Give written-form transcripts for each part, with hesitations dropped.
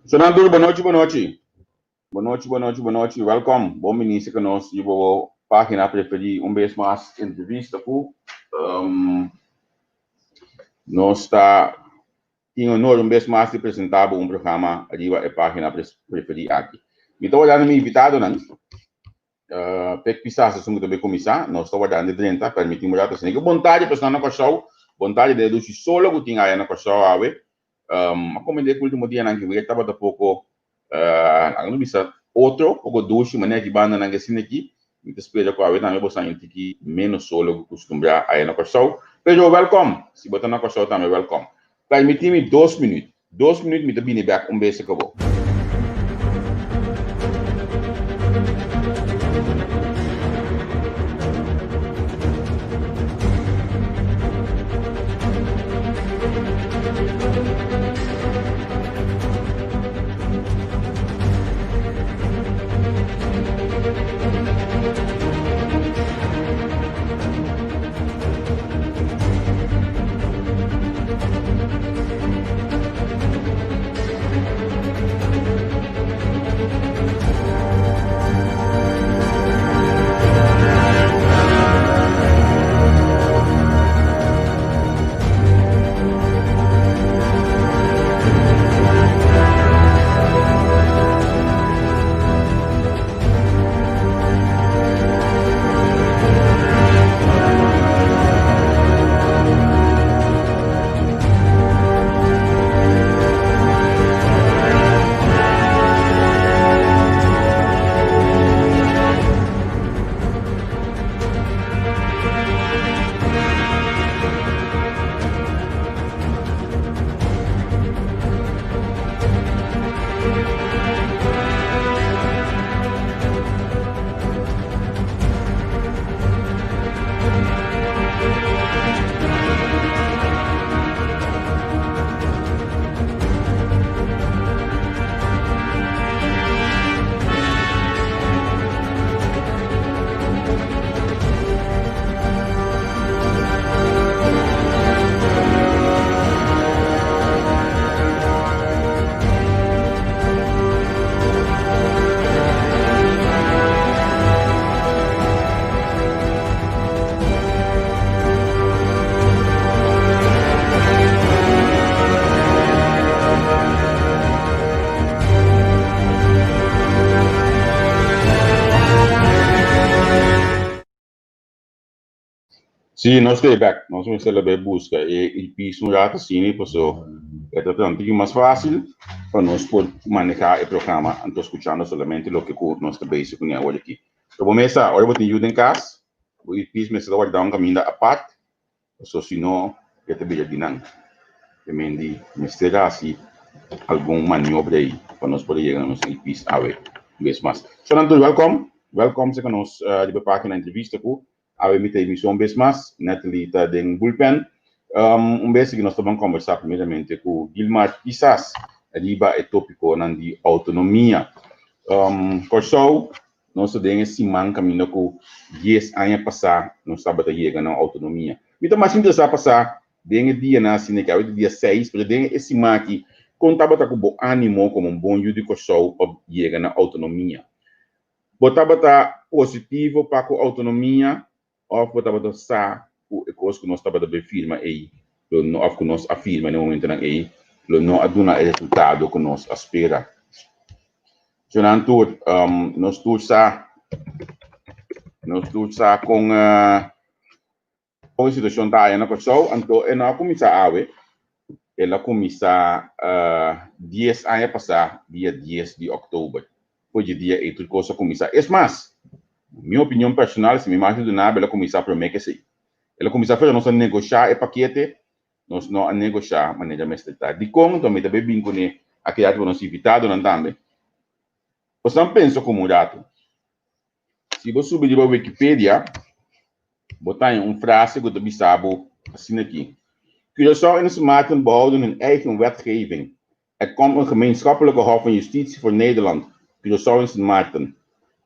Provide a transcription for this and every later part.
Senador, boa noite, boa noite. Boa noite, boa noite, boa noite. Welcome. Bom início que nós e a página preferir vez mais entrevista Ku. Nós está tinha honor vez mais de apresentar programa ali a página preferir aqui. Então, olhando me invitado não. Pek pisar assunto também começar. Nós estamos olhando de dentro, permitimos já assim que vontade pessoal na Kòrsou, vontade de do solo que tinha aí na Kòrsou ave. A comida que último dia não que estava da pouco não bisa outro pouco doce maneira que banda na assim aqui me espera com a vez também você tem que menos solo que costuma aí na Kòrsou. Pero welcome se botar na Kòrsou também welcome. Permitir-me 2 minutos me também back beijo acabou. Sim, nós estamos back. Nós vamos celebrar busca e piso já assim, pessoal. É tanto mais fácil para nós poder manejar o programa, então escutando somente o que nós trabalhamos com ele aqui. Então, vamos começar. Olha, vou te ajudar em casa. O piso me será dar caminho à parte. Só se não, eu te vejo dinâmico. Também de me será assim algum maniobra aí para nós poder chegar no piso a ver. Vez mais. Senador, welcome se nós de página entrevista com a emissão vez mais, Natalie está em bullpen. Vez que nós estamos conversar primeiramente com 𝗔𝗡 𝗔𝗢𝗍𝗢𝗡𝗢𝗓 é tópico de autonomia. Kòrsou, nós temos esse man caminho com 10 anos passar, nós estamos chegando na autonomia. Então, mais interessante passar, dentro dia na assim que é dia 6, porque dentro esse man aqui, contava com bom ânimo como bom de Kòrsou chega na autonomia. Botava positivo para a autonomia, ou botava sa o coisa que nós estava bem firme aí, ou que nós afirma no momento aí, não aduna o resultado que nós espera. Portanto, nós todos com a situação da na Kòrsou, então ela começa 10 anos passar, dia 10 de outubro. Foi dia e tudo coisa começar. É mais, minha opinião personal, se me imagino de nada, ela começar para mim que sei. Ela começar a fazer nós negociar o paquete, nós não negociar maneira mais tratada. De como também bem com aquele ato nós invitado não também. Você não pensa como dato. Se você subir para a Wikipedia, botar frase que você sabe assim aqui. Curaçao en zijn maten behouden hun eigen wetgeving. Komt een gemeenschappelijke hof van justitie voor Nederland. Curaçao en zijn maten.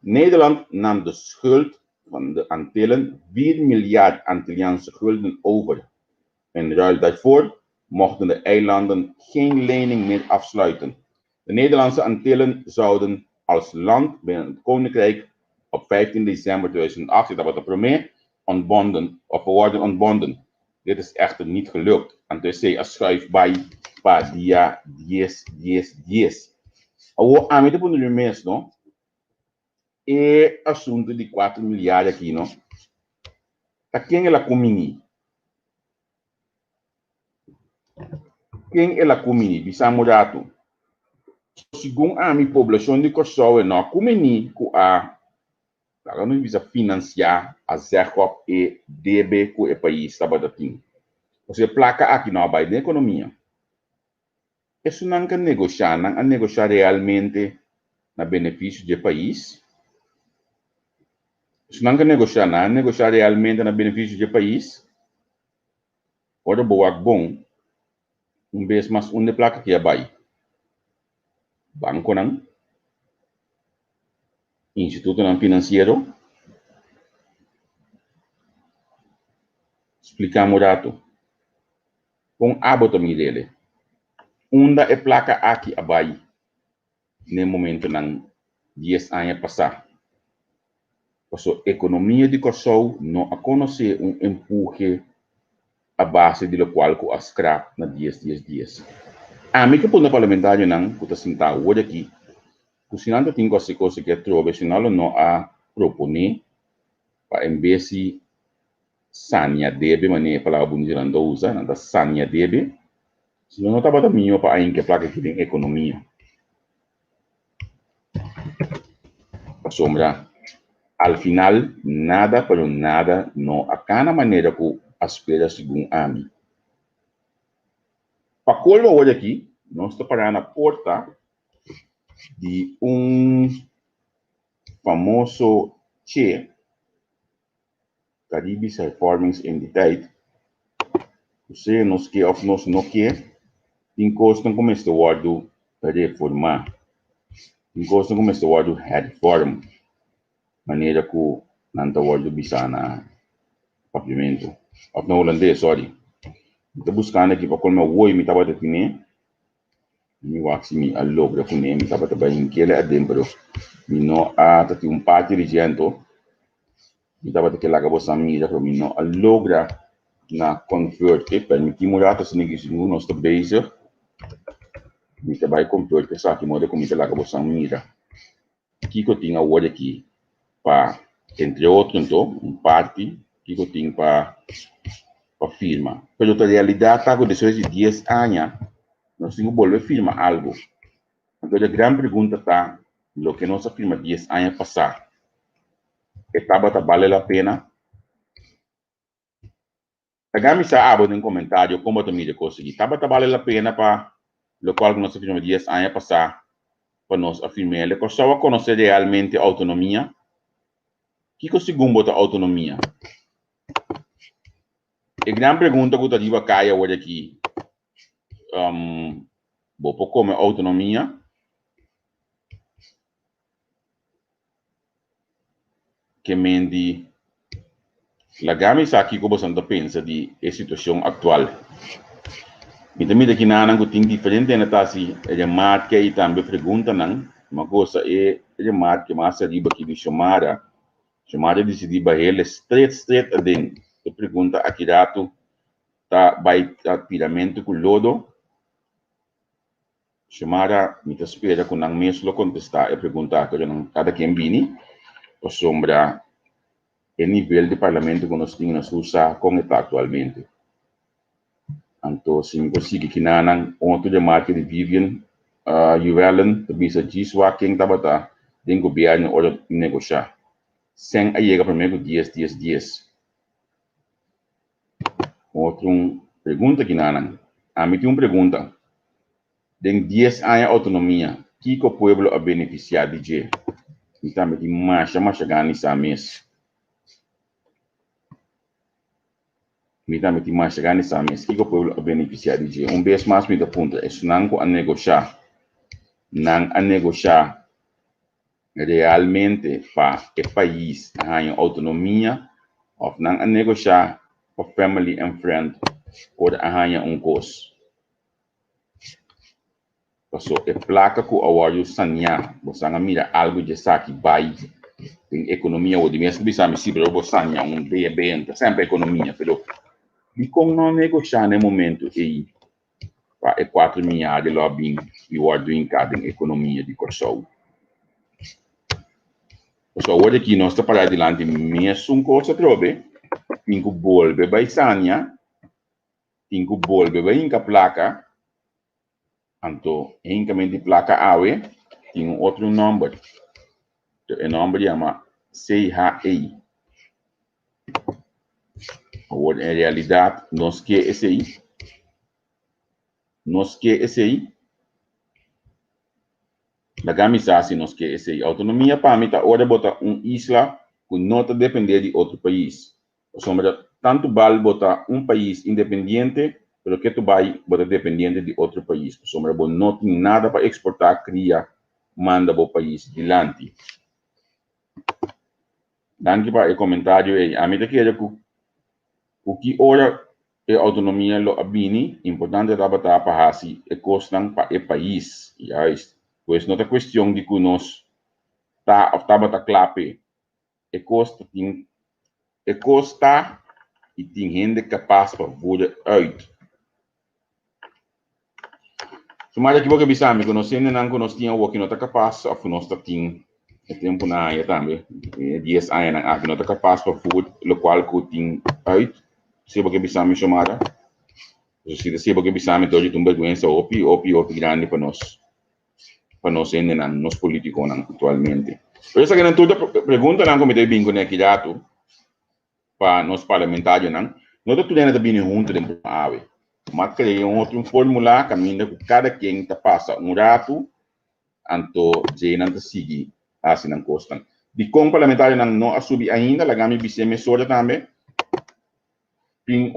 Nederland nam de schuld van de Antillen 4 miljard Antilliaanse gulden over. In ruil daarvoor mochten de eilanden geen lening meer afsluiten. De Nederlandse Antillen zouden als land binnen het Koninkrijk op 15 december 2008, dat wordt op premier, ontbonden of worden ontbonden. Dit is echter niet gelukt. En dus zei a schuif bij dia 10. Awo a mim te pondo mês, no? E assunto de 4 milhares aqui, no? Tá quem ela comini? Quem ela comini? Bisamo dato. Segundo a minha população de Kòrsou, não comini com a não visa financiar a 𝗔𝗡 e 𝗔𝗢 com o país sabadatim. Você placa aqui na base da economia. Isso não é negociar, não é negociar realmente na benefício do país. Isso não é negociar, não é negociar realmente na benefício do país. Ora boa bom, vez mais placa que é base. Banco não, instituto não financeiro. Explicamos dato. Com a botomia dele. Unda é placa aqui abai. No momento não 10 anos passar. A economia de Kòrsou não a conhecer empurre a base de qual com a scrap na 10. A mim que por no parlamentário não, que está sentado hoje aqui, cozinhando tem coisa que é profissional não a proponer para em vez de sanya debe, mané palavra bonita não usa, não da sanya debe. Se não estava também para a que placa aqui em economia. A sombra, al final nada pero nada não a cada maneira que aspira segundo a mim. Para colmo hoje aqui, nós estamos parando na porta de famoso 𝗔𝗡 Caribbean Performance Entiteit. Você nos quer ou nós não quer, encostam como este word reformar. Encostam como este word reform. Maneira que não está word bisa na parlamentu. Of na holandês, sorry. Estou buscando aqui para colmo oi me estava definindo. Mi waxi mi allogra com nem me estava trabalhando que ele é dentro. Mi não a tati parte de gente. Mi estava daquela cabeça mira para mi não allogra na convert que permitir mudar as negócios no nosso base. Mi trabalho convert que sabe modo como daquela cabeça mira. Que eu tinha hoje aqui para entre outros então parte que eu tinha para firma. Pero a realidade tá com depois de 10 anos nós temos que volver a firmar algo. Então a grande pergunta está o que nossa firma 10 anos passar estava vale a pena. Agami sa abo ng comentário como tu mira conseguir. Estava vale a pena para o qual nossa firma 10 anos passar para nós afirmar que só conhecer realmente a autonomia. Que conseguimos botar autonomia? A grande pergunta que eu estou a cair hoje aqui, vou como autonomia, que mendi, lagami sa aqui como você pensa de a situação atual. Então, me daqui na que tem diferente na tasi, é marca e também pergunta não, uma coisa é marca mais arriba aqui de chamada decidir para ele straight adentro. Eu pergunta aqui dato tá vai parlamentu com lodo. Chamada me espera com não mesmo contestar e perguntar que cada quem vini ou sombra o nível de parlamento que nós temos usa como está atualmente. Então, se me consigo que não outro de marca de Vivian 𝗔𝗢𝗓𝗓𝗓𝗓𝗓𝗓𝗓𝗓 bisa jiwa quem tem governo ou negociar. Sem a chega primeiro 10. Outra pergunta que não. A mim tem uma pergunta. Tem 10 anos de autonomia. Que o povo a beneficiar de G? Então, me tem mais chegar nessa mês. Me tem mais chegar nessa mês. Que o povo a beneficiar de G? Vez mais me dá ponto. Isso não a negociar. Não a negociar realmente para o país a autonomia. Ou não a negociar para family and friend. Ou a custo. Paso e placa ku awayu sanya, bosanga mira algo de saki vai em economia o de mesmo bisame si bro bosanya bem, sempre economia, pero e como não negociar no momento e pa e 4 milhões de lobbying e o ordo em cada economia de Kòrsou. Paso hoje aqui nós está para adiante mesmo coisa trobe, tinha bolbe vai sanya, tinha bolbe vai inca placa. Anto, encamente placa AWE, tem outro número. O nome chama 𝐨𝐻𝐸𝐚. Ou, em realidade, nós que esse aí. Nós que esse aí. Da gamisa, nós que esse aí. Autonomia para mim, tá hora botar isla que não está depender de outro país. Ou seja, tanto vale botar país independente, pero que tu vai botar dependente de outro país. Ou seja, não tem nada para exportar, criar, manda para o país adiante. Dan para o comentário aí, a mim te quero que o que ora é autonomia lo abini, importante é trabalhar para assim, é costan para o país, pois não é questão de que nós tá clape, é costa e tem gente capaz para voar out. Mas aqui porque bisame, que nós ainda nós tínhamos o que não tá capaz, ou nós tá tem o tempo na área também, 10 anos na que não tá capaz para voar, o qual que tem out. Se porque bisame chamada, se porque bisame todo de uma doença opi grande para nós ainda não, nós políticos não atualmente. Por isso que não toda pergunta não como tem bem com aqui dato para nós parlamentários não tá tudo ainda bem junto dentro da área. Mas criei outro formulário caminho que cada quem tá passa rato, anto já não tá seguir assim não costam. De como parlamentário não subir ainda, lá gami biseme soda também. Tem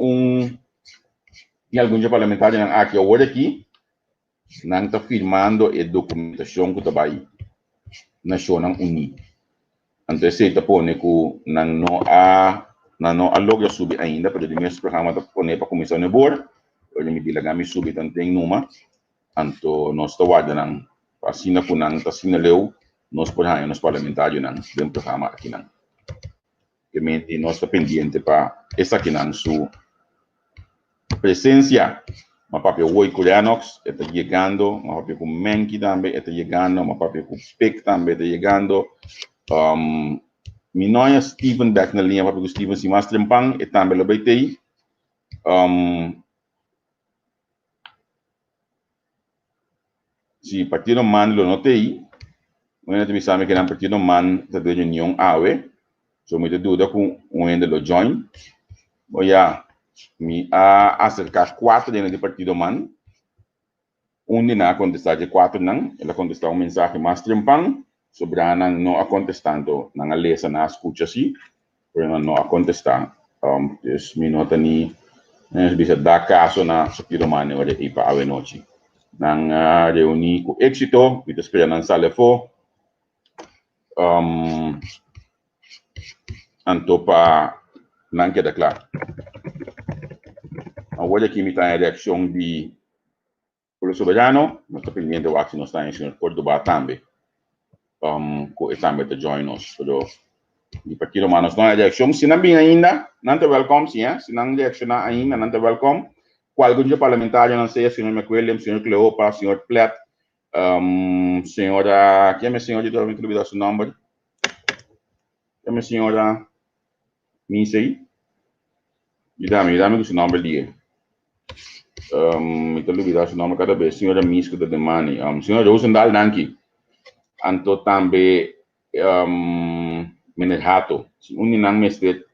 alguns parlamentares aqui agora aqui não está firmando a documentação que está aí Nacional Unida. Então se está pondo que não há logo subir ainda para o mesmo programa está pondo para a comissão de board, olha me diga me subir tanto em numa, então nós está guardando assim na punang está assim leu nós podemos nos parlamentares não tem programa aqui não. Que mente nós está pendente para essa aqui não sua presencia, mas papel hoy coreanos está llegando, mas papel con Menki también está llegando, mas papel con Spek también está llegando. Mi noia Steven back na linha, papel con Steven si mas trempang, e también lo betei. Si partido man lo notei, bueno, te sabe que era partido man está de reunião AWE, so me te duda com onde lo join. Oya, me acercar 4 dentro do partido man, na contestar de 4 não, ela contestar mensagem mais trempang, sobre a não a contestando, não a lesa na escuta assim, pero não a contestar, me nota ni, bisa dar caso na partido man ora e para a noite. Nang reuni com êxito, me espera na sala fo, antopa não queda claro. Agora aqui me está a reação de o soberano, nós estamos pendendo o ato nós estamos em Córdoba também, com o também de join nós, pero de partido mas nós não é reação, se não bem ainda, não te welcome, sim, se não reaccionar ainda, não te welcome. Qual grupo parlamentar não sei, senhor McWilliam, senhor Cleopa, senhor Platt, senhora, quem é a senhora de dormir que olvidar seu nome? Quem é a senhora Misei? Dá-me o seu nome ali. Me olvidar seu nome cada vez, senhora Misco da Demani, senhora Rosendal Danki, anto também Menerhato, se não mestre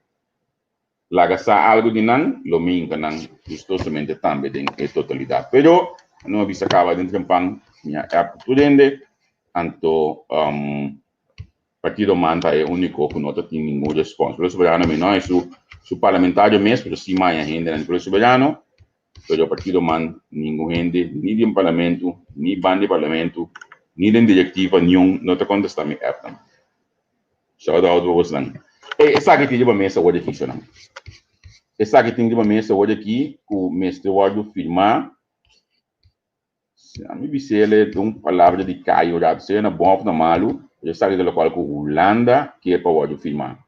lagasa algo de nan, loming ka nang gustosamente tambe din e totalidad. Pero, ano bisa acaba din trempang niya aptudende, anto partido manta é único que não tem nenhum response. Pelo soberano, não é su parlamentário mesmo, pero sim mais ainda no soberano, pero o partido man nenhum gente, nem de parlamento, nem ban de parlamento, nem de diretiva, nenhum, não te contesta me app. Shout out para você lang. Essa aqui tem de uma mesa hoje aqui, senhor. Essa aqui tem de uma mesa hoje aqui, que o mestre Eduardo firmar A mim bisele uma palavra de Caio, já se na bom ou na malo, já sabe de qual que Holanda que é para o filmar.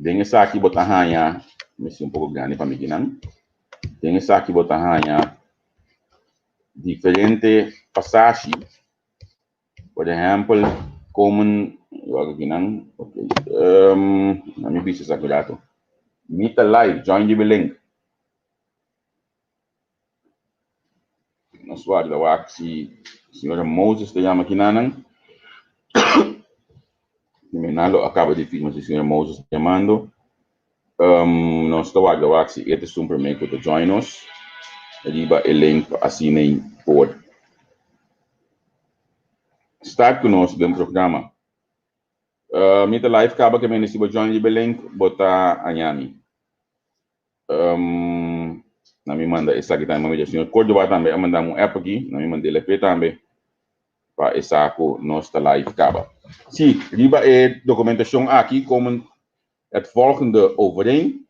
Tem essa aqui botar ranha, mas um pouco grande para mim não. Tem essa aqui botar ranha diferente passagem. Por exemplo, como aqui não, ok. A mim bisele essa cuidado. Mita live, join the link. Nós vamos lá se senhora Moses te chama aqui não. Menalo acaba de filmar se senhora Moses chamando. Nós estamos lá se este super meio que join us. Riba elenco assim nem por. Start conosco do programa. Mita live acaba que me se join the link bota anhami. Na me manda essa aqui também o senhor Córdoba também manda app aqui, na me manda ele também. Para essa com nossa live acaba. Sim, riba é documentação aqui como het volgende overeen.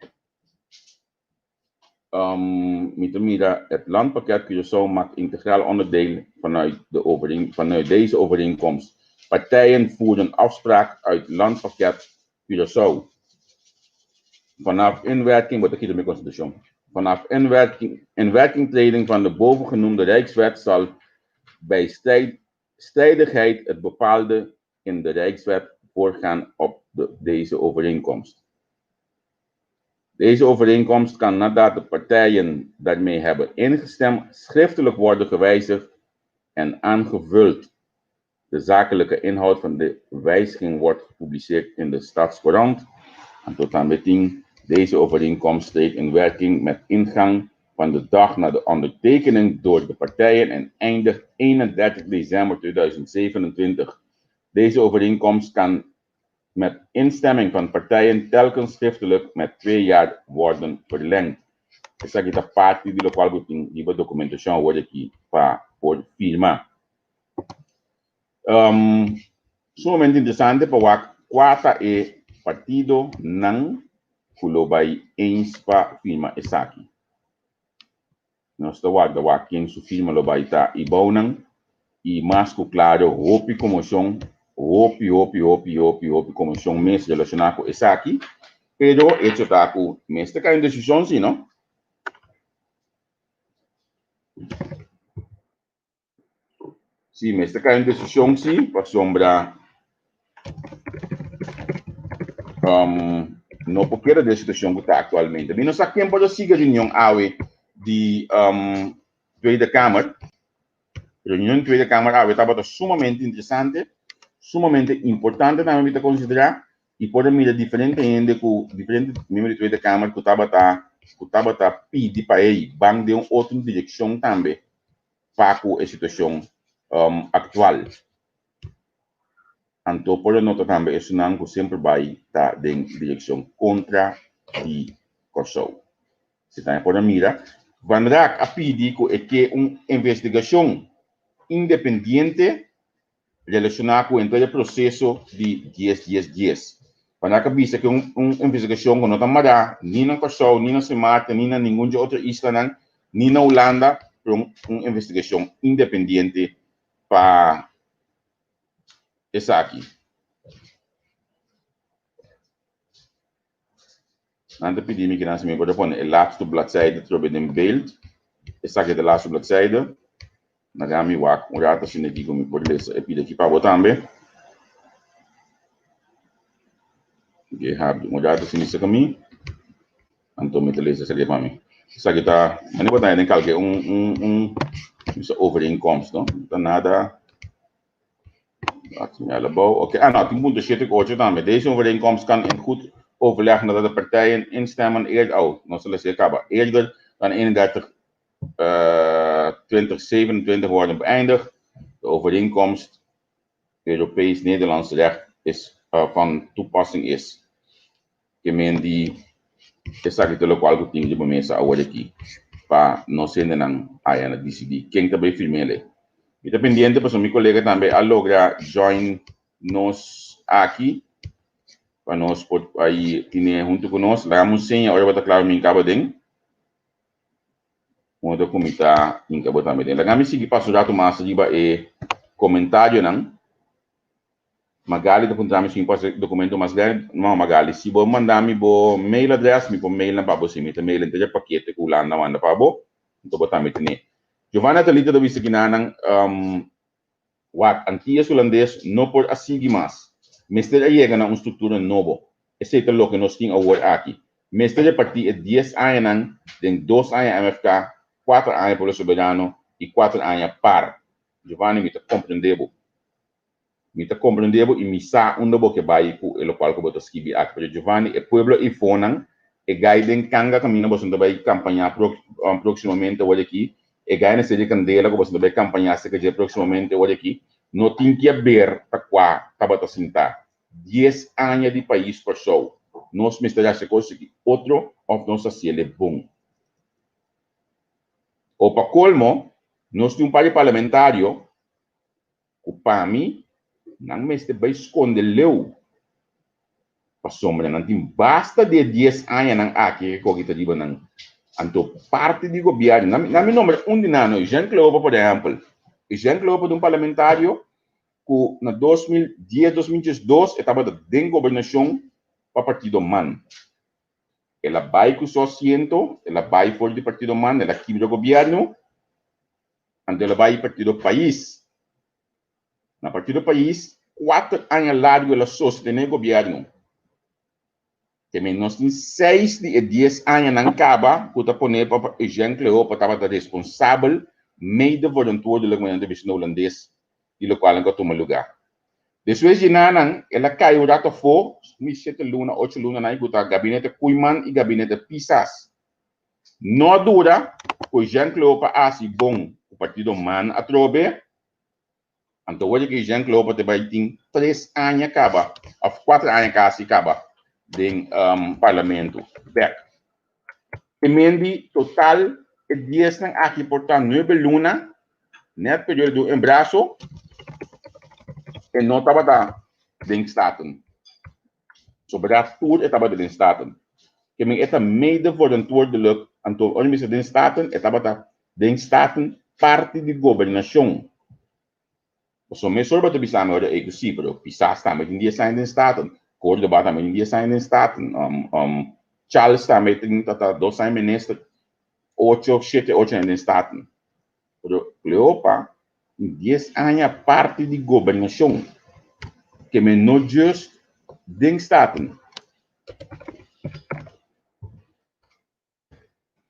Met de mira, het landpakket Curaçao maakt integraal onderdeel vanuit deze overeenkomst. Partijen voeren afspraak uit landpakket Curaçao. Vanaf inwerking, wat ik hier met constitutie. Vanaf inwerkingtreding van de bovengenoemde Rijkswet zal bij strijdigheid het bepaalde in de Rijkswet voorgaan op deze overeenkomst. Deze overeenkomst kan nadat de partijen daarmee hebben ingestemd schriftelijk worden gewijzigd en aangevuld. De zakelijke inhoud van de wijziging wordt gepubliceerd in de Stadscourant. En tot aan meteen, deze overeenkomst treedt in werking met ingang van de dag na de ondertekening door de partijen en eindigt 31 december 2027. Deze overeenkomst kan met instemming van partijen telkens schriftelijk met 2 jaar worden verlengd. Essa aqui é parte do qual a documentação hoje aqui para por firma. Sumamente interessante para o quarta partido não kulobai eens para firma essa aqui. Nós estamos aqui em sua firma lobai tá e bom e mais claro hopi comissão hopi comissão mês relacionado com essa aqui. Pero isso está com mês de cada decisão sim, não? Sim, mês de cada decisão sim, para sombra não porque a decisão que está atualmente. Nós aqui pode seguir a reunião AWE de Tweede Kamer. Reunião de Tweede Kamer AWE estava sumamente interessante, sumamente importante também para considerar e pode mirar diferente ainda com diferentes membros de Tweede Kamer que estava pedir para ele bang de outra direção também para a situação atual. Então, por nota também, isso não sempre vai estar em direção contra de Kòrsou. Se está por mira, vandaag a pedir que uma investigação independente relacionada com o processo de 10. Vandaag a vista que uma investigação que não está mara, nem na Kòrsou, nem na Semata, nem na nenhuma de outra isla, nem na Holanda, uma investigação independente para essa aqui. Antes de pedir que nós me pode pôr a laatste bladzijde terug in beeld. Essa aqui é a laatste bladzijde. Na gami wak, o rata sin aqui como pode ler e pedir aqui para botar também. Que have o rata sin isso caminho. Então me ler essa aqui para mim. Essa aqui tá, mas não botar nem calque isso overeenkomst, não? Tá nada. Oké, nou, die moet de shit ook dan met deze overeenkomst kan in goed overleg nadat de partijen instemmen eerder eerder dan 2027 worden beëindigd. De overeenkomst Europees-Nederlands recht is van toepassing is. Gemeen die is aqui pelo qual eu tenho de começar a olhar aqui para não ser não aí na decidir quem também firme está pendiente para meu colega também a lograr join nos aqui para nós aí tinha junto conosco lá vamos sem agora vai estar claro me acaba de Onde comita em que botar meio. Lá kami sigi passo já tomar se diba comentário não. Magali da punta mi passo documento mas grande não Magali se bo mandar mi bo mail address mi bo mail na pabo sim mail então paquete que lá na manda pabo então botar meio ne. Giovanna talita da vista que nanang what antigas holandês não por assim mas mestre aí chega na uma estrutura novo esse é o que nós temos agora aqui mestre a partir de 10 anos tem 2 anos MFK 4 anos pelo soberano e 4 anos par Giovanni me compreendebo e me sa um novo que vai com o qual que eu escrevi aqui para Giovanni e pueblo e fonan e guiden kanga caminho você vai campanhar proximamente hoje aqui e guiden se de candela que você vai campanhar se que proximamente hoje aqui não tem que ver para qua tabata sinta 10 anos de país por show nós me está se conseguir outro of nossa cielo bom o para colmo nós temos parlamentário que para mim não me está bem escondeu para sombra não tem basta de 10 anos não aqui que cogita diba não anto parte do governo na meu nome de nano Jean-Claude por exemplo Jean-Claude de parlamentário que na 2010 2012 estava dentro da governação para partido man ela vai com seu assento ela vai fora do partido man ela aqui do governo ante ela vai partido país na partido país 4 anos largo ela sustém o governo também nós temos 6 de 10 anos não acaba que está pondo para Jean-Claude para estar responsável meio de voluntário do governo holandês e o qual ela toma lugar depois de nanang ela caiu rato fo 7 luna 8 luna na iguta gabinete Kuiman e gabinete Pisas não dura o Jean-Claude para assim bom o partido man a trobe então hoje que Jean-Claude te vai ter 3 anos acaba of 4 anos quase acaba em parlamento back emendi total e 10 nang aqui portanto 9 luna net período em braço e não estava dentro staten sobre a tudo estava dentro staten que me eta meio voluntário de look então onde me dentro staten estava dentro staten parte de governação so me sorba te bisa me ora e così però Pisas também tem dia saindo em staten Córdoba também tem dia saindo em staten Charles também tem tata 2 anos ministro 8 7 8 anos em staten pero Cleopa 10 anos parte de governação que me não just ding staten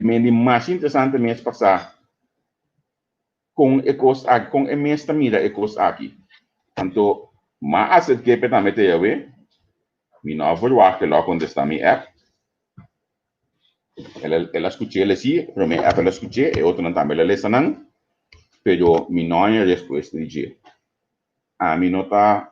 me ni mais interessante mês passar com ecos aqui com a mês mira ecos aqui então mas a que peta mete eu me não vou lá que lá quando está minha app ela escutei ela sim pero minha app ela escutei e outro não também ela lê não pero mi não é resposta de dia a mim não tá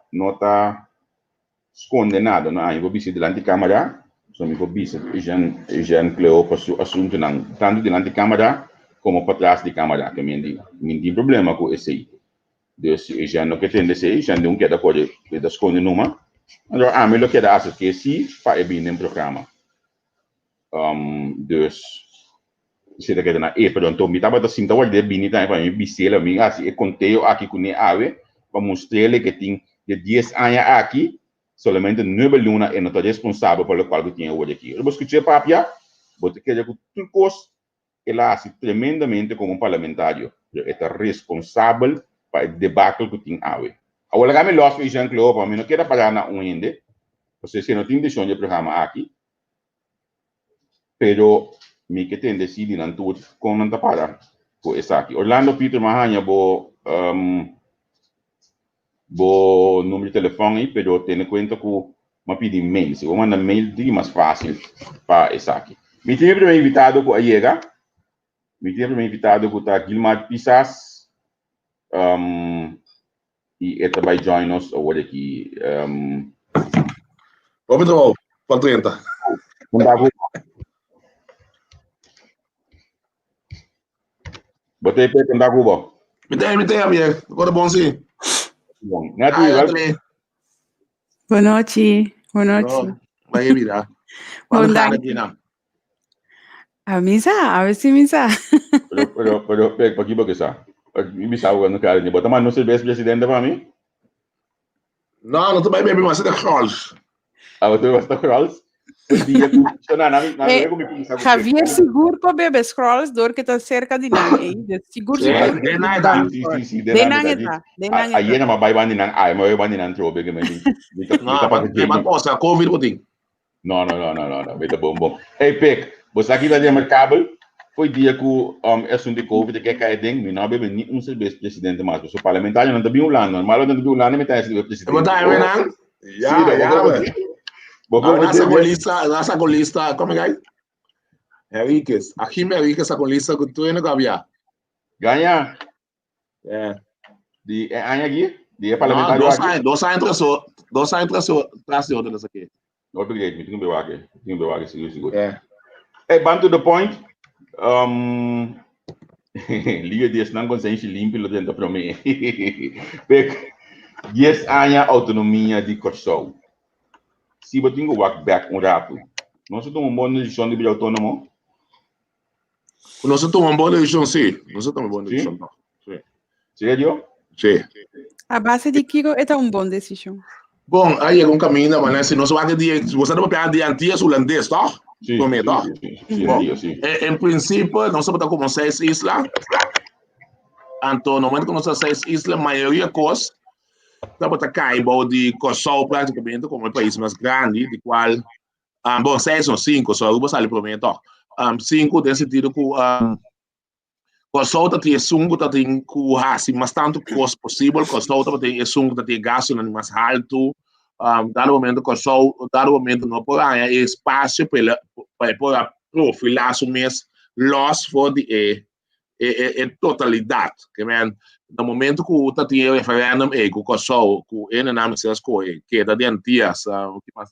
condenado não eu vou visitar delante da câmera so me vou visitar Jean Cleo para o assunto não tanto delante da câmera como para trás da câmera que me tem problema com esse aí dus já não quer tende se já não quer da pode da esconde numa então a mim lo que dá acho que sim para bem no programa dus se da que na e pero então me tava da cinta o de bem tá para mim bisela me assim e contei aqui com ne ave para mostrar-lhe que tem de 10 anos aqui solamente 9 luna e não está responsável pelo qual que tinha hoje aqui eu vou escutar papia vou ter que dizer que tudo coisa ela assim tremendamente como parlamentário é responsável para o debate que tem ave agora que me lost o Jean-Claude para mim não quero pagar na ende você se não tem deixão de programa aqui pero me que tem decidido não tudo com não tá para com essa aqui Orlando Peter Mahanya bo número de telefone aí, pero tendo em conta que me pedir mail, se eu mandar mail, é mais fácil para essa aqui. Me tive para invitado com a Iega, me tive para invitado com a 𝗔𝗡 Pisas, e ela vai join nós agora aqui. Vamos então, quanto entra? Botei para tentar Cuba. Me tem, amigo. Agora bom sim. Bom, Nati, boa noite. Boa noite. Vai virar. Bom Quando dia. A ver si misa. Pero, ¿para qué porque está? Me sabe cuando cara ni bota mas não ser vice-presidente para mim? Não, não tô bem, mas você tá Kòrsou. Ah, tu vai estar Charles? Foi dia que na lego me pensava que Javier seguro para beber scrolls door que está cerca de nang. Seguro seguro. sim, De nang está. Aí na vai bani nan, ai, mas bani nan trobe que me Não, mas posso, Covid puting. Não, vete bom. Hey, Pek, você aqui tá de mercado? Foi dia que o assunto de Covid que cai dentro, me não bebe nem ser presidente mais, porque o parlamentário não tá bem ulano, mas não tá bem ulano, me tá esse presidente. Mas tá, não? Nasa colista, como é? Henriquez. Aqui me Henriquez a colista que tu ainda gavia. Ganha? É. De ganha aqui? De parlamentário aqui? Dois anos traçou dessa aqui. Não obrigado, me tenho aqui, seguro. É. Hey, back to the point. Liga disso não consegue limpar dentro para mim. Pek, 10 anos autonomia de Kòrsou. Se você tem que work back rato, nós tomamos uma boa decisão de ser autônomo? Nós tomamos uma boa decisão, sim. Sério? Sim. A base de Kiko é uma boa decisão. Bom, aí é um caminho, mas se nós vamos você não vai pegar de antigas holandês, tá? Sim. Em princípio, nós vamos como 6 islas. Então, no momento que nós temos 6 islas, a maioria das coisas estamos caindo de Kòrsou praticamente como o país mais grande, de qual, bom, 6 ou 5, só eu vou sair para mim, 5 nesse sentido que Kòrsou tem sungo, tem que assim, mas tanto coisa possível, Kòrsou tem sungo, tem gasto mais alto, dado momento Kòrsou, dado momento não pode haver espaço para profilar o mês loss for the totalidade, que men no momento que o tem referendum que Kòrsou, que é na nossa escolha, que é da antigas, o que mais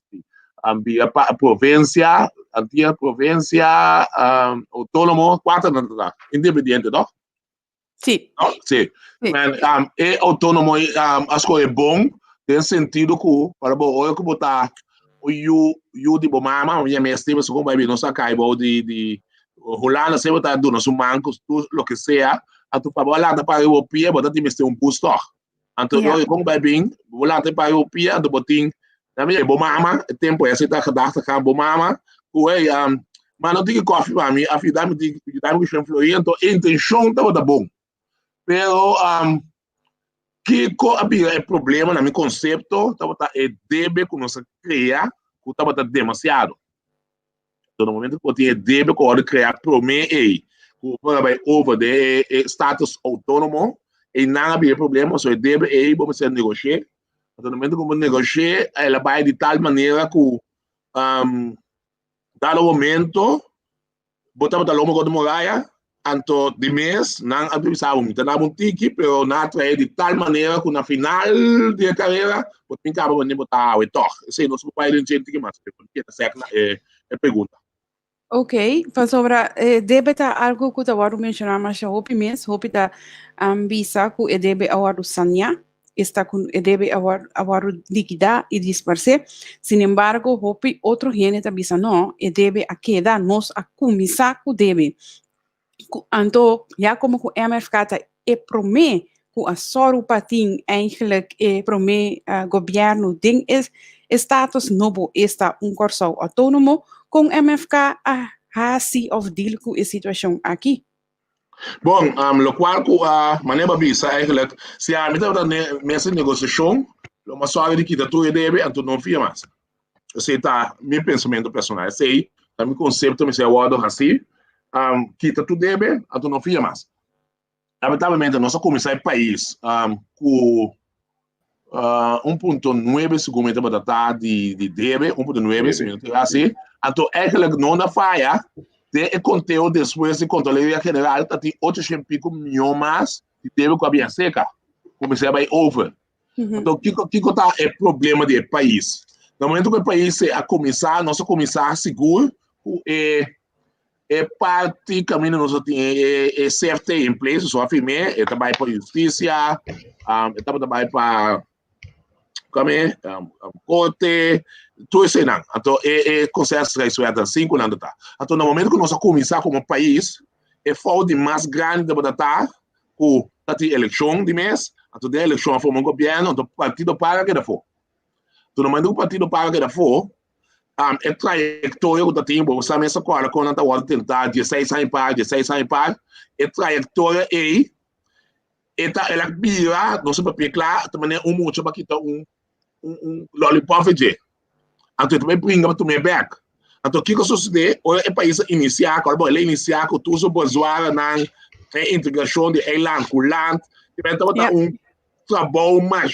a província, antiga província autônomo, 4 independente, não? Sim. Sim. É autônomo, acho que é bom, tem sentido que, para o que botar o de bomama, minha mestre, mas como vai vir, não sabe, de Holanda, se você está dando um banco, o que seja, a tu favor lá para a Europa, você tem que ter booster. Então, como vai vir, lá para a Europa, tu botin, também bomama, tempo esse está cadastro com bomama, mas não tem que coffee para mim, a vida me tem que influir, então a intenção está bom. Pero que é problema no meu conceito, é deve que nós criar, que está demasiado. No momento que você deve criar promessa que vai over de status autônomo e não havia problema, só deve vamos ser negociar. No momento que você negociar, ela vai de tal maneira que dado momento botamos a loma de muralha, então de mês não avisávamos, não dava tique, mas não traía de tal maneira que na final da carreira você tem que botar o toque. Isso não se pode entender que mais, porque é pergunta. Ok, sobre deve estar algo que eu mencionar, mas eu penso que está visa que deve agora sanear, está com deve agora liquidar e dispersar. Sin embargo, outro gente está visa não, deve a quedar nós a começar que deve. Então, já como o MFK promete que a Sorupatin eigenlijk promete governo ding is status novo está Kòrsou autônomo com MFK a of deal com a situação aqui. Bom, lo qual que a maneira visa eigenlijk se a metade nessa negociação, o mais suave de que tu deve, então não fica mais. Esse tá meu pensamento pessoal, sei, tá meu conceito, me sei o lado assim, que tu deve, então não fica mais. Lamentavelmente, nós começar o país com 1.9 segundo para de deve, 1.9 segundo assim, então eigenlijk não dá falha. De conteúdo depois de controle general, tem 800 pico milhões mais de deve com a minha seca. Comecei a over. Então, o que está é problema do país? No momento que o país a começar, nós começar seguro, praticamente nós temos safety in place, só afirmei, trabalho para a justiça, trabalho para corte, tu esse não, então conceito traiçoeira 5 anos tá. Então no momento que nós começar como país, falta mais grande da batata, com a eleição de mês, então de eleição for um governo, então partido para que da for. Então no momento que o partido para que da for, trajetória que tem, você mesmo agora quando tá hora tentar 16 anos para, trajetória ela vira, não se pode claro, também muito para quitar lollipop de. Então também brinca para o back. Então o que sucede? Olha o país iniciar, quando ele iniciar com tudo o bozoara na integração de eiland com land, então trabalho mais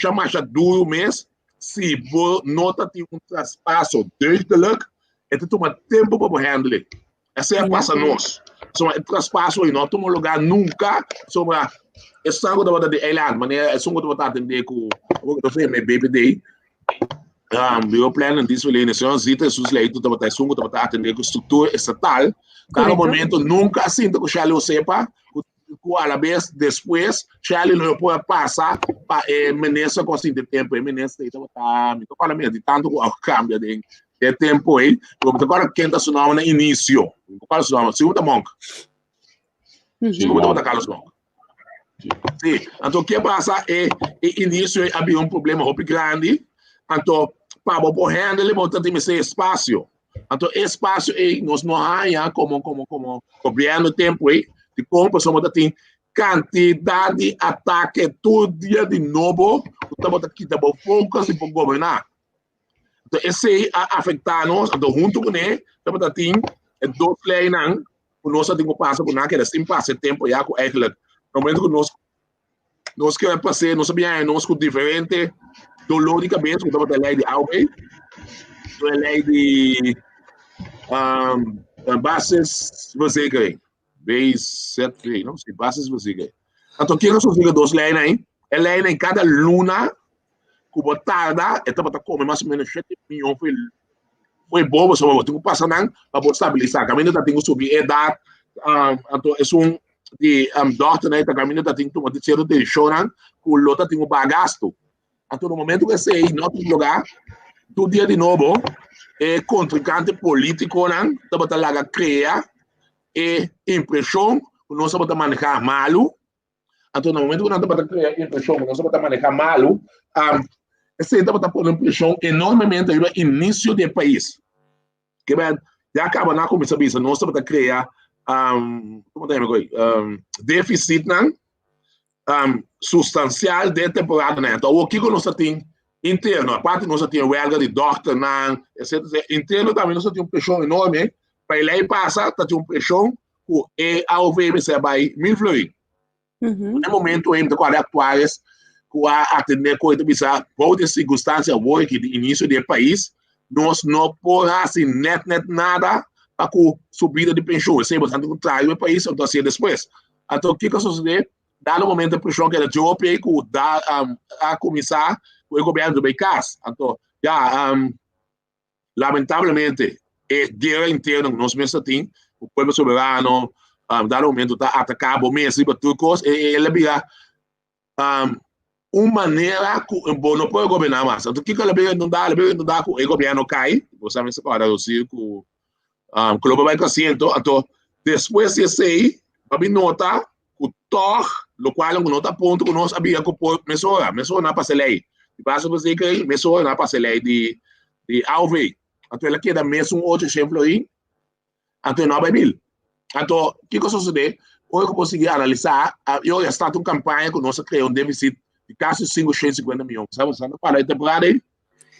duro mesmo. Se você nota tem traspasso duidelijk, então toma tempo para handle. Essa é a passa nós. So traspasso aí não toma lugar nunca sobre essa coisa da eiland, mas é só coisa para atender com o que meu BPD. Bio plan en disciplinação, zita sus leis tu tava sungo tava atender com estrutura estatal. Cada momento nunca assim que o Charlie sepa, com a vez depois Charlie não pode passar para ministro com assim de tempo, ministro então tá, me toca de tanto o cambio de tempo aí, porque agora quem tá sonando no início, qual é o nome? Segunda monk. Segunda Carlos Monk. Sim, então o que passa é início havia problema muito grande. Então, para poder handle, nós temos esse espaço. Então, espaço aí, nós não há como governo tempo aí, de como pessoa tem quantidade de ataque todo dia de novo, estamos aqui para focus e para governar. Então, esse aí afeta nós, então, junto com ele, estamos aqui, dois leis, nós temos que passar por nada, que assim passa tempo já com ele. No momento que nós queremos passar, nós sabemos, nós com diferente dolor de cabeça, que estava da lei de Alvey, a lei de bases versículos, B7, não sei, bases versículos. Então, o que nós fazemos duas leis aí? A lei em cada luna, que boa tarde, estava a comer mais ou menos 7 milhões, foi bom, só tem que passar para poder estabilizar. Caminho da tem que subir idade, então, é de doctor, né, caminho da tem que tomar de ser de chorar, que o lota tem que pagar gasto. Então, no momento que você não tem lugar, do dia de novo, contrincante político, estamos a criar impressão, nós estamos a manejar malo. Então, no momento que nós estamos a criar impressão, nós estamos a manejar malo, você estamos a pôr impressão enormemente no início do país. Que já acaba na comissão, nós estamos a criar déficit, substancial de temporada, né? Então, o que nós temos interno, a parte nós temos huelga de doctor, etc. Interno também nós temos pressão enorme, para ele passar, nós temos pressão, que a OVMC vai me fluir. No momento ainda, quando atuais, que a atender coisa bizarra, por circunstância, que de início do país, nós não podemos assim, net nada para a subida de pensão. Sempre, tanto contrário, o país, então, assim, depois. Então, o que sucede? Dado o momento de pressão que ela jogou, que dá a começar o governo do BICAS. Então, já, lamentavelmente, guerra interna que nós mesmos temos, o povo soberano, dado o momento está atacado, mesmo, para tudo coisa, ele vira uma maneira que não pode governar mais. Então, o que ela vira não dá que o governo cai, você sabe, para o circo, o clube vai crescendo, então, depois de ser, para notar, o TOR, lo qual não está ponto que nós havia que pôr mesora não passa lei. E passa você que mesora não passa lei de AUV. Então, ela queda mesmo outro exemplo aí, então não vai vir. Então, o que sucede? Hoje eu consegui analisar, eu já estou em campanha que nós criamos déficit de quase 550 milhões. Sabe, para a temporada aí?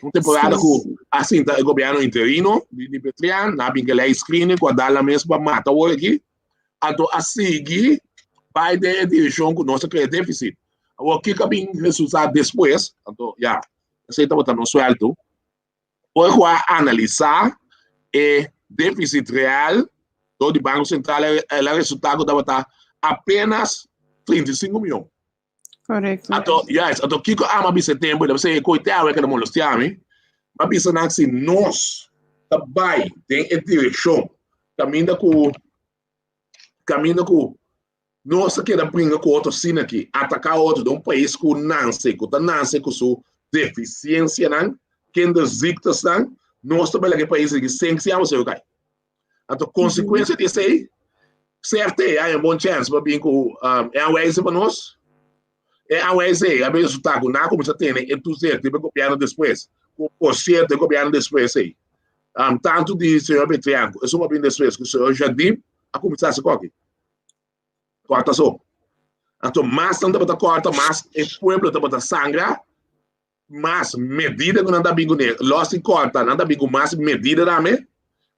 Uma temporada que, assim, o governo interino, de Petrian, na lei screening, com a dar a mesma mata hoje aqui. Então, a seguir, vai de direção que nós criamos déficit. O que vem resultar depois, então, já, você está botando no sueldo, hoje vai analisar o déficit real do Banco Central, o resultado da botar apenas 35 milhões. Correto. Então, o que ama em setembro, você coitado que não molestiame, mas pensando que nós também tem a direção, caminho com nós queremos brincar com outro sino aqui, atacar outro de um país que nasce com sua deficiência, que ainda existe, nós trabalhamos em países que sem se ama, seu cai. Então, consequência disso aí, certo, há um bom chance para vir com é um país para nós, é um país aí, a vez resultado, não como você tem, é tudo certo, tem que copiar depois, o certo, tem que copiar depois aí. Tanto de senhor Betrianco, eu sou uma bem depois, que o senhor Jardim, a começar a se coque. Corta só. Então, mais tanto para corta, mais o povo para sangra, mais medida que não dá bingo nele. Lost e corta, não dá bingo mais medida também.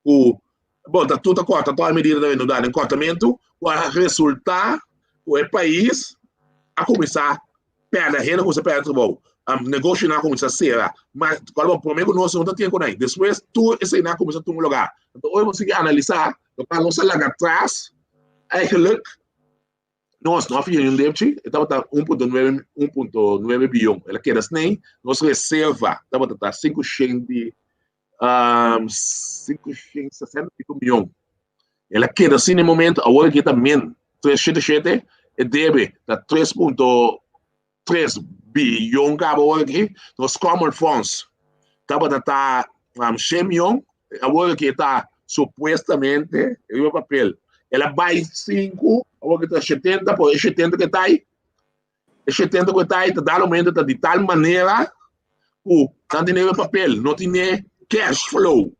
Bom, tá tudo corta, toda a medida também não dá em cortamento, para resultar o país a começar a perder renda, começar a perder bom. Negócio não começa a ser, mas quando primeiro nós não temos com aí, depois tudo esse não começa a tomar lugar. Então, hoje você analisar, para nós lá atrás, eigenlijk nós não fizemos déficit, estava 1,9 bilhão. Ela quer assim, nossa reserva estava 560 milhões. Ela quer assim no momento, agora que também 377 e deve 3,3 bilhão agora aqui, nos common funds estava 100 milhões, agora que está supostamente em papel. Ela vai 5, agora que está 70, por 70 que está aí. 70 que está aí, está dando aumento de tal maneira que não tem nem papel, não tem nem cash flow.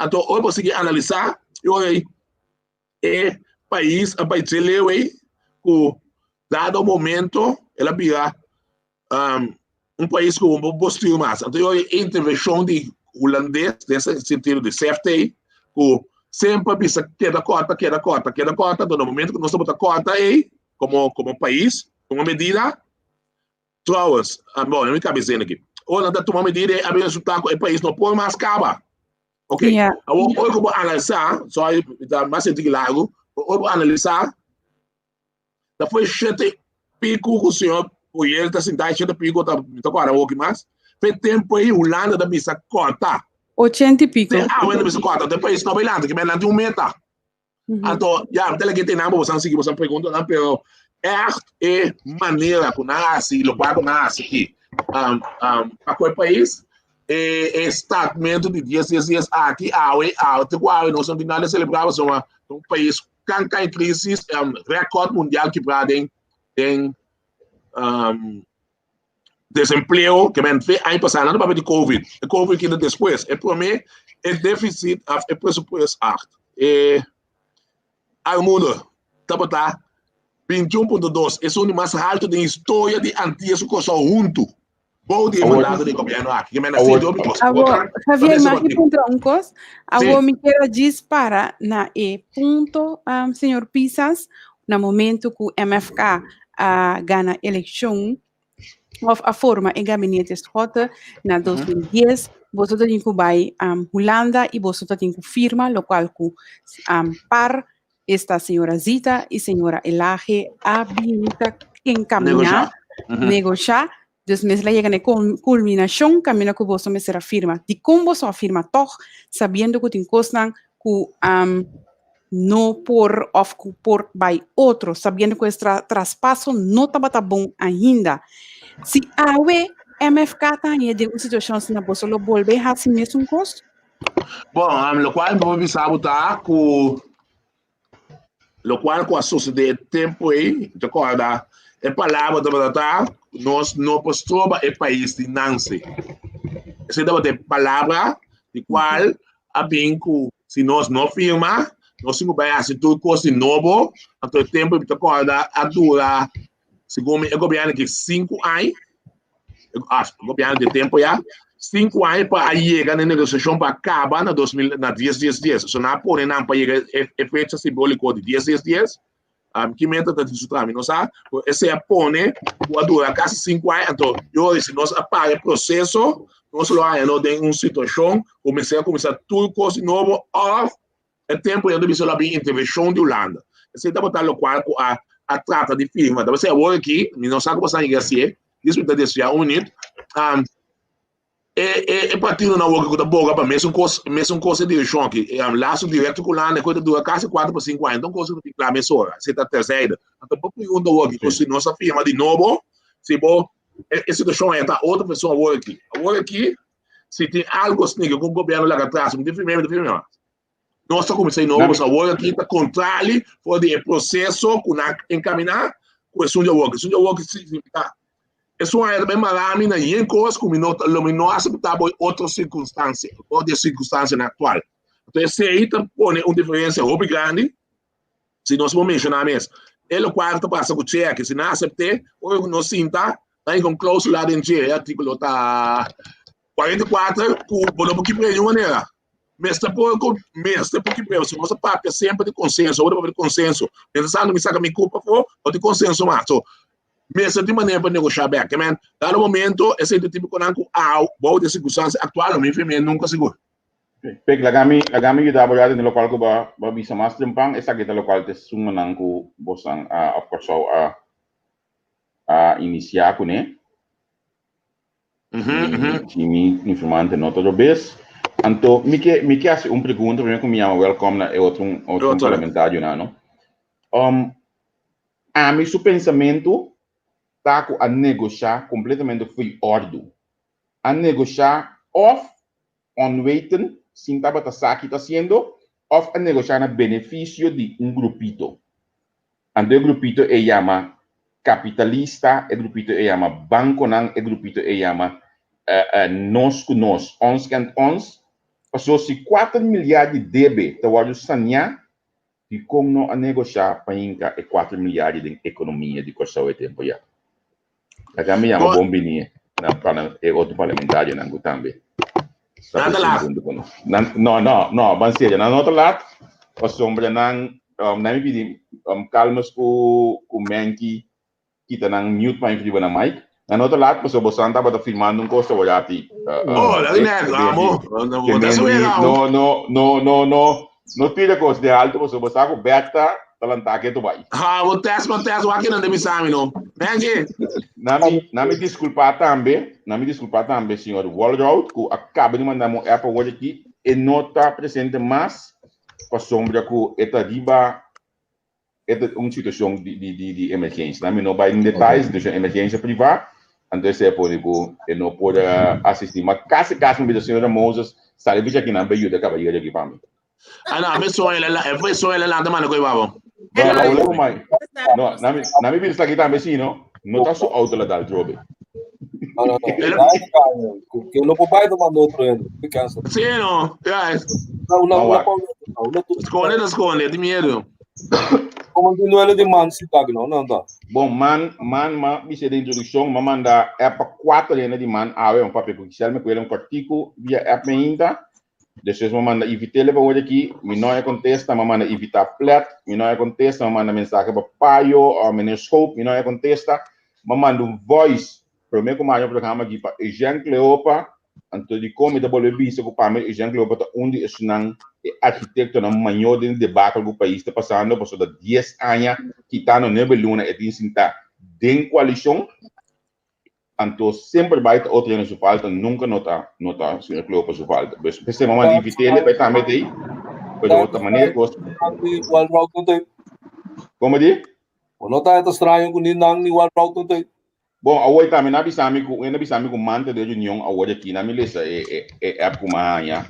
Então, hoje você analisar, é país, a país de lei, que dado o momento, ela vira país com um postil mais. Então, a intervenção de holandês, nesse sentido de safety, que sempre precisa queda corta, no momento que nós estamos corta aí, como país, uma medida, trouxe, bom, eu me cabeça aqui. Ou não tomar medida, a resultar que o país não pode mais acabar. Ok? Yeah. Hoje eu vou analisar, só dá mais sentido largo, hoje eu vou analisar, depois 7 pico que o senhor, o ele está sentado, 7 pico, está agora um pouco mais, foi tempo aí, o Holanda da missa corta. 80 e pico. Ainda missa corta, depois Nova Zelândia, que é lá de 1 metro. Então, já, tem que ter nada, você seguir, você pergunta, não, pero é maneira que nasce, o barco nasce aqui. Para qual país? É statement de dias aqui, nós não temos nada a celebrar, somos um país que em crise, recorde mundial que tem desemprego, que vem ano passado, não para de Covid, Covid que depois, para mim, é déficit, é pressuposto alto. O mundo está 21,2, é o mais alto da história de antigas Kòrsou junto. Bom dia, mandado de governo aqui. Javier, mais que ponto coisa, agora me quero disparar na ponto, senhor Pisas, no momento que o MFK ganha eleição, a forma e gabinete escota na 2010, você tem que vai Holanda e você tem que firma, lo qual que par esta senhora Zita e senhora Elaje habilita encaminhar, negociar. Dus mesmo chega na culminação, caminho que você me será firma. De como você afirma, toch, sabendo que tem coisas que não por by outro, sabendo que esse traspasso não está bom ainda. Se a MFK está em uma situação assim, você lo volve a assim mesmo coisa? Bom, lo qual vamos pensar lo qual com a sociedade tempo aí, de acordo, é palavra da nós não postamos o país de Nancy. Essa é a palavra de qual a binco, se nós não firma, nós não vai fazer tudo coisa novo, até o tempo de acorda a dura, segundo o governo que 5 anos, o governo de tempo já, 5 anos para chegar na negociação para acabar na 10. Se não pode não para chegar a fecha simbólica de 10. Que meta está de trâmite, não sabe? Esse é pone, dura quase 5 anos, então, se nós apaga o processo, nós não tem uma situação, começar tudo coisa novo, o tempo ainda vai ser bem intervenção de Holanda. Esse é o qual a trata de firma, então você agora aqui, não sabe como você negocia, isso está desejando unido, partindo na hora que eu boga para mesmo coisa de direção aqui, laço direto com lá, coisa dura quase 4 para 5 anos, então coisa que fica lá mesmo hora, você está terceira, então por pergunta aqui, se nossa firma de novo, se bom, a situação é outra pessoa agora aqui se tem algo assim que o governo lá atrás, me define. Nós estamos começando a novo, agora aqui está controle, pode o processo encaminhar com o sunja work. Sunja work significa isso é bem malamina e em coisas como não aceitável outras circunstâncias, ou de circunstância atual. Então, esse aí põe uma diferença muito grande, se nós vamos mencionar mesmo. Ele quarto passa com o cheque, se não aceitar, ou não sinta, aí com cláusula lá dentro, artigo 44, o que prende uma maneira. Mestre porque se nossa parte é sempre de consenso, ou de consenso, pensando me saca minha culpa ou de consenso mais. Mestre de maneira para negociar bem, que man, dado momento esse tipo de boa de circunstância atual, me firme nunca seguro. Pek lagami kita boleh ada di lokal ko ba bisa mas tempang esa kita lokal te sumanang ko bosang of course iniciar ko ne. Kimi informante nota do bes. Anto me que hace pergunta para que me chama welcome na outro parlamentário não. A mi su pensamento tá a negociar completamente foi ordo. A negociar of onweten sin taba ta saki está haciendo of a negociar a beneficio de un grupito. And el grupito se llama capitalista, el grupito se llama banco nan, el grupito se llama nos con nos, ons kent ons. Paso si 4 miljardi debe te wadu sanya, di kong no a negociar pa inka e 4 miljardi de economia di Kòrsou e tempo ya. Kaya mi llama bombini na outro parlamentário nangu tambe. No, ban seja, na outro lado, o sombra nang me pedi calmas com menki kita nang mute para influir na mic. Na outro lado, o Bosan estava filmando costa olhati. No tira costa de alto, o Bosan com beta talanta que tu vai. O teste aqui não deve saber não. Menki. Na me desculpar também, senhor Walrout, que acaba de mandar um app hoje aqui e não está presente mais para sombra que esta riba é uma situação de emergência. Não vai em detalhes de emergência privada, então é por isso que não pode assistir. Mas caso a senhora Moses, sabe aqui na Bahia da Cavalheira aqui para mim. Não, a pessoa ela lá também não coi babo. Não, na minha vida aqui também sim, não está só auto lá dal job. Não. Porque eu não vou mais tomar outro ainda. Sim, não. Esconde, de medo. Como não é de man se tá não dá. Bom, man, bisa de introdução, manda app 4 de man, um papel que me com um cortico via app ainda. Depois manda evitar para hoje aqui, me não contesta, manda evitar flat, me não contesta, manda mensagem para paio, ou menoscope, me não contesta, manda voice, primeiro como o programa aqui para 𝗔𝗢𝗎𝗧𝗢𝗡𝗢𝗓, então de como da boleh bisa com para 𝗔𝗢𝗎𝗧𝗢𝗡 onde é sunang arquiteto na maior de debate do país está passando, passou de 10 anos que está no nível luna e tem sinta den coalição. Então sempre vai ter outra gente falta, nunca nota senhor Cleopa sua falta. Mas você mamãe invite vai também aí, de outra maneira gosto. Como diz? Não tá estranho com ninguém ni wal route não tem. Bom, agora também na bisami com manta de reunião agora aqui na milícia é como amanhã.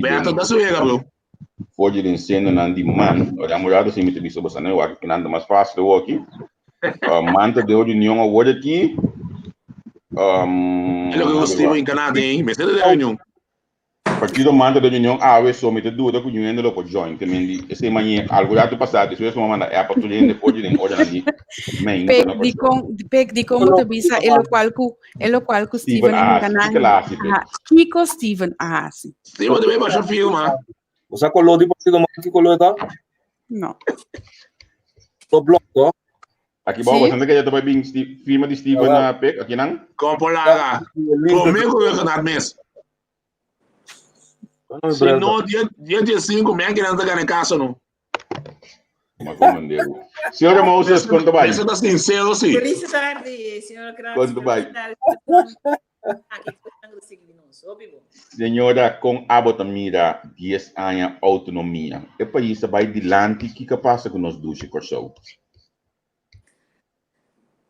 Beata da sua bro. Pode lhe ensinar na de man, olha mulher assim me te disse você não é que nada mais fácil do aqui. Manta de reunião agora aqui. Ele que gostou em Canadá, hein? Mas ele é reunião. Partido manda da reunião só me te dúvida que união não pode join, também esse manhã algo já do passado, isso é uma manda é para tu ler depois de olhar ali. Pek di como te bisa elo qual ku Steven Canaan. Kiko Steven sim. Steven deve baixar filma. Você colou de partido mais que colou tá? Não. No bloco. Aqui bom, você não quer já bem firma de Steven na Pek aqui não? Compolaga. Comigo eu canal mês. Se não, dia 5, me que não está em casa, não. Mas como andeu? Senhora Moses, quanto vai? Você está sincero, sim. Feliz tarde, senhora Craft. Quanto vai? Aqui está signo, senhora, com a bota mira 10 anos autonomia. O país vai adiante, o que passa com nós dois, Kòrsou?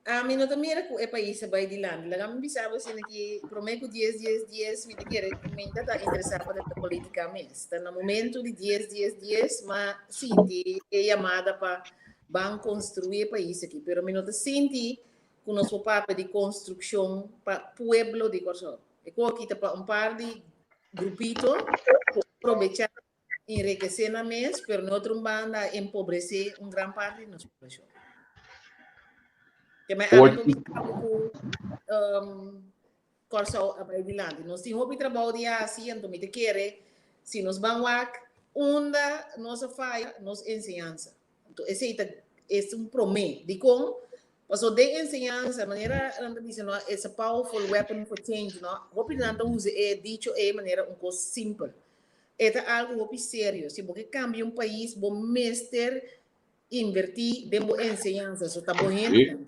A mim não também é país vai de lá. Lá me pensava assim que prometo 10, me querer comentar tá interessado para a política mesmo. Está no momento de 10, mas sim, é chamada para van construir país aqui. Pero me não senti com nosso papel de construção para pueblo de Kòrsou. E com aqui para par de grupito aproveitar enriquecer na mês, pero no outro banda empobrecer grande parte da nossa população. Que mais amigo me Kòrsou para adiante. Nós temos um trabalho de assim, então me querer se nós vamos onda nossa falha, nossa ensinança. Então esse é promessa de como passou de ensinança, maneira anda dizendo, esse powerful weapon for change, não? O opinião usa é dicho é maneira coisa simples. É algo sério. Se você cambia país, bom mestre invertir de ensinança, isso está bom.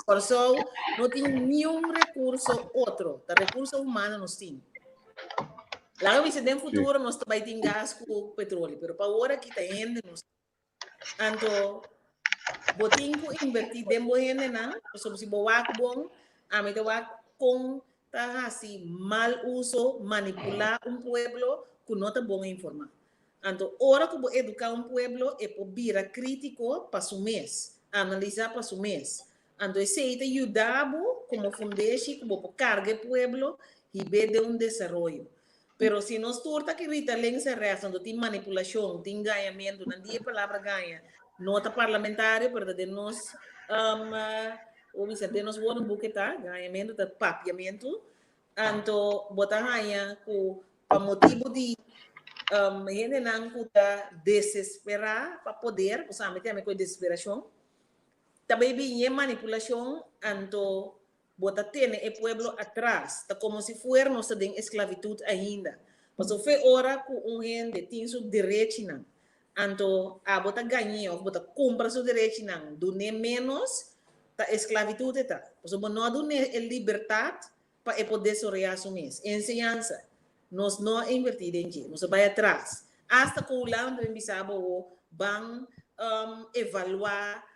Kòrsou não tem nenhum recurso outro, o recurso humano não tem. Lá no futuro nós também tem gás com petróleo, mas para agora que está indo, então botin que invertir de gente não, se boa bom, a mim com tá assim mal uso, manipular pueblo que não está bom informar. Então, hora que você educar pueblo é para virar crítico para o mês, analisar para o mês. Então, isso aí te ajuda como fundação, como para carga pueblo e ver de desenvolvimento. Pero se nós torta que rita lença reação, tem manipulação, tem ganhamento, não tem palavra ganha, nota parlamentária, para de nós, de nós vamos buquetar, ganhamento, papiamento, então, botar ganha para motivo de gente não puder desesperar para poder, você sabe, tem a desesperação. Também vinha manipulação, então, botar ter o pueblo atrás, tá como se for nossa de esclavitud ainda. Mas foi hora que gente tem seu direito não. Então, a botar ganhar, botar compra seu direito não, do nem menos tá esclavitud tá. Mas não do nem liberdade para poder sorrir assumir. Ensinança. Nós não investimos em nós vai atrás. Hasta que o lado em Bissau vão evaluar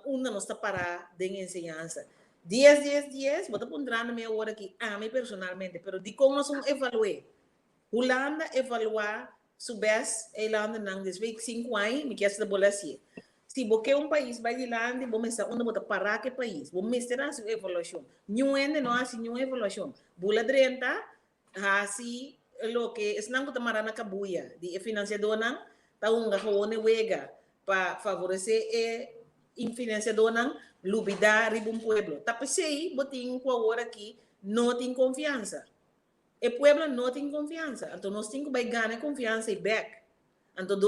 onde nós está para de ensinança. 10, vou apontar na minha hora aqui, a mim personalmente, mas de como nós vamos evaluar. Holanda evaluar, subes, Holanda não, desde 5 anos, me quer se bola assim. Se você país vai de lá, vamos pensar onde vou parar que país, vamos misturar sua evaluação. Não é não assim nenhuma evaluação. Bula drenta assim, lo que es não que marana cabuia de financiador não, tá gahoone wega para favorecer financiador não, lubida ribum pueblo. Tá pensei, botin com agora aqui, não tem confiança. O pueblo não tem confiança, então nós temos que ganhar confiança e back. Então,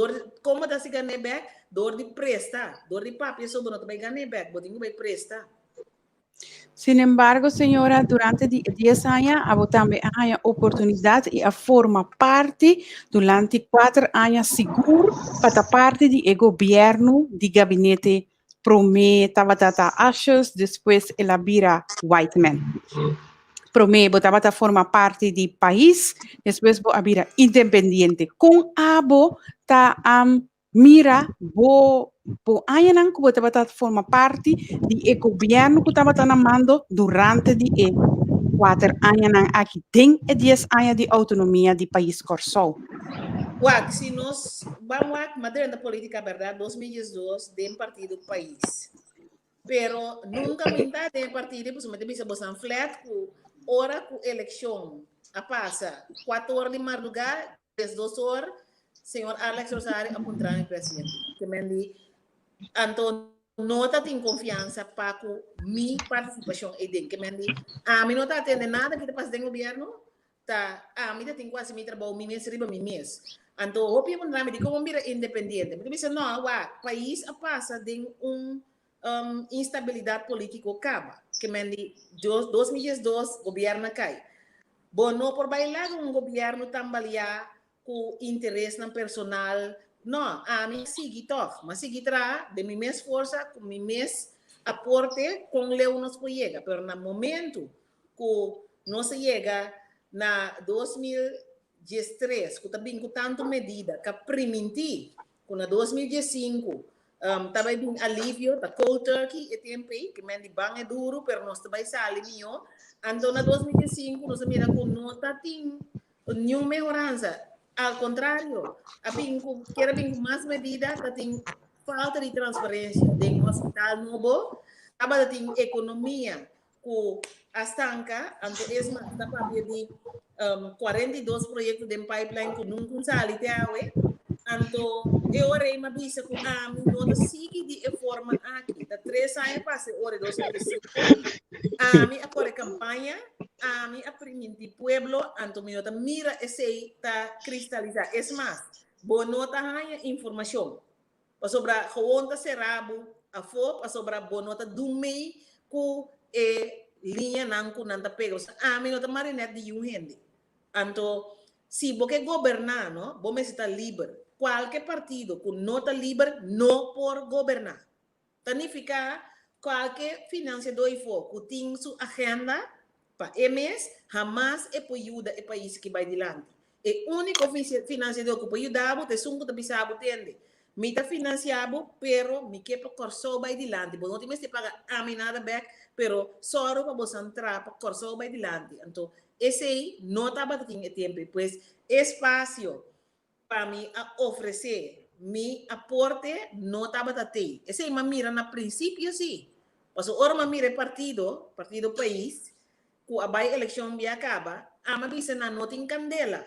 como está se ganhar back? Dor de prestar, dor de papi, isso não vai ganhar back, botin que prestar. Sin embargo, señora, durante 10 años, há também a oportunidade e a forma parte durante 4 anos seguro para parte do governo, do gabinete Prometa Tata Ashes, depois ela vira Whiteman. Prometa forma parte do país, depois vira independente. Com abo tá mira aia nang ko bata forma parte di governo que estava namando durante di 4 anos nang aqui tem 10 anos de autonomia do país Kòrsou. Uac, se nós vamos madre da política verdade 2012 de partido país. Pero nunca minta de partido, pues me bisa bosan flat ku hora ku eleição a passa 4 horas de madrugada, 2 horas senhor Alex Rosário apontar em presidente. Que me então, nota tem confiança para minha participação e que me a mim não está tendo nada que passa no governo, tá? A mim tem quase meu trabalho, meu mês riba meu mês. Então, o que eu me digo como vira independente. Me diz não, o país a passa de instabilidade política acaba. Que me 2012 governo cai. Bom, não por bailar governo tambalear com interesse no personal. Não, a mim sigue tof, mas sigue tra de minha mesma força, com minha mesma aporte, com leu nos chega. Pero no momento que nós chega na 2013, que também com tanto medida, que permitir, que na 2015 Também tem alívio, tá cold turkey, e tempo que men de bang é duro, pero nós também sale mio. Então, na 2005, nós mira com nota tem nenhuma melhorança. Ao contrário, quer bem com mais medida, tem falta de transparência. Tem um hospital novo, agora tem economia com a estanca, então esse está para de 42 projetos de pipeline que nunca sale até agora. Então, eu orei uma visa com a minha nota sigue de forma aqui. Da 3 anos passei hora 2005. A minha por campanha, a minha primeira de pueblo, então minha nota mira esse tá cristalizar. É mais, boa nota há informação. Para sobre a conta serabo, a foto, para sobre a boa nota do meio com linha não com nada pega. A minha nota marinete de gente. Então, se você governar, não, você está livre. Qualquer partido com nota livre não pode governar. Significa qualquer financiador que tem sua agenda para mês, jamais é para ajudar o país que vai adiante. O único financiador que pode ajudar é o que bisa tende. Me está financiado, pero me quer para Kòrsou vai adiante. Não tem mais que pagar a mim nada back, pero só para você entrar para Kòrsou vai adiante. Então, esse aí não está batendo tempo, pois espaço para mim oferecer mi aporte não está batendo. Esse aí mira na princípio sim. Mas agora mira partido país, que a eleição me acaba, a bisa na não tem candela.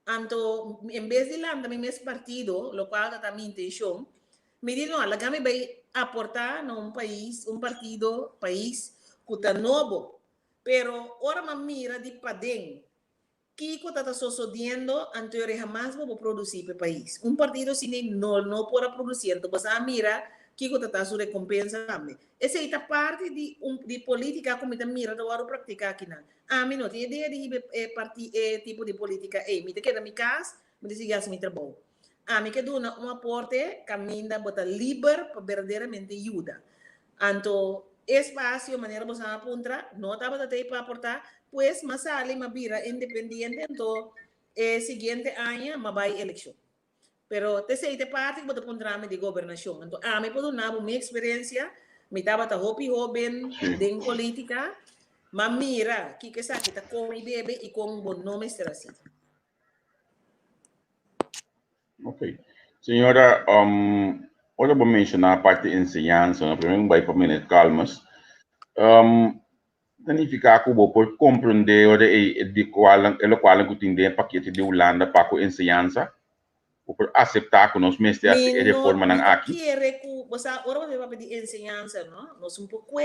Então, em vez de lá também esse partido, o qual está minha intenção, me diz não, ela vai aportar num país, país que está novo. Pero ora mira de padem que está sucedendo anterior jamás vou produzir para o país. Partido assim não pode produzir, então você mira que está sua recompensa também. Essa é a parte de política como está mira do lado praticar aqui não. A mim não tem ideia de tipo de política. Me queda minha casa, me diz que me trabalho. A mim que dá aporte, caminha, bota livre para verdadeiramente ajuda. Então espaço, maneira você apontar, não estava até para aportar, pois mas ali uma vira independente, então seguinte ano uma vai eleição. Pero terceira parte você apontar de governação. Então a mim pode dar uma experiência, me estava a jovem de política, mas mira que sabe está com bebê e com um bom nome será assim. Ok, senhora, olha para mencionar a parte de ensinança, né? Primeiro vai para mim calmas. Significa que vou por compreender de qual que tem paquete de Holanda para a ensinança, por aceitar que nós mestres a reforma não aqui. Quero que você agora vai pedir ensinança, não? Nós pouco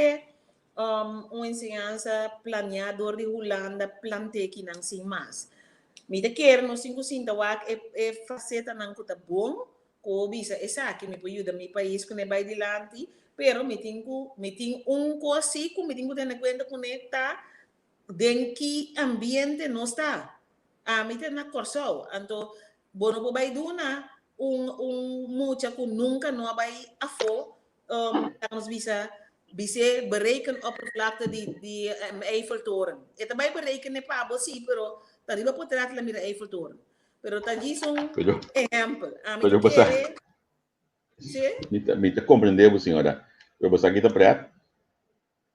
uma ensinança planeador de Holanda plante que não sem mais. Me quero nós cinco faceta não que tá bom, que bisa essa que me pode ajudar meu país que me vai adiante. Pero me tenho coisa que me tenho que ter conta conectar em que ambiente não está. A mim tem na Kòrsou, então bono vai duna mucha que nunca não vai afo, estamos bisa berekenen oppervlakte die Eiffeltoren. Het daarbij berekenen pa bosi, pero tadi ba potrat la mira Eiffeltoren. Pero tadi são exemplo. A mim quer Me compreendeu, senhora? Eu vou aqui para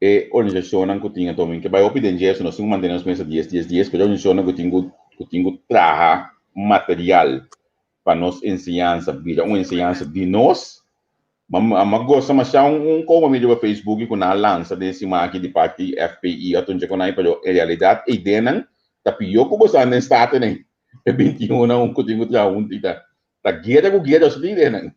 e organização que tinha também que vai operar dinheiro, nós temos manter as mesas 10, que a organização que tinha trabalhar material para nós ensinança, vira uma ensinança de nós. Mas gosta mas como mídia no Facebook com a lança desse aqui de parte FPI, a tonje com aí para a realidade e denan, tapi eu como você não está tendo é 21 não que tinha trabalhar tita. Ta guia com guia dos líderes.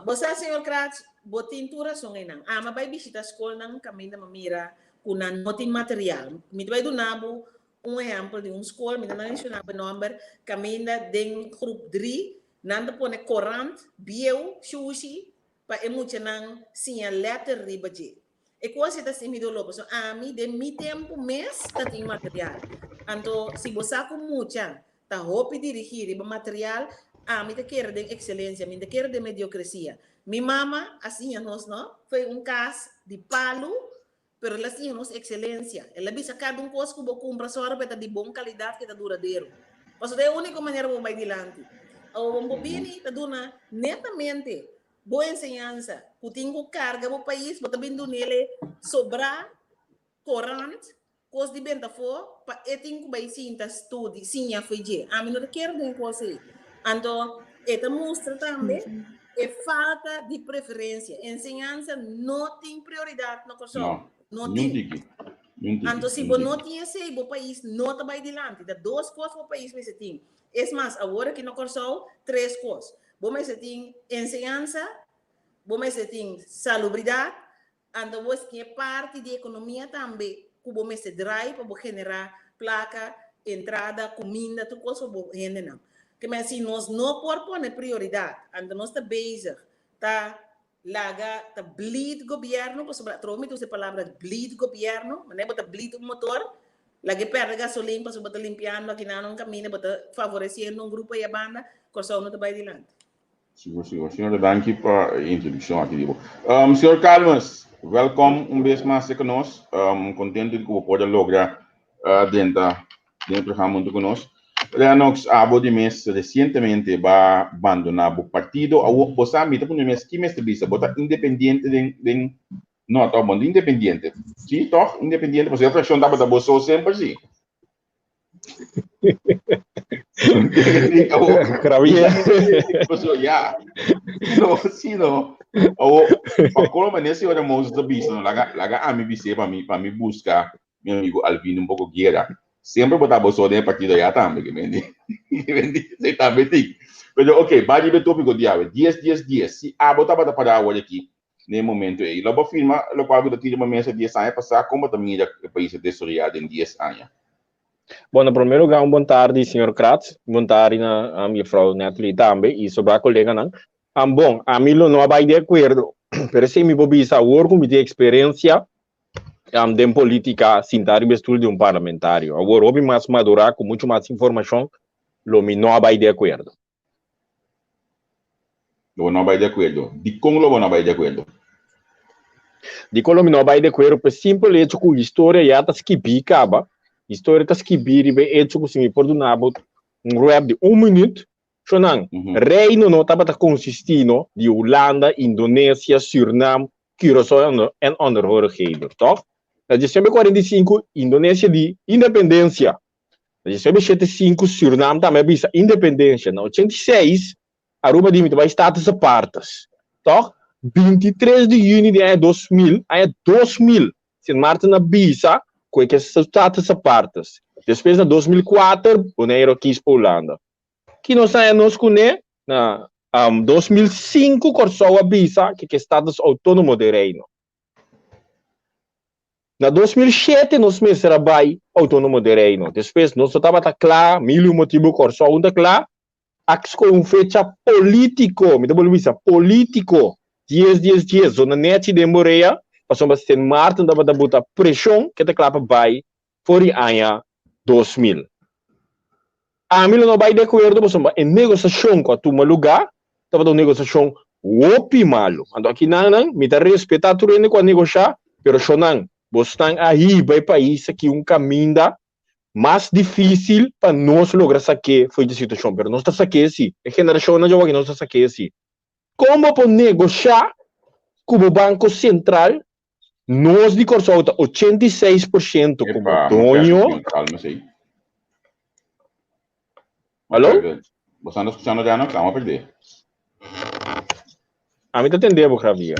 Você senhor Kratz, botintura são ainda. Mas vai visitar a escola não caminha mira com não tem material. Me vai do nabo exemplo de escola, me não mencionar o nome, caminha de grupo 3, não põe corante, bio, sushi, para emocionar sim a letra riba de. E quase está assim me do lobo. A mim de mi tempo mês tá tem material. Então se você com muita tá roupa dirigir riba material, a mim te quer de excelência, mim te quer de mediocracia. Mi mama assim nós não foi caso de palo, pero ela assim nós excelência. Ela bisa cada coisa que você compra só para de boa qualidade que tá duradouro. Mas é a única maneira que vai adiante. O bobini tá dona netamente boa ensinança, que tem que carga o país, mas também do nele sobrar corante, coisa de bem da fora, para tem que vai sim estudo, sim a fazer. A mim não quero nem coisa. Então, esta mostra também é falta de preferência. Ensinança não tem prioridade no Kòrsou. Não tem. Então, se você não tem esse, o país não está bem adiante. Dá duas coisas para o país você tem. É mais, agora que no Kòrsou, três coisas. Você tem ensinança, você tem salubridade, então você tem parte da economia também, que você drive para generar placa, entrada, comida, tudo coisa para generar. Que mas se nós não pôr prioridade, então nós está basic, tá laga, tá bleed governo, por sobre trome tu se palavra bleed governo, mas não tá bleed o motor, lagi perde gasolina para sobre limpiando aqui não caminho, para favorecendo um grupo e a banda, Kòrsou não tá bem adiante. Senhor, senhor, danke para a introdução aqui. Senhor Calmas, welcome vez mais conosco. Contente que você pode lograr dentro do programa conosco. Nós, de mês recentemente, vai abandonar o partido. Você sabe, que mês que mês de você independente de não, tá bom, independente. Sim, toch, independente. Você a frakshon dá para você sempre sim. Ya, sino, para como maneira se olha mais da business, laga a mim bise para mim buscar meu amigo Alvino pouco guerra. Sempre botar bolso dentro partido já também, que vendi, você também tem. Mas ok, vai de tópico dia, 10. Se a botar para parar hoje aqui, no momento aí, logo firma, lo qual eu tiro uma mesa 10 anos passar como também o país é desoriado em 10 anos. Bom, em primeiro lugar, boa tarde, senhor Kratz. Boa tarde a minha frau Natalie também e sobre a colega não. Bom, a mim não vai de acordo. Pero se me bobisa o como de experiência de política sentar e estudo de um parlamentário. Agora, houve mais madurar com muito mais informação, lo me não vai de acordo. Não vai de acordo. De como não vai de acordo? De como não vai de acordo, por simples hecho que a história já está esquibicaba. História está esquibir e hecho que se me perdonava rap de 1 minuto. Chonan, reino não estava consistindo de Holanda, Indonésia, Suriname, Kòrsou en onderhoorigheden, toch? Na dezembro 45, Indonésia de independência. Na dezembro 75, Suriname também bisa independência. Na 86, Aruba de vai status apartas, toch? 23 de junho de 2000, aí 2000, Sint Maarten na bisa, com que status apartas. Depois, na 2004, o Neiro quis para Holanda. Que nós nos conhecemos, na 2005, Kòrsou avisa que é status autônomo de reino. Na 2007, nós mesmos era autônomo de reino. Depois, nós estava claro, mil motivo Kòrsou não claro, com fecha político, me dá político, 10, zona net de Moreia, passou para Sint Maarten, dava da botar pressão, que está claro para for o ano 2000. A mim não vai de acordo, mas em negociação com a tua lugar, estava uma negociação opimalo. Então aqui não, me dá respeitar tudo com a negociar, pero não, você está aí vai país que caminho mais difícil para nós lograr saber foi a situação, pero nós está saquei assim, a geração não joga que nós está saquei assim. Como para negociar com o Banco Central, nós de Kòrsou 86% como dono. Alô? Você está escutando já, não? Calma, perder. A mim está entendendo, Javier.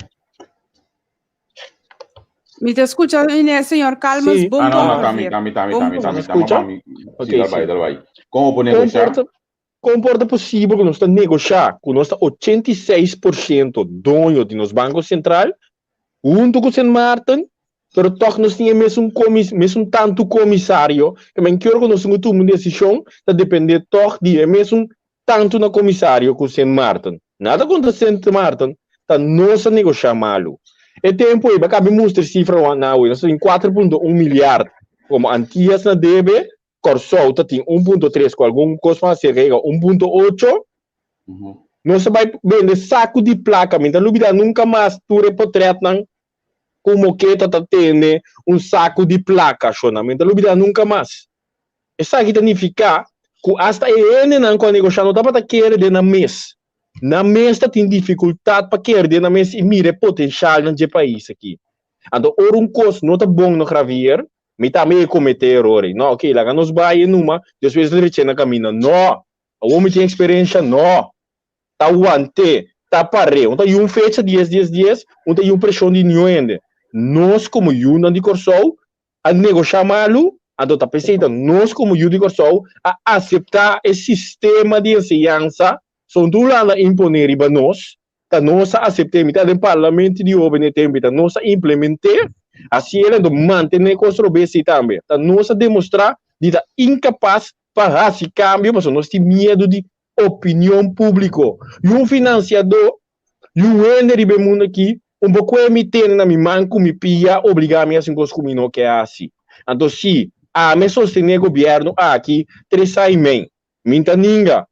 Me está escuchando, senhor Calmas? Sí. Bom, não, tá. Escucha? Ok, vai. Como por negociar? Comporta possível que nós está negociar com nós 86% dono de nos Banco Central, junto com o Sint Maarten, pero toch nós tínhamos mesmo tanto comissário, que me quero que nós temos uma decisão, está depender toch de mesmo tanto na comissário com o Sint Maarten. Nada contra o Sint Maarten, está nós a negociar malo. E tempo aí, cabe mostrar cifra na hoje, nós temos 4,1 milhar, como antigas na DB, Kòrsou tem 1,3 com algum custo mais cerca 1,8. Nós vai vender saco de placa, mas não nunca mais tu repotreto como que tá tendo saco de placa, mas não nunca mais. Isso aqui significa que hasta ele não com a negociação não tá para querer de na mês. na mesa tem dificuldade para querer na mesa e mira potencial no país aqui. Então, coisa não tá bom no gravier, mas também cometer erros. Não, ok, lá nos vai numa, depois de na caminho, não, o homem tem experiência, não, tá aguante, tá pare, então fecha 10, então pressão de nenhum ainda. Nós como União de Kòrsou, a negociar malo, então tá pensando, nós como União de Kòrsou, a aceitar esse sistema de ensinança, são tudo lá a imponer para nós, tá nós aceitamos, tá no parlamento de OBNT, tá nós implementar, assim ele manter controversia também, tá nós demonstrar de tá incapaz para esse cambio, mas nós temos medo de opinião pública. E financiador, e ender do mundo aqui, pouco emitir na minha mão, me pia, obrigar-me a fazer coisas como que é assim. Então, se me sostener o governo aqui, 3 anos, minta ninguém,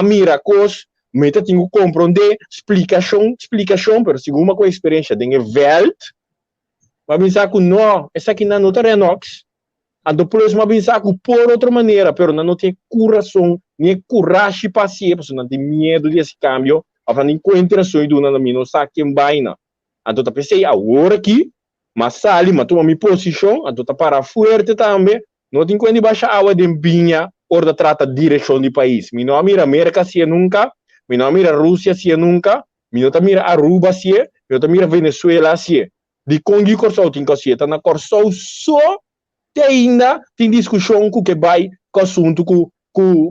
mira coisa, minta tenho que compreender, explicação, mas segundo uma experiência, tem welt, mas pensar que não, essa aqui não é Renox, então, depois, mas pensar que por outra maneira, mas não tem coração, nem coragem para ser, porque não tem medo desse cambio, a não encontrar sonho do nada, não sabe quem vai, não. Então, eu pensei, agora aqui, mas sali, mas toma minha posição, então, eu para forte também, não tem que baixar água de binha, ou da trata direção do país. Mi não mira América, se nunca, mi não mira Rússia, se nunca, mi não mira Aruba, se mi não mira Venezuela, se de Congo e Kòrsou, tem que ser, tá na Kòrsou só, ainda tem discussão com que vai com o assunto com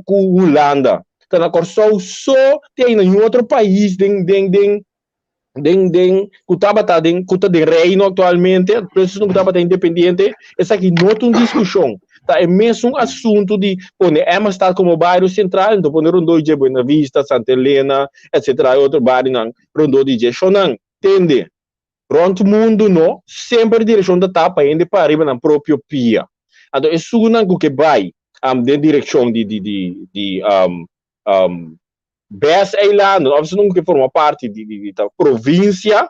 Holanda. Tá na Kòrsou só, tem em outro país, que está de reino atualmente, preços não estava independente, essa aqui não tem discussão. Tá, é mesmo um assunto de, é mais tal como bairro central, então poner Rondô de Buena Vista, Santa Helena, etc. Outro bairro, Rondô de Shonan, tende. Pronto, mundo não, sempre a direção da tapa ainda para arriba na própria pia. Então, é sunan que vai de direção de Best Island, não que forma parte da província,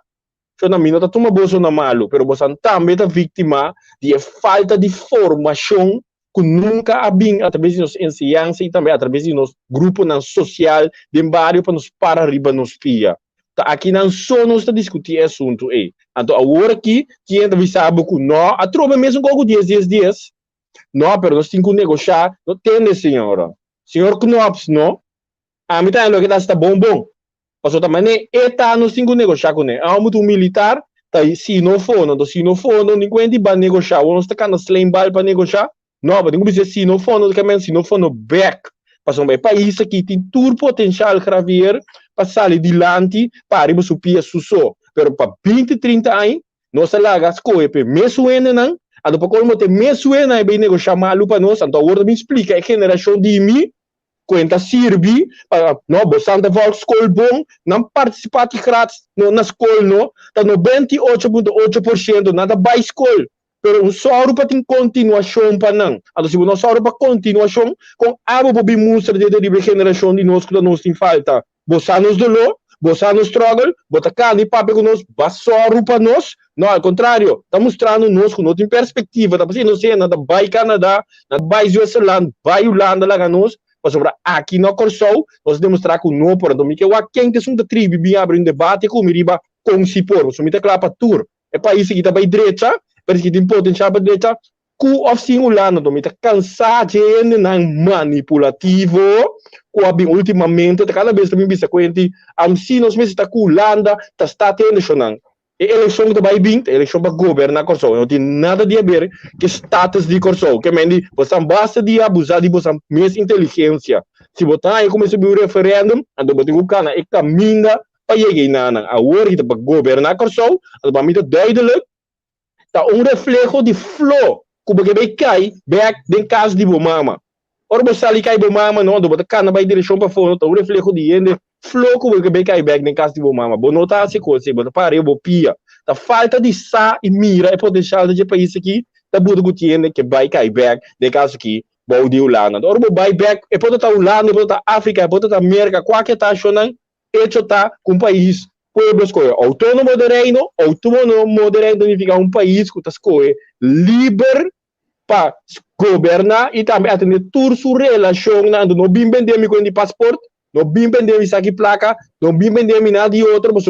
so na minha tá toma bolso na malo, pero você também tá vítima de falta de formação que nunca há bem através de nos ensinança e também através de nos grupo social de barrio para nos para arriba nos pia. Aqui não só nós está discutindo esse assunto, então agora aqui, quem ainda sabe que não, a tropa mesmo com 10 dias, não, pero nós temos que negociar, não tem, senhora, senhor Knops, não, a mim tá que está bom, passou também, nós temos que negociar com ele, há muito militar, tá, se não for, ninguém vai negociar, nós está com slime ball para negociar, não, mas tem que dizer, se não for, no back, passou bem, país aqui tem todo potencial gravier, passar adiante para ir subir a sucesso. Pero para 20, 30 anos, nós larga as coisas, mesmo ainda não, a do pouco tem mesmo ainda bem negociar malu para nós, então agora me explica a geração de mim, conta serve para não bastante escola bom, não participar de grátis na escola não, tá 98,8% nada vai escola. Pero um só para ter continuação para não. Então se não só para continuação, com a bobi mostra de geração de nós que nós tem falta. Você nos dolor, você nos struggle, bota carne e papo com nós, basoro para nós. Não, ao contrário, está mostrando nós que não tem perspectiva. Está pensando, não sei, nada vai Canadá, nada vai Suécia, vai Holanda lá com nós. Para sobre aqui na Kòrsou, nós demonstrar que não por domingo, que o quem que são da tribo bem abre um debate com miriba com se por, você me claro para tur. É país que está bem direita, parece que tem potencial para direita. Ku oficina Holanda, domingo, cansado de manipulativo. Ultimamente, cada vez também bisa quente, se nós mesmos está com Holanda, está tendo chonang. E eleição que vai vir, eleição para governar Kòrsou, não tem nada de ver com status de Kòrsou, que mendi, você basta de abusar de você mesma inteligência. Se botar aí começa a vir o referendum, então você tem que cana e caminha para chegar na agora que para governar Kòrsou, então para mim é duidelijk, tá reflexo de flow, como que vai cair back den caso de bomama. Ora você ali cai bomama não, do botar cana vai direção para fora, então reflexo de ende flow como que vai cair back den caso de bomama. Bom nota essa coisa, bota para eu pia. Da falta de sa e mira é potencial de país aqui, da budo que tiene que vai cair back den caso aqui, bom de Holanda. Ora o vai back é pode estar Holanda, pode estar África, pode estar América, qualquer tá chonang, hecho tá com país pueblos que autônomo de reino significa um país que está livre para governar e também atender toda sua relação, não bem bem com o passaporte, Não bem pendemos isso aqui placa, não bem pendemos nada de outro, mas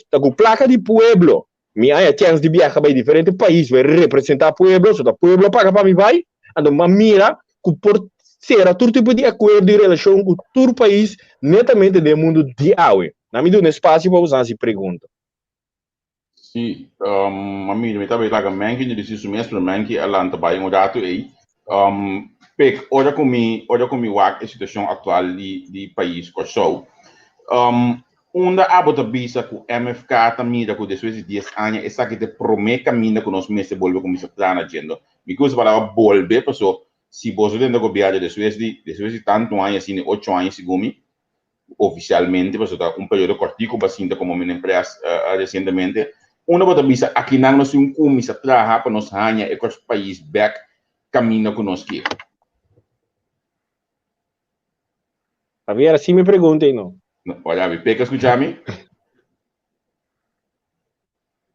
tá com placa de pueblo. Minha é chance de viajar para diferentes países, vai representar pueblo, so o pueblo paga para mim vai, ando uma mira que por ser todo tipo de acordo de relação com todo o país, netamente do mundo de aue. Na medida do espaço para usar essa pergunta. Sim, a mim me estava lá também que disse isso mesmo para mim que ela não vai um dato aí. Pek, olha como a situação atual de país Kòrsou. Onde a bota bisa com MFK também da com depois de 10 anos essa que te promete caminho que nós mesmos volve como se está na agenda. Because para volver pessoa se você dentro do governo depois de tanto anos assim 8 anos segundo oficialmente pessoa um período cortico bastante como minha empresa recentemente. Onde bota bisa aqui não nós como se trabalha para nós ganhar e com os país back caminho que nós quer. A ver, assim me perguntem, não. Olha, me pega escuchar-me.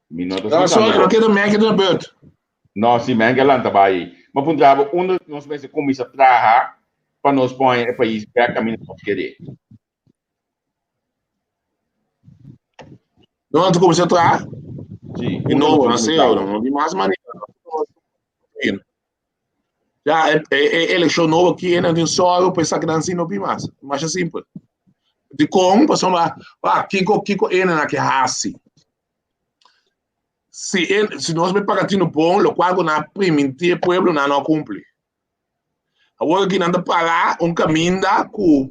Não, só eu quero me que do beurt. Não, sim, me ela não vai aí. Mas por exemplo, onde nós vamos começar a trabalhar para nós pôr o país back caminho que nós querer. Não, tu começou a trabalhar? Sim. De novo, não sei, não de mais maneira. Já, eleição nova aqui, não tem só eu pensar que não se não vi mais. Mais simples. De como, passou lá, Kiko, na que raci. Se nós me pagatino bom, lo qual na priminti pueblo não cumpre. Agora que não pagar caminho que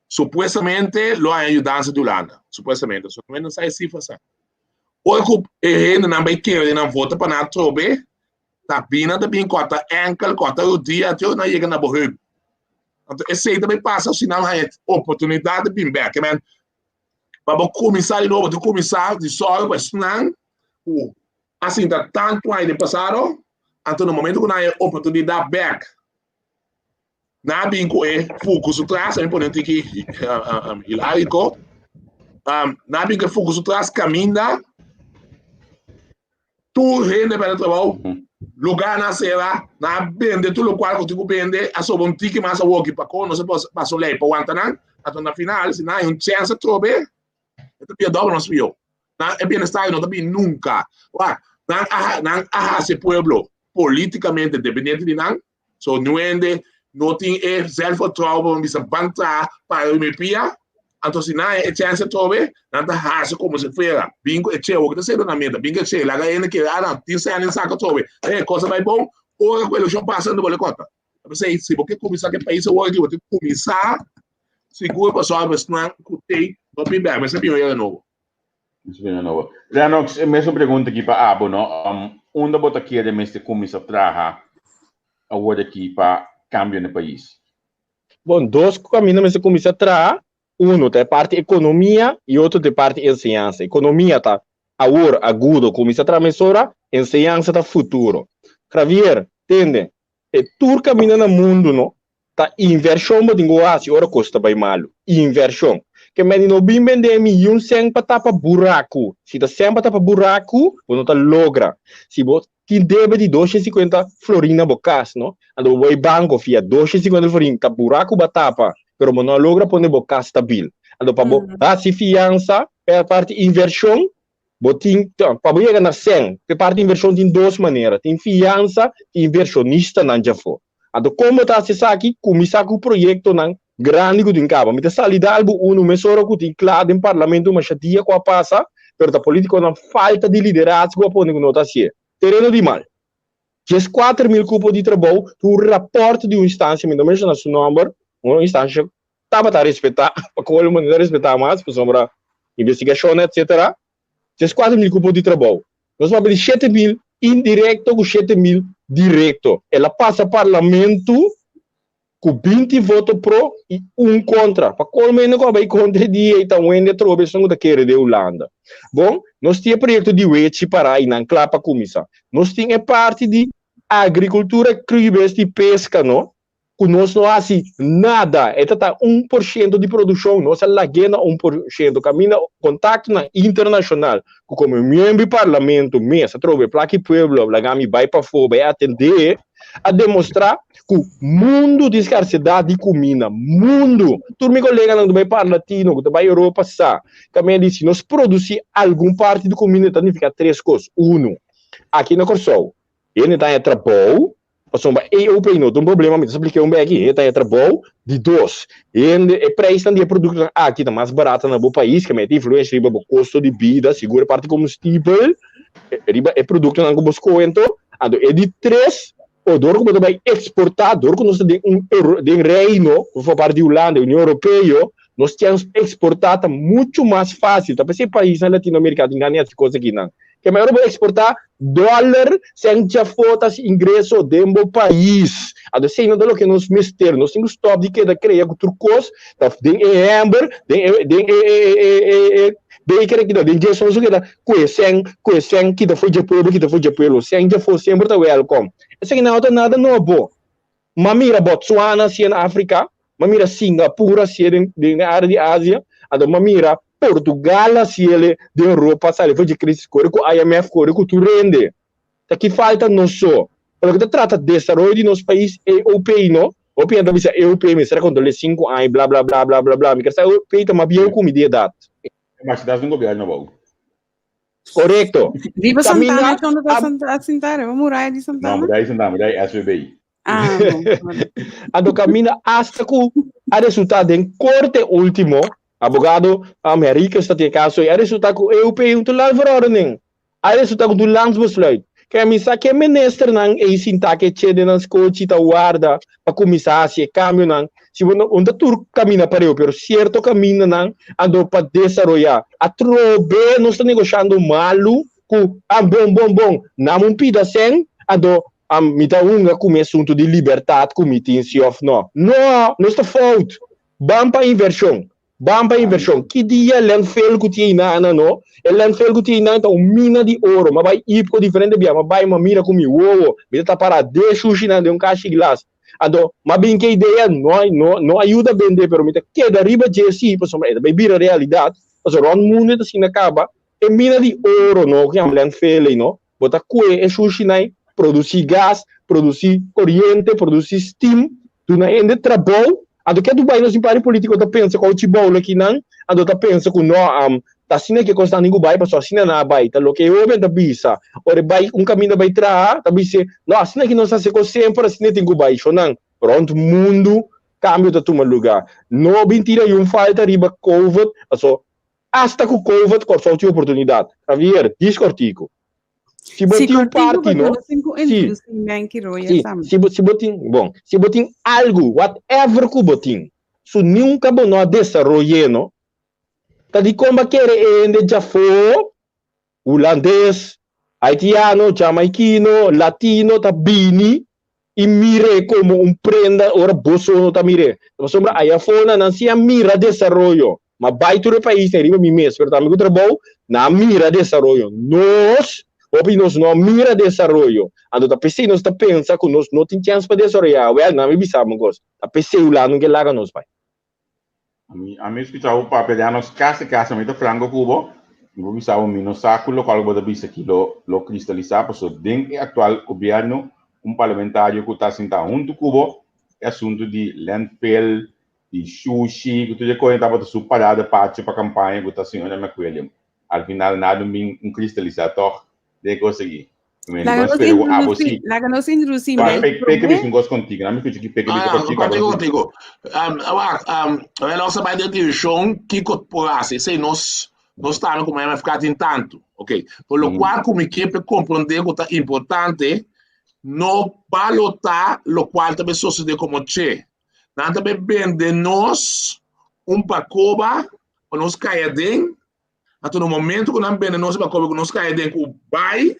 supostamente lo ajudança de Holanda. Supostamente, não sai cifra. Hoje que não vai querer não vota para não trobe, tá vindo também cota enkel, cota o dia até não chega na borra. Então, esse aí também passa o sinal de oportunidade de vir back, man. Para começar de novo, começar de só, mas não, assim, tá tanto aí de passado, então no momento que não há oportunidade back, na bem com foco atrás, é importante que hilárico, na bem que foco atrás caminha, tu rende para o trabalho, lugar na serra, na vende tudo o qual tu vende, a sua bom tique mais a work para não se passa lei para o não, então na final, se não há chance de trobe, é bem dobro nos viu. É bem-estar não também nunca. Não há esse pueblo politicamente dependente de não, so não tem self-control para bantar para o mepia, então se não é chance de trobe, não há como se feira. Bingo é cheio, o que está sendo na meta, bingo é cheio, lá ainda que não tem sem saco trobe, coisa mais bom, ou a eleição passando por conta. Eu sei, se você começar que país hoje, você começar seguro para só mas não tem, não tem bem, mas é bem de novo. Isso é novo. Leanox, a mesma pergunta aqui para Abo, não? Onde você quer de começar a trabalhar agora aqui para câmbio no país? Bom, dois caminhos mas começar a trabalhar. Um é parte economia e outro é parte ensinança. Economia tá agora agudo, começa a trabalhar, ensinança tá futuro. Javier, entende? É tudo caminho no mundo, não? Tá inversão mas dingo assim, ora custa bem malo. Inversão. Que me não bem vender milhão sem para tapar buraco. Se tá sem para tapar buraco, você tá logra. Se você tem débito de 250 florins na boca, não? Ando vai banco fia 250 florins, tá buraco batapa, pero não logra poner boca stabil. Ando para se fiança, é parte inversão, botin para chegar na 100, que parte inversão tem duas maneiras, tem fiança e inversionista não já for. Ando como tá se aqui, começar com o projeto não grande que tem cabo, mas salida algo uno mesora que tem claro em parlamento, mas dia com a passa, pero a política não falta de liderazgo para poner nota assim. Terreno de mal. 4.000 cupos de trabalho, o rapporto de uma instância, me domina na seu número, uma instância estava a respeitar, para qual maneira respeitar mais, por sobre investigação, etc. 4.000 cupos de trabalho. Nós vamos abrir 7.000 indireto com 7.000 direto. Ela passa parlamento com 20 votos pro e 1 contra. Para qual menos que vai contra dia, então o ende trobe são da querer de Holanda. Bom, nós temos projeto de wet para aí na clapa comissão. Nós temos parte de agricultura, cribes de pesca, não? Que nós não fazemos nada. Está 1% de produção, nós laguena 1%. Caminha contato na internacional, como membro do parlamento, mesa, trobe, plaque pueblo, lagami vai para fora, vai atender. a demonstrar que o mundo de escassidade de comida, mundo, todo meu colega não vai para latino, que vai Europa, sabe? Também disse, nós produzir alguma parte de comida, significa três coisas. Um, aqui na Kòrsou, ele está em trabalho, eu tenho um problema, mas expliquei aqui, ele está em trabalho, de dois, e preço de produto aqui está mais barato no país, que mete influência sobre o custo de vida, segura parte de combustível, é produto que nós conto, e de três, o dor que vai exportar, dor que nós temos de reino, que for parte da Holanda, União Europeia, nós temos exportado muito mais fácil, tá? Porque país na Latinoamérica tem ganhado essa coisa aqui, não. Que a maioria vai exportar dólar sem já fotos ingresso dentro do país. Assim, não é o que nós mistérios. Nós temos stop de que da criar com turcos, tem amber, tem injeção que da coeseng que da foi de pelo, sem já for sempre tá welcome. Isso aqui não é nada novo. Mamira Botswana, se na África, mamira Singapura, se na área de Ásia, mamira Portugal, se ele de Europa, se ele foi de crise, com o IMF, com o tu rende. Aqui falta não só. Porque se trata de desenvolvimento de nosso país europeus, não? O país também é europeu, mas será que ele 5 anos, blá, blá, blá, blá, blá, blá. Porque o país também é com a idade. Mas se dá um governo, não. Correto. Viva Santana, que não está a Santana, vamos morar de Santana. Não, mudar é SVBI. A do caminho hasta que a resultado em corte último, abogado América está de caso, e a resultado que o europeu não lá verordem. A resultado do landsbesluit. Que a missa que minister não é sinta que chede nas coche ta guarda para começar se cambio não. Se onde tu caminha para eu, pero certo caminho não ando para desenvolver. A trobe não está negociando malo com bom. Não um pida sem ando mita unga como assunto de liberdade como tem se of não está fault. Bampa inversão. Que dia landfill que tinha na não? O landfill que tinha então mina de ouro, mas vai ir com diferente bia, mas vai uma mira com meu, me tá para de sushi na de um caixa de glass. Ado, mas bem que ideia não ajuda a vender, pero me tá que da riba JC, para somar, vai vir a realidade, para o mundo assim acaba, é mina de ouro, não, que é um landfill, não? Bota coe é sushi na produzir gás, produzir corrente, produzir steam, tu na ende trabalho. Ando que tu vai no simpário político tá pensa com o tibolo aqui não, ando tá pensa com não tá sina que consta ninguém vai para só sina na vai, tá lo que eu vendo bisa, ore vai caminho vai tra, tá bisa, não assina que não se com sempre assina tem vai, não, pronto mundo cambio tá toma lugar. Não mentira e falta riba COVID, also hasta com COVID Kòrsou tinha oportunidade. Javier, discortico. Se botin parte, não? Se botin algo, whatever que botin, se nunca não desenvolver, não? Tá de como querer ainda já foi holandês, haitiano, jamaiquino, latino, tá bini e mire como prenda, ora bolso tá mire. Mas sombra aí a fona não se mira desenvolvimento, mas vai todo o país tem riba mi mês, pero também o trabalho na mira desenvolvimento. Nós opiniões não mira desenvolvimento. Ando tá pensando nós tá pensa que nós não tem chance para desenvolver. Well, não me bisamos gos. Tá pensando lá não que lá nós vai. A mim escutar o papel de nós casa muito frango cubo. Vou bisar o mino saco local boda bisa aqui lo cristalizar para so dentro atual governo parlamentário que está sentado junto cubo é assunto de landfill, de sushi, que tu já conhece para sua parada parte para campanha que está senhora McWilliam. Al final nada um cristalizador de conseguir. Laga nos indrusi mais. Pega mesmo gosto contigo, não me cuide que pega contigo. A nossa vai de direção que corporasse, sei nós estamos como é ficar em tanto, ok? Por lo qual como equipe compreender que é importante não balotar lo qual também sucede como che. Não também vende nós pacoba ou nos caia dentro. Até no momento que nós vende nós pacoba que nos caia dentro o buy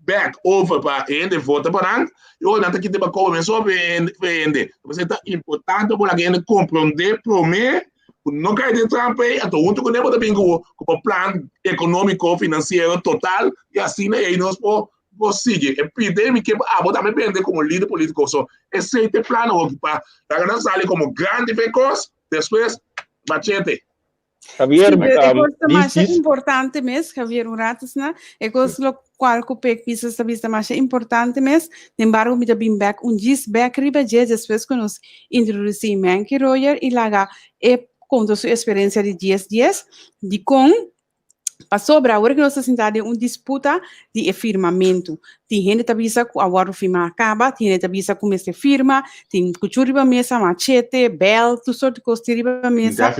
back over para ende volta para e olha que tem pacoba mas só vende. Você está importante para alguém compreender prometer não cair dentro trampa aí até junto com ele também com o plano econômico financeiro total e assim aí nós seguir. E pedir-me que vou também vender como líder político. So, esse é o plano para a sair como grande veículos, depois, machete. Javier, mais importante mesmo, Javier, um rato, né? É que qual que pek visa esta vista mais importante mes, embargo me bem back diz back riba dia depois que nos introduzir Manky Royer e laga conta sua experiência de dias de com a sobra agora que nós estamos em disputa de firmamento. Tem gente que avisa que a firma acaba, tem gente que avisa como se firma, tem cuchuriba mesa, machete, bel, tudo sorte de coisa riba mesa.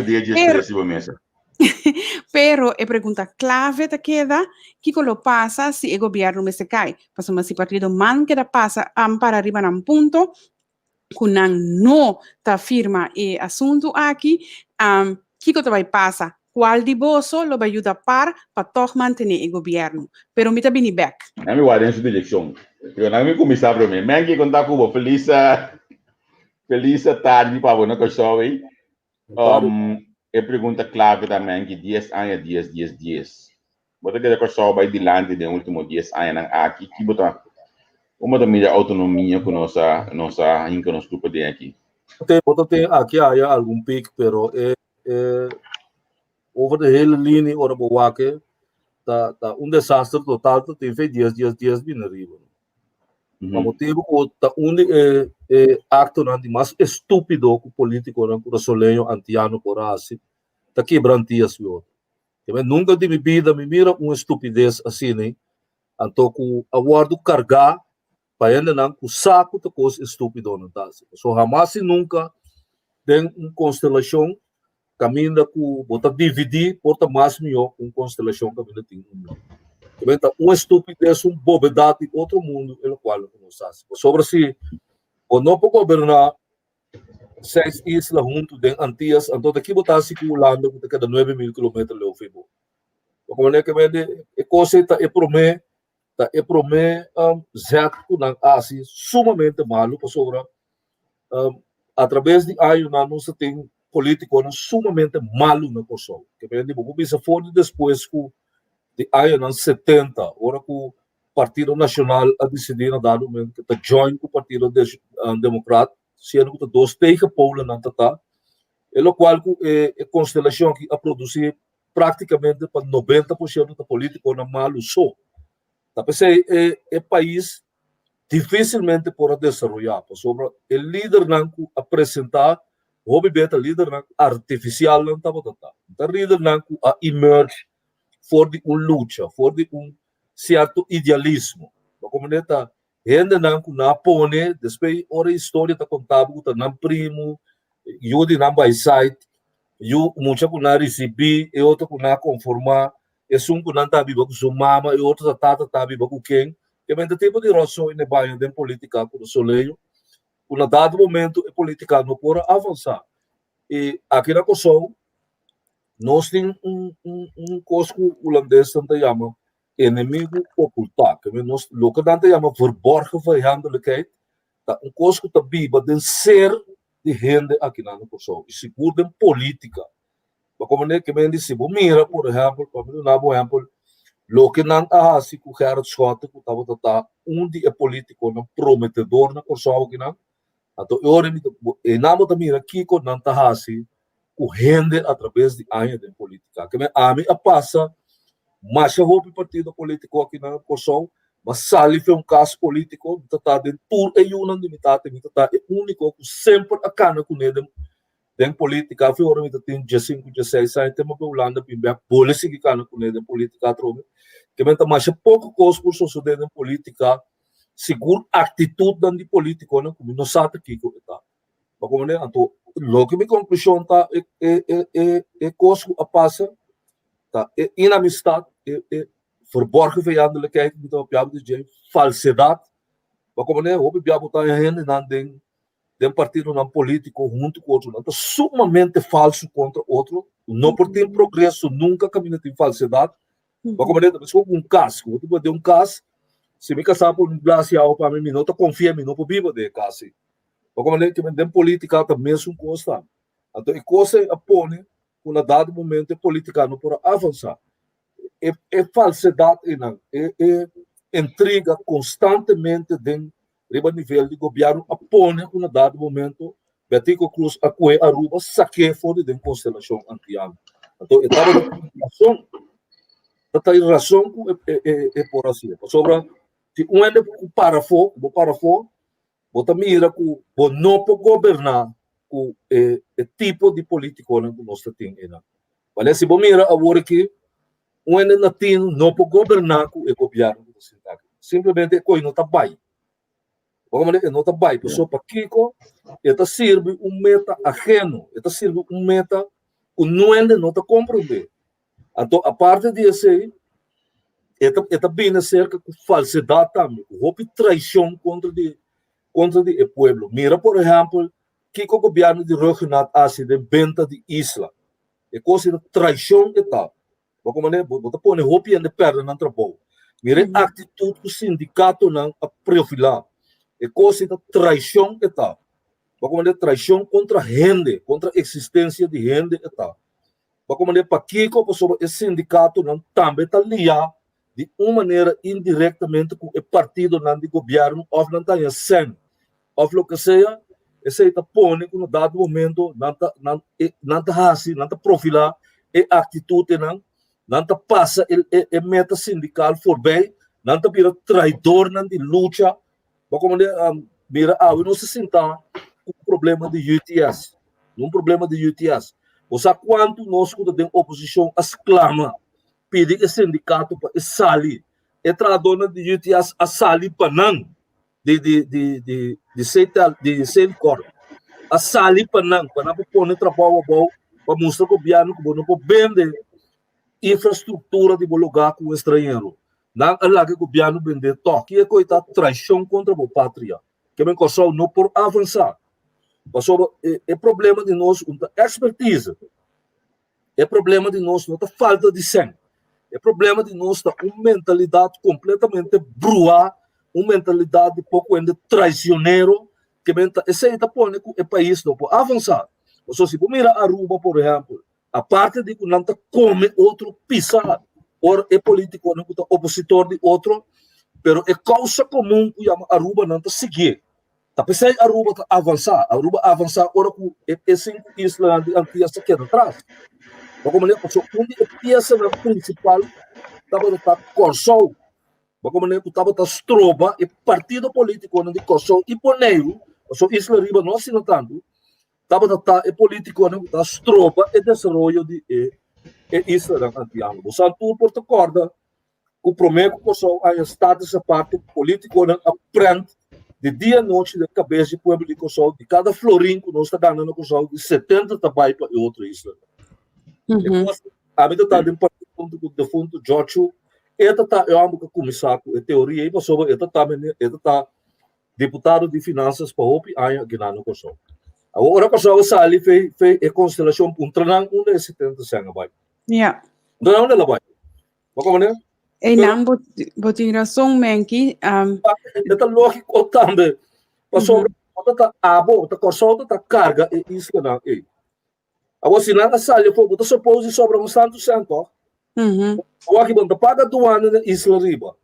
Pero a pergunta clave da queda, que lo passa se o governo se cai? Passa se partido man que da passa para arriba num ponto, que não tá firma e assunto aqui, que vai passar? Qual de bolso lo vai ajudar para manter o governo? Pero me tá bem back. Não me guardei essa direção. Eu não me começar para mim. Men que contar com feliz tarde para você, Kòrsou aí. Pergunta clave também que 10 anos. Bota que Kòrsou vai dilante de último 10 anos aqui, que bota como também a autonomia com nossa grupo de aqui. Tem aqui algum pico, pero over de hele linie ora bewaken, tá desastre total, tem feito dias bem arriba. O motivo tá acto de mais estúpido que o político brasileiro antiano por assim, tá quebrando dias viu. Nunca de minha vida me mira uma estupidez assim, né? Então com a guardo cargar para ainda não com saco de coisa estúpido não tá. So jamais e nunca tem constelação caminha com botar dividir porta mais melhor com constelação caminha tem uma estupidez bobedade outro mundo é o qual nós faz sobre se o não pode governar 6 islas junto de Antillas então daqui botar circulando com cada 9.000 km leu febo como é que vende é coisa tá é promet certo na assim sumamente malo sobre através de aí nós tem político sumamente malo na Kòrsou. Que vem vou pensar fora depois que de aí nos 70, hora que o Partido Nacional a decidir na dado momento que está join com o Partido Democrata, sendo que dois tegen Polen na tata, e o qual a constelação que a produzir praticamente para 90% da política na malo só. Tá pensei é país dificilmente por desenvolver, sobre o líder não apresentar hobby beta líder artificial não estava tata. Então líder não a emerge for de luta, for de certo idealismo. Como neta, gente não na pone, depois hora história tá contável, tá não primo, eu de não vai site, eu muita que não recebi, e outro que não conformar, e um que não tá vivo com sua mama, e outro tá vivo com quem, que vem do tipo de roção e nebanho de política com o soleil. Um dado momento, a política não pode avançar. E aqui na Kòrsou, nós temos cosco holandês que chama inimigo oculto. Nós, o que a gente chama verborgen vijandelijkheid, cosco que vive de ser de gente aqui na Kòrsou. E seguro de política. Como é que vem de se mira, por exemplo, o que não há assim com o 𝗔𝗡 que estava de político prometedor na Kòrsou aqui não. Então, eu não também aqui com não tá assim com gente através de anos de política. Que a mim passa mais o partido político aqui na Kòrsou, mas sali foi caso político, tá de tudo e uma limitado, tá é único que sempre a cana com ele de política, foi hora tem 15, 16 anos, tem uma Holanda bem polícia que cana com ele de política trobe. Que men mais pouco coisa por suceder de política. Seguro atitude de político, né? Como não sabe que tá. Mas como né, então, logo que minha conclusão tá é coisa a passa, tá? É inamistade, verborgen vijandelijkheid, muito o piado de falsidade. Mas como né, o piado tá ainda não tem partido não político junto com outro, então sumamente falso contra outro, não por ter progresso nunca caminha de falsidade. Mas como né, mas com caso, o tipo de caso se me casar por um glacial para mim, não confia em mim, não vivo de casa. Mas como que tem política também é constante. Então, a coisa apone, com dado momento, a política não pode avançar. É falsidade, é intriga constantemente dentro do nível de governo, apone, com dado momento, Betico Cruz, a Cue, Aruba, saque fora de constelação anti-ano. Então, estava na constelação, Tata razão que por assim. Sobre se um ende com parafo, bota mira que o não pode governar com o tipo de político que nós temos. Mas se você mira agora que um ende latino não pode governar com o governo, simplesmente coisa não está bem. Como não está bem, pessoal para Kiko, esta serve meta ajeno, esta serve meta que não ende não está compreender. Então, a parte disso, esta bem cerca com falsidade também, com traição contra o povo. Mira, por exemplo, que o governo de regional Ásia de venda de isla. É coisa de traição e tal. Como é, você põe roupa de perna no trabalho. Mira a atitude que o sindicato não a profilar. É coisa de traição e tal. Como é, traição contra a gente, contra a existência de gente e tal. Como é, para Kiko, esse sindicato não também está ligado de uma maneira indiretamente com o partido não de governo, ou não está sem, ou o que seja, esse está põe que no dado momento não está profilar a atitude não está passa a meta sindical for bem, não está vira traidor não de luta, como mira não se sentar com o problema de UTS, um problema de UTS. Ou seja, quanto nós quando tem oposição exclama pedir que o sindicato para sair, é tradona de UTS a sair para não de ser corpo, a sair para não pôr trabalho para mostrar que o governo não pode vender infraestrutura de lugar com o estrangeiro. Não é lá que o governo vende toque, é coisa traição contra a pátria. Que bem Kòrsou não por avançar. Mas é problema de nós, expertise. É problema de nós, não falta de sangue. É problema de nós, uma mentalidade completamente brua, uma mentalidade pouco ainda traicioneiro, que esse aí está pondo que o país não pode avançar. Ou seja, se você mira a Aruba, por exemplo, a parte de que não come outro pisar, ou é político, não é opositor de outro, mas é causa comum que a Aruba não está seguir. Tá pensando a Aruba avançar, ora com esse isla de essa aqui atrás. Como é que a peça principal estava a Kòrsou, como é que estava a estroba e partido político de Kòrsou e Poneiro, a Isla Riba não se tanto, estava a político da estroba e desenvolvimento de Isla da Antiano. O Santo por acorda o primeiro Kòrsou a estado essa parte político aprende de dia e noite de cabeça de povo de Kòrsou, de cada florim que nós está dando no Kòrsou, de 70 trabalhos para outra isla. A mim está dentro do fundo 𝗔𝗡 eu amo começar com a teoria e sobre está deputado de finanças para o ano que não Kòrsou. Agora Kòrsou sai fez a constelação punta não de 70 anos vai. Não ela vai. Como é? E não botin razão menki Está lógico também. Mas sobre está abo, está Kòrsou está carga isso não é. Agora, se não sai, você supõe sobre um santo santo. Agora, que você paga doana na Isla Riba.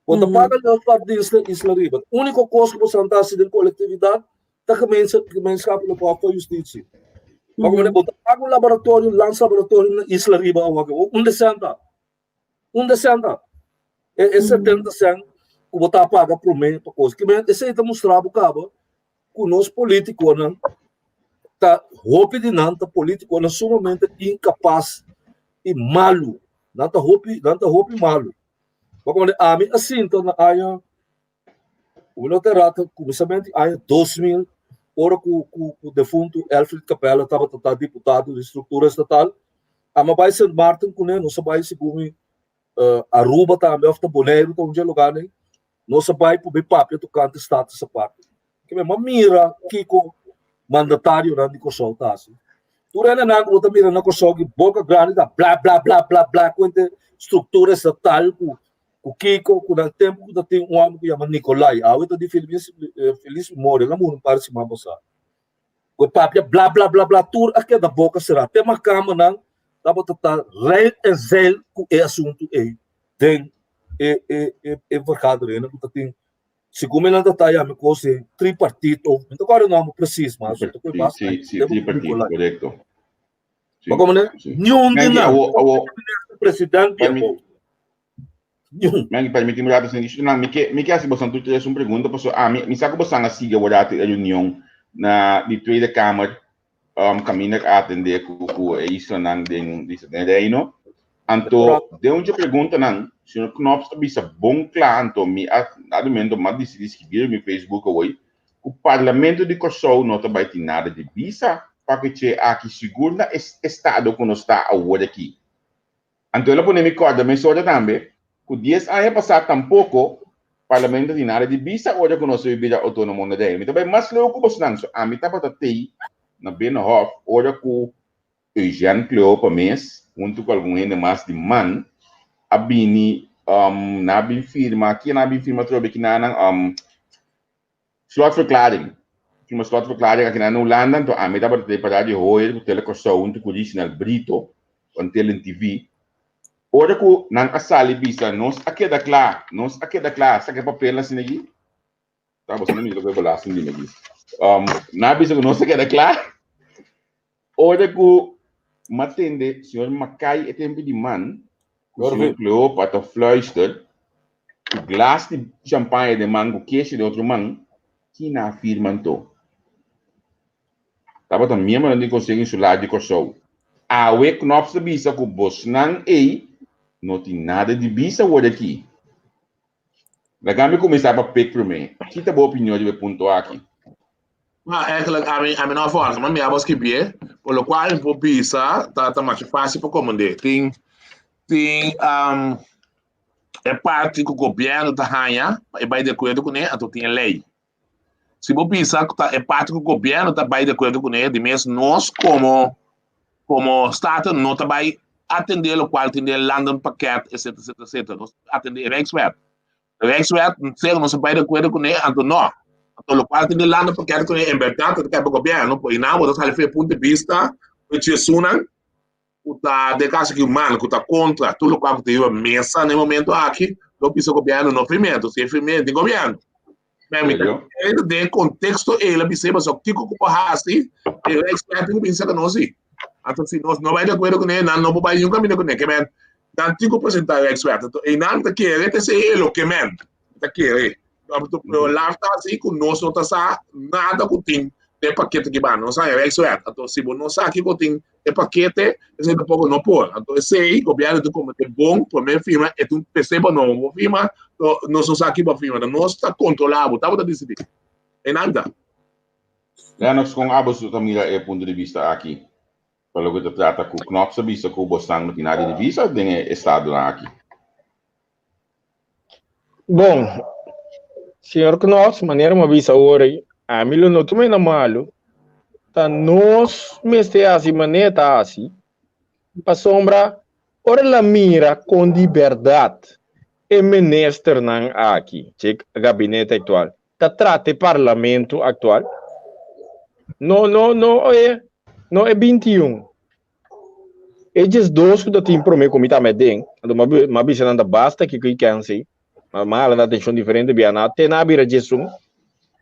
Você paga o partidista na Isla Riba. A única coisa que você está fazendo em coletividade é que começa pelo próprio justiça. Agora, você paga o laboratório, lança o laboratório na Isla Riba. Onde senta? É 70 centos que você paga por mês para coisa. Esse aí está mostrando que nós políticos, né? Roupa de nanta político é sumamente incapaz e malo. Nanta roupa malo. Porque a mim assim então aí o lateral começamento aí 2000 hora com o defunto Alfred Capella estava deputado de estrutura estatal. A vai ser Martin com ele não sabe se como Aruba também ofta boneiro tá onde lugar né. Não sabe por bem papo tu canta status essa parte. Que mesmo mira Kiko mandatário de Kòrsou tá assim. Turena na outra mira na Kòrsou que boca grande da blá blá blá blá blá com estrutura estatal o Kiko com o tempo que tem homem que chama Nicolai, a outra de feliz memória, não parece mais passar. O papo blá blá blá blá tur aqui da boca será tem uma cama não dá para tratar rei e zel com o assunto aí tem mercado né que tem se como ele está aí, me coisa tripartito, então agora o nome preciso, mas sim, tripartito, correto. Como né? Nenhum de nada. O presidente Me permite mudar assim, isso não me quer se você não tiver uma pergunta, porque me sabe que você não siga o data da reunião na de tweede kamer caminho a atender com isso não tem daí não. Então, de onde pergunta não, se o Knopf está bisa bom claro, então me argumento mais decidi escrever no Facebook hoje, o parlamento de Kòrsou não vai ter nada de bisa para que aqui segura estado que não está agora aqui. Então, ela pode me corda, mas olha também, que 10 anos passar tampouco parlamento de nada de bisa hoje que nós vivemos autônomo na daí. Então, mais louco você não, a mim tá para ter na Benhoff, hoje que o 𝗔𝗡 𝗢𝗨𝗧𝗢𝗡𝗢𝗠𝗜𝗔 junto com algum ainda mais de man, a bini na bin firma, aqui na bin firma trouxe aqui na slotverklaring. Uma slotverklaring aqui na Holanda, então a mim tá para ter para de hoje, o Kòrsou junto com o original Brito, on tele TV. Ora que não a sala bisa, nós aqui da claro, sabe papel assim aqui? Tá, você não me lembra lá assim aqui. Na bisa que nós aqui da claro. Ora que matende, senhor Macai é tempo de man, o senhor Cleópatra fluister, o glas de champanhe de mango, queijo de outro man, que na afirma então. Tá bom, também mas não consegue insular de Kòrsou. A we Knopf de bisa que você não tem nada de bisa hoje aqui. Legal, começar para pegar para mim. Que tá boa opinião de ponto aqui. É que a mim não força, mas me abas que bem, por lo qual por bisa tá mais fácil para comandar. Tem é parte que o governo tá ganha, e vai de acordo com ele, então tem lei. Se você pensar que é parte que o governo tá vai de acordo com ele, de mesmo nós como Estado não tá vai atender o qual atender London paquete, etc. Nós atender Rijkswet. Rijkswet, não se vai de acordo com ele, então não. Então, o qual atender London paquete com ele, em verdade, que é o governo, pois não, você vai fazer ponto de vista, porque sunan, que tá de caso que humano, que tá contra tudo o qual tem uma mesa no momento aqui, não precisa o governo no firmento, se é firmento de governo. Ele tem contexto, ele precisa só que o que assim, ele é experto em pensar que não se. Então, se nós não vai de acordo com ele, não vai nenhum caminho com ele, que é dan 5% é expert. Então, e não está querendo ser ele o que men, está querendo. Então, lá está assim, que nós não está nada que tem de paquete que vai, não sai é expert. Então, se você não sabe que tem de paquete, esse é pouco não pode. Então, esse aí, o governo tem como é bom, para minha firma, é um perceba não, a firma, nós não sabe que a firma, nós está controlado, está para decidir. E nada. Nós com abos também é ponto de vista aqui. Para o que trata com o Knopf, vista que o Boston não tem nada de vista, tem estado lá aqui. Bom, senhor Knopf, maneira uma visa hoje, a mim não tomei na malo, tá nós mestre assim maneira assim, para sombra, ora la mira com liberdade, e ministro não aqui, check gabinete atual, tá trate parlamento atual, não é 21. Eles dois que tem para mim como está medem, uma vez não basta que quem sei, mas ela dá atenção diferente bem na tem na bira Jesus.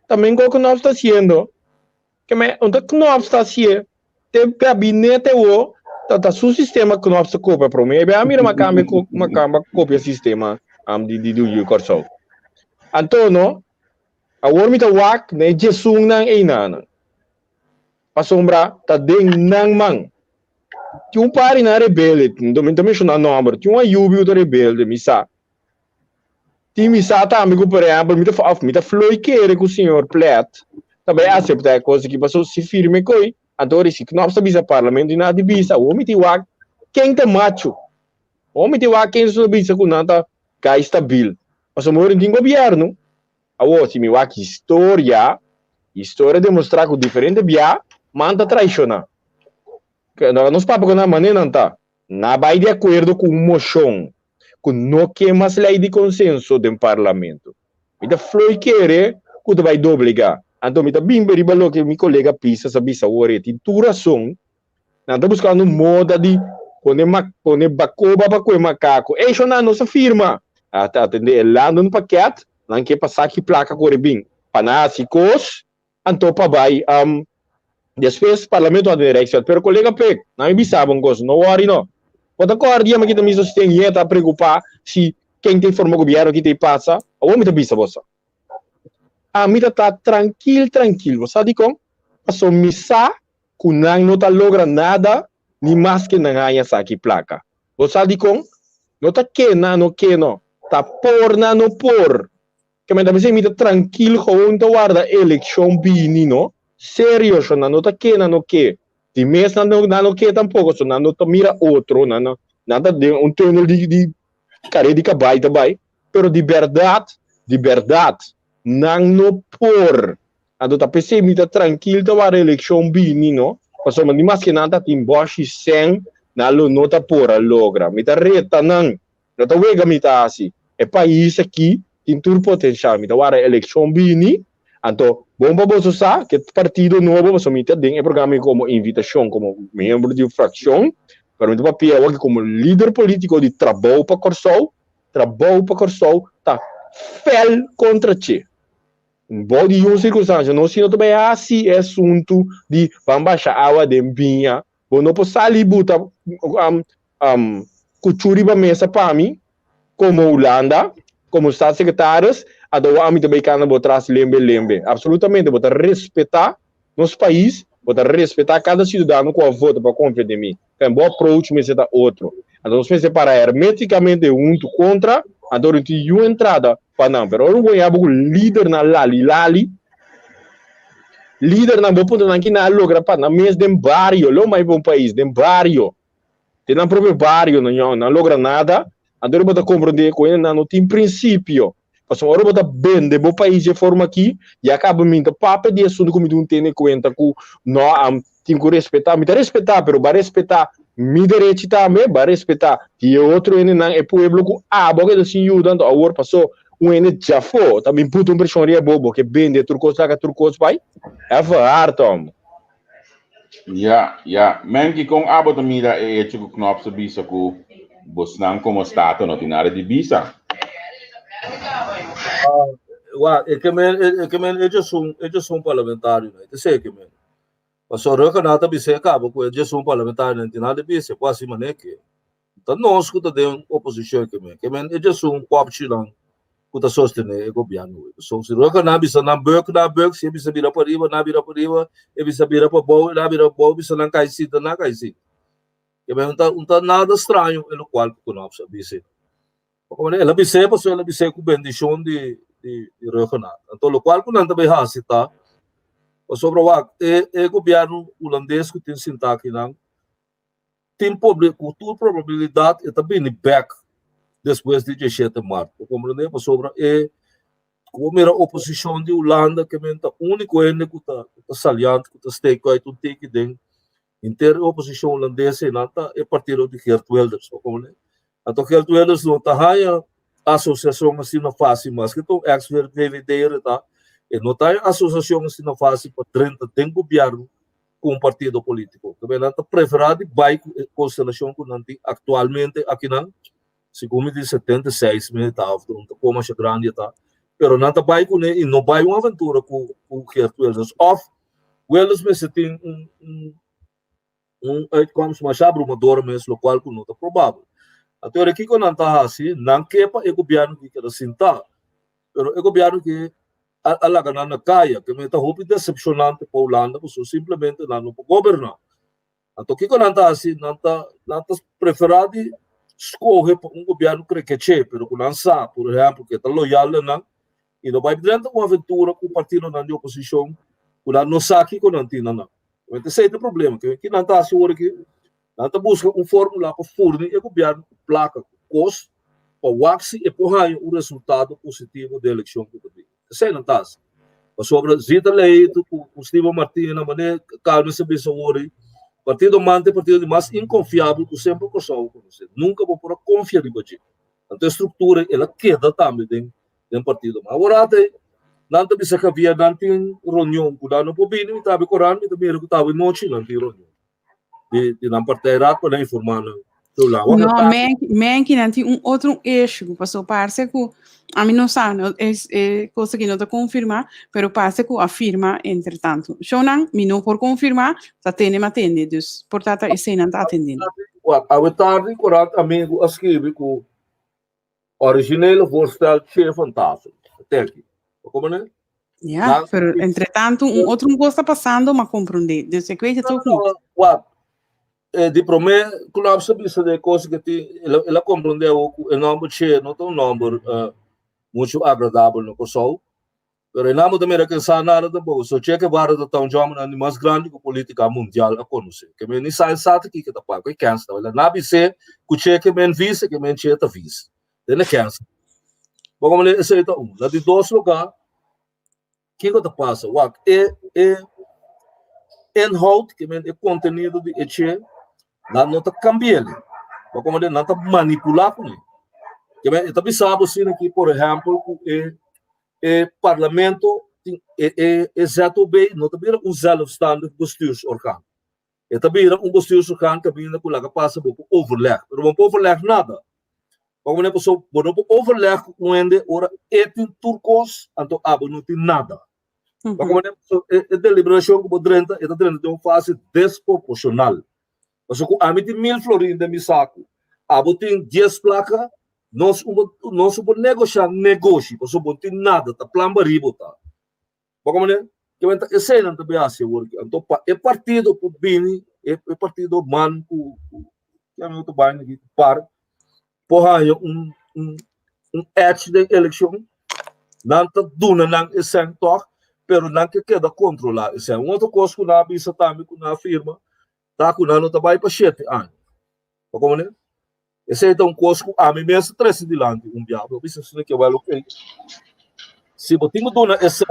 Também o que nós está fazendo, que me onde que nós está fazendo, tem gabinete o tá seu sistema que nós copia para mim, bem a mira uma câmera copia sistema de Kòrsou. Antonio, a wormi tá wak ne Jesus nang ina. Pasombra tá deng nang mang. Tinha pari na rebelde, também chama número, tinha uma yubi do rebelde, misa. Tinha misa tá amigo por exemplo, me tá floi querer com o senhor plet. Também aceita a coisa que passou se firme coi. Adoro se que nós sabia parlamento e nada de bisa, o homem tem wak quem tá macho. O homem tem wak quem só bisa com nada cá estabil. Mas o moro tem governo. A o se me wak história demonstrar que o diferente bia manda traicionar. Nós papos na maneira não tá. Na vai de acordo com o moção, com não que mais lei de consenso do parlamento. Então foi querer que tu vai obrigar. Então me tá bem beribalo que meu colega pisa sabe saber tem tu razão. Não tá buscando moda de poner bacoba para com macaco. Isso não nossa firma. Até atender lá no paquete, não que passar que placa corre bem. Panasicos, então para vai depois parlamento a direção, pero colega pek, não me sabe coisa, não worry não. Quando a cordia me kita miso tem tá preocupar se quem tem forma governo que te passa, a homem te bisa você. A mim tá tranquilo, sabe como? Passou missa, que não tá logra nada, nem mais que não ganha aqui placa. Você sabe como? Não tá que não, tá por, não por. Que me dá me tranquilo, com tá guarda eleição bini, no? Sério, não tá que, não que. De mês não que tampouco, não tá mira outro, não, nada de túnel de cara de cabai também, pero de verdade, não por. Ando tá pensei me tá tranquilo, tá guarda eleição bini, no? Passou mas mais que nada tem boche sem, não tá por a logra. Me tá reta não tá wega me tá assim. É país aqui tem tudo potencial, me tá guarda eleição bini. Então, bom para você saber que partido novo você me tem um programa como invitação como membro de frakshon, para mim papel aqui como líder político de trabalho para Kòrsou tá fel contra che. Bom de uma circunstância, não se não também assim é assunto de vamos baixar água de binha, bom não posso ali botar cultura para mesa para mim, como Holanda, como Estados secretários, a do âmbito americano botar lembre. Absolutamente, botar respeitar nosso país, botar respeitar cada cidadão com a voto para confiar em mim. Tem bom approach, mas é outro. Então, nós separar hermeticamente um contra, então não tem uma entrada para não. Mas eu vou ir líder na lali, líder na boa ponto aqui na logra para na mês de barrio, não mais bom país, de barrio. Tem na próprio barrio, não logra nada. Então, eu vou compreender com ele, não tem princípio. Mas agora eu vou bem de bom país de forma aqui, e acaba me dando papo de assunto como tu tem em conta que não tem que respeitar, mas vai respeitar meu direito também, vai respeitar que outro é pueblo que porque assim ajudando agora passou já foi, também puto pressão bobo que bem de turcos vai, é falar, Tom. Ja. Men que com abo da mira chico knop sa bisa ku bosnang como stato no tinare di bisa. É que eles são parlamentares, né? Sei que men. Mas só que nada bisa acaba com eles são parlamentares, não tem nada bisa, quase mané que. Então nós que tá dentro oposição que men eles são cooptilão, que tá sustentando o governo. Só se roca na bisa na burk, se bisa vira para riba, e bisa vira para bom, na vira bom, bisa na caisi. Que men não tá nada estranho, ele qual que não sabe bisa. Ela bisa com bendição de reconhecimento. Então, o qual que não também está, sobre o governo holandês que tem sentado aqui, tem probabilidade de também back depois de 17 de março. Compreende? Sobre como era a oposição de Holanda, que é o único que está saliente, que está steekheid, que tem inteira oposição holandesa, é partido de Geert Wilders. Então, Geert Wilders não está a associação assim não fácil, mas que então ex-VVD tá, e não tem associação assim não fácil para 30 tem governo com um partido político. Que bem não preferido vai constelação que não tem atualmente aqui não, segundo de 76 mil tá, então como é grande tá, pero não tá vai com e não vai uma aventura com Geert Wilders off Wilders mas tem como se chama abrumador mesmo local que não tá provável. Então, aqui quando não está assim, não quepa o governo que quer sentar, mas o governo que alaga na caia, que me está muito decepcionante para a Holanda, porque simplesmente não pode governar. Então, aqui quando não está assim, não está preferido escolher um governo que quer, mas que não sabe, por exemplo, que está loyal não, e não vai dentro uma aventura com o partido de oposição, que não sabe que não tem nada. Então, esse é o problema, que não está assim, nós busca fórmula para fornecer o governo placa custo para o axi e para o resultado positivo da eleição que tem. Isso é não está. Sobre Zita Leite, o Steve Martins, na maneira calma se pensa hoje, partido mais inconfiável que sempre Kòrsou. Nunca vou por confiar em você. Então a estrutura ela queda também dentro do partido. Agora não tem bisa havia não tem reunião, quando não pode vir, estava correndo, também estava noite não tem reunião. De não partilhar para informar não, men que não tem outro eixo, passou parece que a mim não sabe, é coisa que não está confirmar, mas parece que afirma entretanto. Shonan, me não por confirmar, está tendo mas atende, dus portanto esse não está atendendo. A tarde correto amigo escreve que originele voorstel 𝗔𝗡 𝗢𝗨𝗧𝗢𝗡𝗢𝗠𝗜𝗔. Até aqui. Como né? Yeah, pero entretanto, outro não está passando, mas compreender. De sequência, estou com. De primeiro, quando você pensa de coisa que ela compreendeu o nome 𝗔, não tem um nome muito agradável no Kòrsou. Pero em nome da América nada da boa. Só que agora da tão jovem, mais grande que a política mundial a conhecer. Que me nem sai sabe que da pai que cansa. Ela não bise que 𝗔 que men vise que men 𝗔 ta vise. Dele cansa. Vamos ler esse aí tá um. Lá de dois lugar que tá passa. What inhoud que men o conteúdo de 𝗔 lá não tá cambiando. Vamos ler não tá manipular com ele. Que men tá pensando assim aqui, por exemplo, parlamentu 𝗔𝗢𝗎𝗓𝗧𝗢𝗡𝗢𝗠𝗜𝗔 não também zelfstandig bestuursorgaan. Também bestuursorgaan também que passa por overleg. Maar não overleg nada. Como não posso overleg com ele ora turcos, então não tem nada. Como não a deliberação que drenta de uma fase desproporcional. Porque a mim tem 1000 florins de meu saco. Tem 10 placas. Nós vamos negociar negócio, porque não tem nada, tá plan baribo tá. Como né? Que vem esse aí não também assim, então é partido por bini, é partido man que é muito bem aqui para porra edge de eleição, não tá duna não esse toque, pero não que queda controlar esse outro coisa que na bisa também com na firma, tá com não tá vai para 7 anos. Como né? Esse é um curso a mim mesmo traz adiante diabo. Eu penso que vai ok. Se botinho dona esse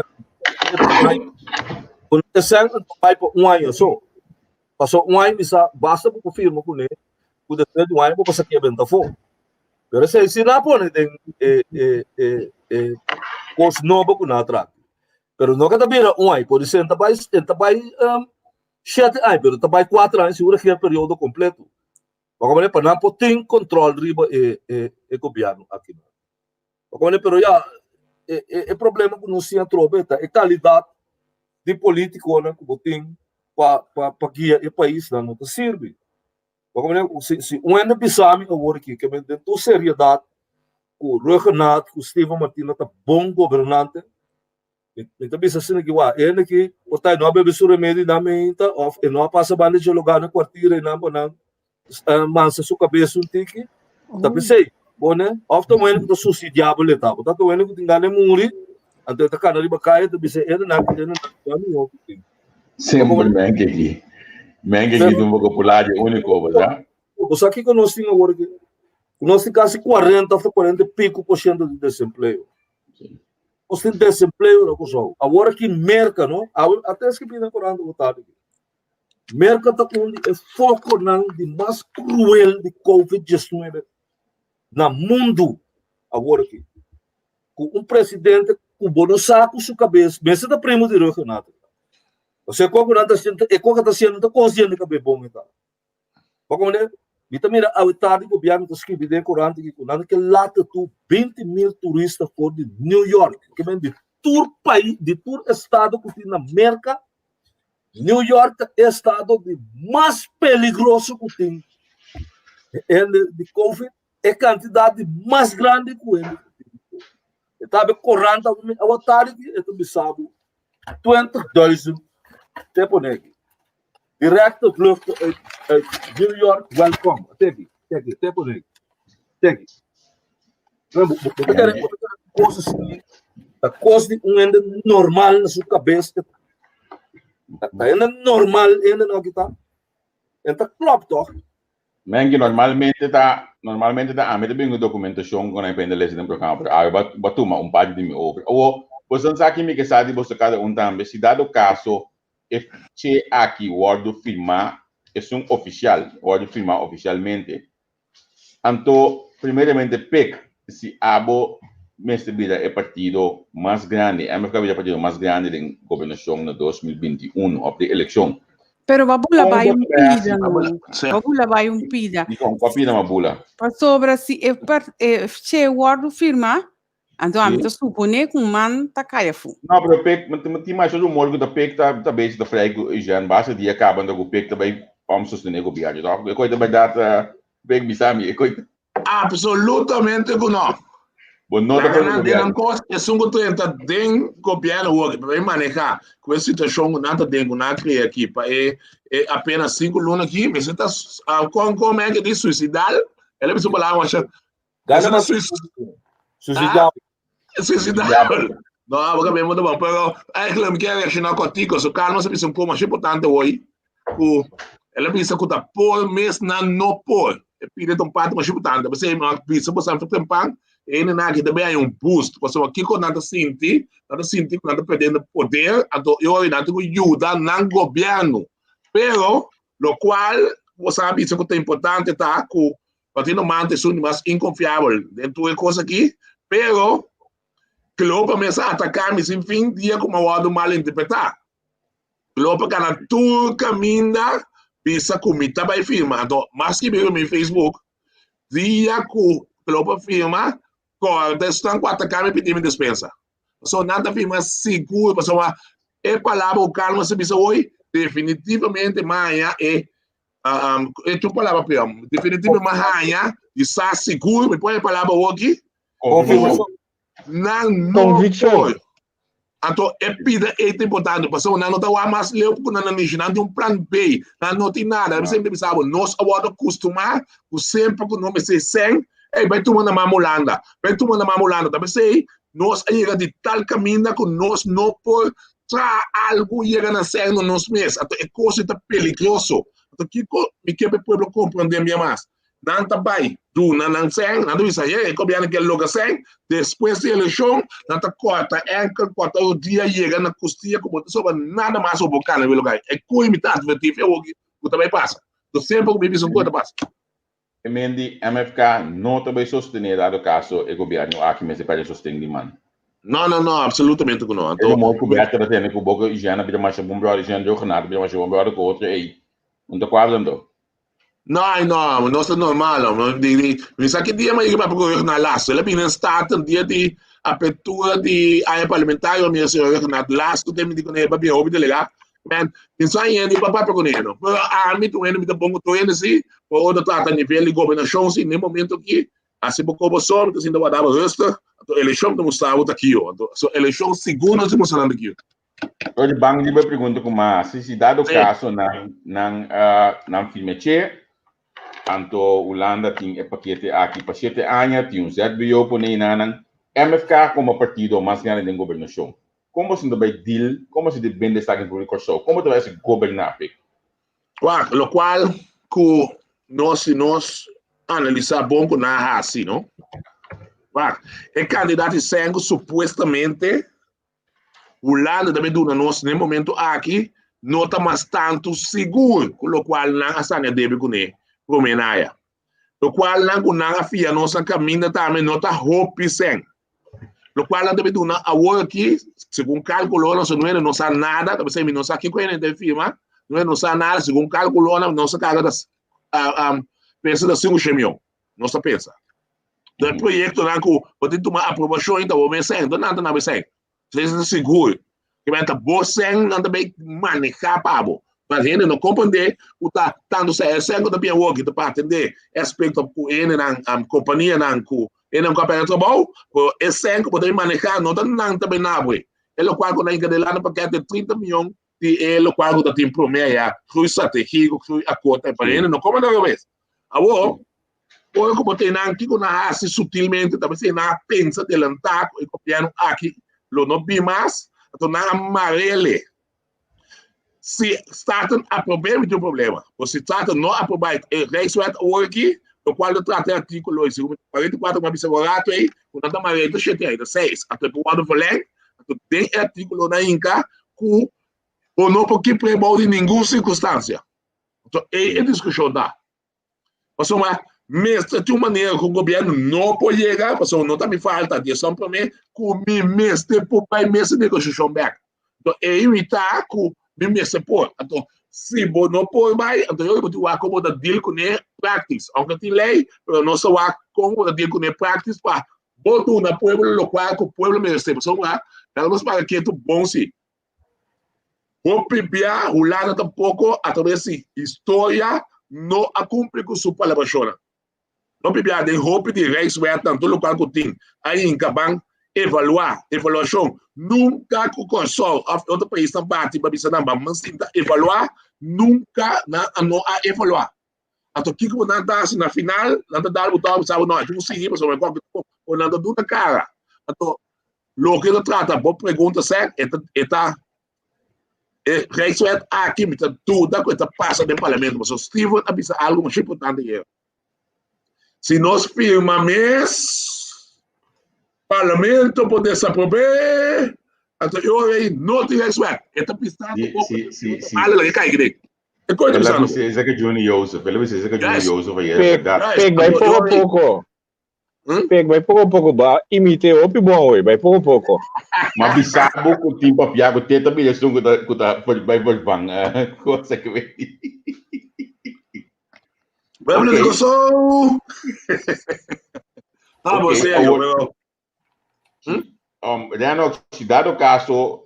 vai para ano só. Passou ano basta para confirmar com ele. O depois de ano para passar aqui a venda for. Pero se não pode tem curso novo com nada. Pero não cada vez ano pode ser vai 7 anos, pero vai 4 anos segura que é período completo. Porque para não ter controle riba é governo aqui. Porque pero já é problema que não se atrobeta é qualidade de político né que botem para guiar o país não te serve. Porque se ano pisami agora aqui que me dentro seriedade o Renato o Stephen Martins tá bom governante. Então bisa assim que wa é que o tá não bebe sur remédio na menta of e não passa banda de lugar na quarteira e não mansa sua cabeça tique tapi sei bom né ofta when que suci diabo le tá tá when que tinggal muri ante tá kana riba caia tu bisa ele na não sempre mengue aqui do vocabulário único já você aqui que nós tínhamos agora que nós temos quase 40 a 40% de desemprego. Nós temos desemprego na Kòrsou. Agora que merca não até as que pinam corando votado aqui merca tá com o foco de mais cruel de Covid-19 no mundo agora aqui. Com presidente com o saco sua cabeça, mesmo da primo de Renato. Você como não está sendo consciente que é bom então. Como né? Vitamina a tarde o governo está escrevendo em corante que quando que lata tu 20.000 turistas for de New York, que vem de tour país, de tour estado que tem na América. New York é o estado mais perigoso que tem de Covid, é a quantidade mais grande que ele. Estava correndo ao tarde, eu me sabe, 20,000 tempo negro. Direto vlucht New York, welcome. Até aqui, tempo negro. Até aqui. A coisa de normal na sua cabeça. Ainda normal, ainda não que tá. Então, klopt toch? Men normalmente tá a mim também documentação quando eu aprendo a ler no programa, batuma parte de mim over. Ou você sabe que sabe você cada também se dado caso se aqui word firmar é oficial, word firmar oficialmente. Então, primeiramente PEC se abo Mestre Vida é partido mais grande, é o partido mais grande da governação no 2021, a eleição. Pero babula vai pida, não. Babula vai pida. Dico, papina mabula. Para sobre se che word firma, então a mim supone que man tá caia fu. Não, pero PEC, mas mais o morgo da PEC tá base da frego e já base dia acaba da PEC também vamos sustentar o viagem. Então, eu coisa vai dar PEC bisami, eu coisa. Absolutamente que não. Bom, não Na tá Canadá, não costa, é 530 den governo hoje, para manejar com essa situação que não tem, não cria aqui, para apenas 5 lunas aqui, mas você está como é que diz suicidar? Ela me falou, acha, Gana mas suicidar. Suicidar. Não, porque bem muito bom, pero é que eu quero reaccionar contigo, so calma, você precisa como é importante hoje, ela precisa que tá por mês não por, é pide um pato mais importante, você precisa passar por tempo. Ele na que também é boost, porque aqui quando nada sente que nada perdendo poder, então eu ainda tenho ajuda no governo, pero lo qual você sabe isso que é importante tá que partindo mante são mais inconfiável dentro de coisa aqui, pero que lo começa a atacar mas enfim dia como o lado mal interpretar, lo para na tu caminha bisa comita vai firma, então mais que meu Facebook dia que lo firma estão com atacar e pedir dispensa. Só nada firma seguro, pessoal. É palavra o calma se bisa hoje definitivamente amanhã é tu palavra pior. Definitivamente amanhã está seguro, me põe a palavra hoje. Confirmação. Não Convicção. Então, é pida é importante, pessoal. Não está mais leu porque não tem um plano B, não tem nada. Eu sempre pensava, nós agora acostumar, sempre que não me sei sem. Vai tomando a mamulanda, também sei, nós chega de tal caminho que nós não podemos trazer algo e chega a ser no nosso mês, então é coisa peligroso, então que me quer o povo compreender minha mais, não tá bem, tu não sei, não isso aí, é como que logo sei, depois da eleição, não tá corta o dia chega na costia como sobre nada mais sobre o cara no lugar, é coimitado, é o que também passa, então sempre que me diz coisa passa. Emendi MFK não também sostener dado caso o governo aqui mas para sostener mano. Não, absolutamente não. Então, o coberto da tende com boca higiene para mais bom para higiene de jornada, para mais bom para com outro aí. Não tá quadrando. Não é normal. Mas aqui dia mais para procurar na laço. Ela vem start um dia de abertura de área parlamentar, minha senhora na laço, tu tem me dizer para bem óbvio legal. Man, isso aí é de papá para conhecer. A mim tu ainda me dá bom tu ainda se, por outro trata nível de governação sim, no momento aqui, assim por como só, que ainda vai dar a resta, a eleição não mostrava aqui, a eleição segunda se mostrando aqui. Hoje bang de pergunta como se dado caso na filmeche, tanto Holanda tem paquete aqui para 7 anos, tem ZBO por nang MFK como partido mais grande da governação. Como se vai deal, como se depende da Kòrsou, como vai se governar? Lo qual que nós analisar bom com na assim, não? É candidato sangue supostamente o lado também do nosso no momento aqui não está mais tanto seguro, com o qual não a sanha deve com ele, como é naia. O qual não a fia nossa caminha também não está hope sem. Lo qual não deve dar agora aqui, segundo cálculo, não sabe nada, também sei não sabe quem conhece da firma, não sabe nada, segundo cálculo, não sabe carga das pensa da 5 milhões, não se pensa. Do projeto não que pode tomar aprovação então vou pensar, então não vai ser. Seja seguro. Que vai estar você não também manejar para bo. Mas ele não compreende o tá tanto se é sempre também o que para atender aspecto que ele na companhia não que ele não capaz de trabalhar, é sempre poder manejar não também nada. Ele qual quando ainda lá no paquete de 30 milhões de ele qual que tem promeia, crui estratégico, crui acordo para ele não como não vez. Agora ou como tem aqui que na assim sutilmente também se na pensa adelantar e copiando aqui lo não vi mais então na amarele se startam a problema de problema ou se trata não aprovar reisuat ou aqui o qual eu tratei artículo 44 uma bisagorado aí o nada amarelo chete aí 6 até o quadro falei então tem artículo na inca que ou não porque premol de nenhuma circunstância então é discussão da passou uma mestre de uma maneira que o governo não pode chegar, porque não está me falta de ação para mim, que o mestre por pai mestre negociação back. Então, é evitar que o mestre pode. Então, se não pode mais, então eu vou ter como da deal com ele practice. Aunque tem lei, mas não só como da deal com ele practice para botar na pueblo local que o pueblo merece. Então, vamos para que é bom sim. Vou pipiar, o lado tampouco, através de história, não a cumprir com sua palavra. Não pipia de roupa de Rijkswet, tanto local que tem. Aí em Cabang, evaluação. Nunca que o Kòrsou, outro país não bate, mas evaluar, nunca não a evaluar. Então, o que eu não dá na final, não dá o botão, sabe, não, eu consegui, mas eu não dá na cara. Então, o que eu trata, boa pergunta, certo? Rijkswet aqui, tudo que passa no parlamento, mas o Steven avisa algo muito importante. Se nós firmamos, parlamento pode se aprovar, então eu não tenho Rijkswet. Esta pista olha que cai grego. É coisa Ela pensando. precisa que Juni Joseph, ela precisa que Juni Joseph aí. Peg, vai pouco a pouco. Peg, vai pouco a pouco, ba, imite o bom, vai pouco a pouco. Mas bisabo com tipo a piago teta bilhão que tá vai volvang, coisa que vem. Vamos lá, Kòrsou. Ah, você aí, se dado caso,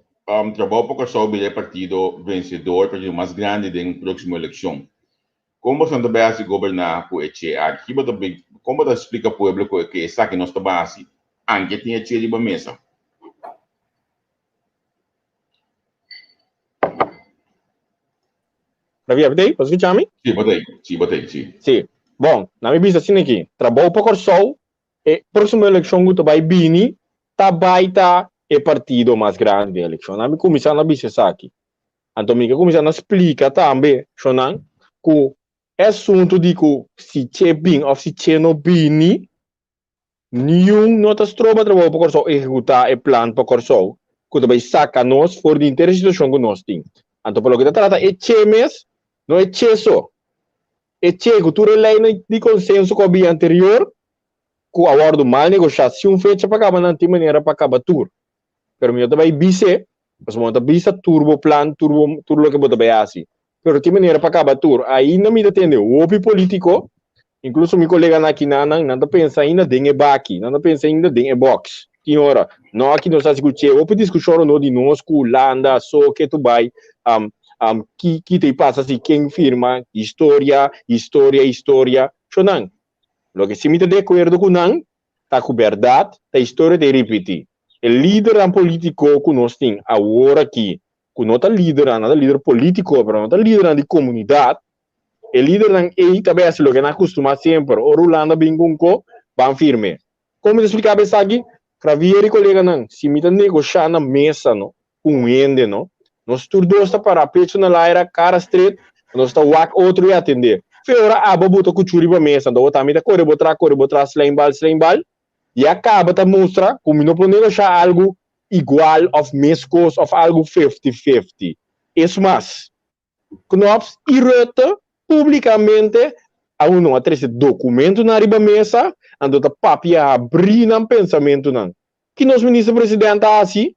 trabalho para Kòrsou o partido vencedor, partido mais grande da próxima eleição. Como você também vai governar com esse aqui, como você explica ao povo que está aqui nossa base, antes tinha esse de mesa. Ravi, abdei, posso escutar-me? Sim, botei. Sim. Bom, na minha vista, assim aqui, trabalho para Kòrsou, e próxima eleição que vai vir, tá é partido mais grande da eleição. Na minha comissão, na vista, aqui. Então, minha comissão explica também, Shonan, que é assunto de que se você bem ou se você não bem, nenhum notas trova trabalho para Kòrsou executar o plano para Kòrsou, que vai sacar nós for de interesse da situação que nós temos. Então, pelo que trata, é mês, não é só. É que tu relai de consenso com o dia anterior, que a hora do mal negociação fecha para acabar de maneira para acabar tudo. Pero eu também bise, mas monta bisa turbo plan, turbo que bota bem assim. Pero de maneira para acabar tudo. Aí não me entende o opi político, incluso meu colega aqui não pensa ainda em baki, não pensa ainda em box. Tinha não aqui nós escutamos opi discussão no de nós Landa, só que tu vai que te passa assim, quem firma, história. Chonan. Lo que se me de acordo com não, tá com verdade, a história de repetir. O líder político que nós temos agora aqui, que não é líder político, mas não é líder de comunidade, o líder não também assim, o que não costuma sempre, o Rolanda Bingunco, bem firme. Como eu explicava isso aqui, para vir colega não, se me negociar na mesa, não, com ende, não, nós todos está para pecho na laira, cara straight, nós está outro e atender. Feora aba buta kuchuri ba mesa, então tá me da corre botar slembal, e acaba de mostrar como não pode negociar algo igual of mescos of algo 50-50. Isso mais, Knops irrita publicamente a não atrás documento na riba mesa, ando tá papia abrir no pensamento não. Que nosso ministro-presidente assim,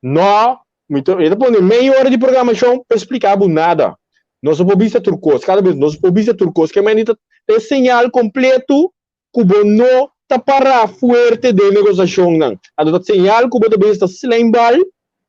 não, ele põe meia hora de programação para explicar nada. Nós podemos turcos, cada vez nós podemos turcos, que é sinal completo que não está para forte de negociação não. A sinal que você está slembal,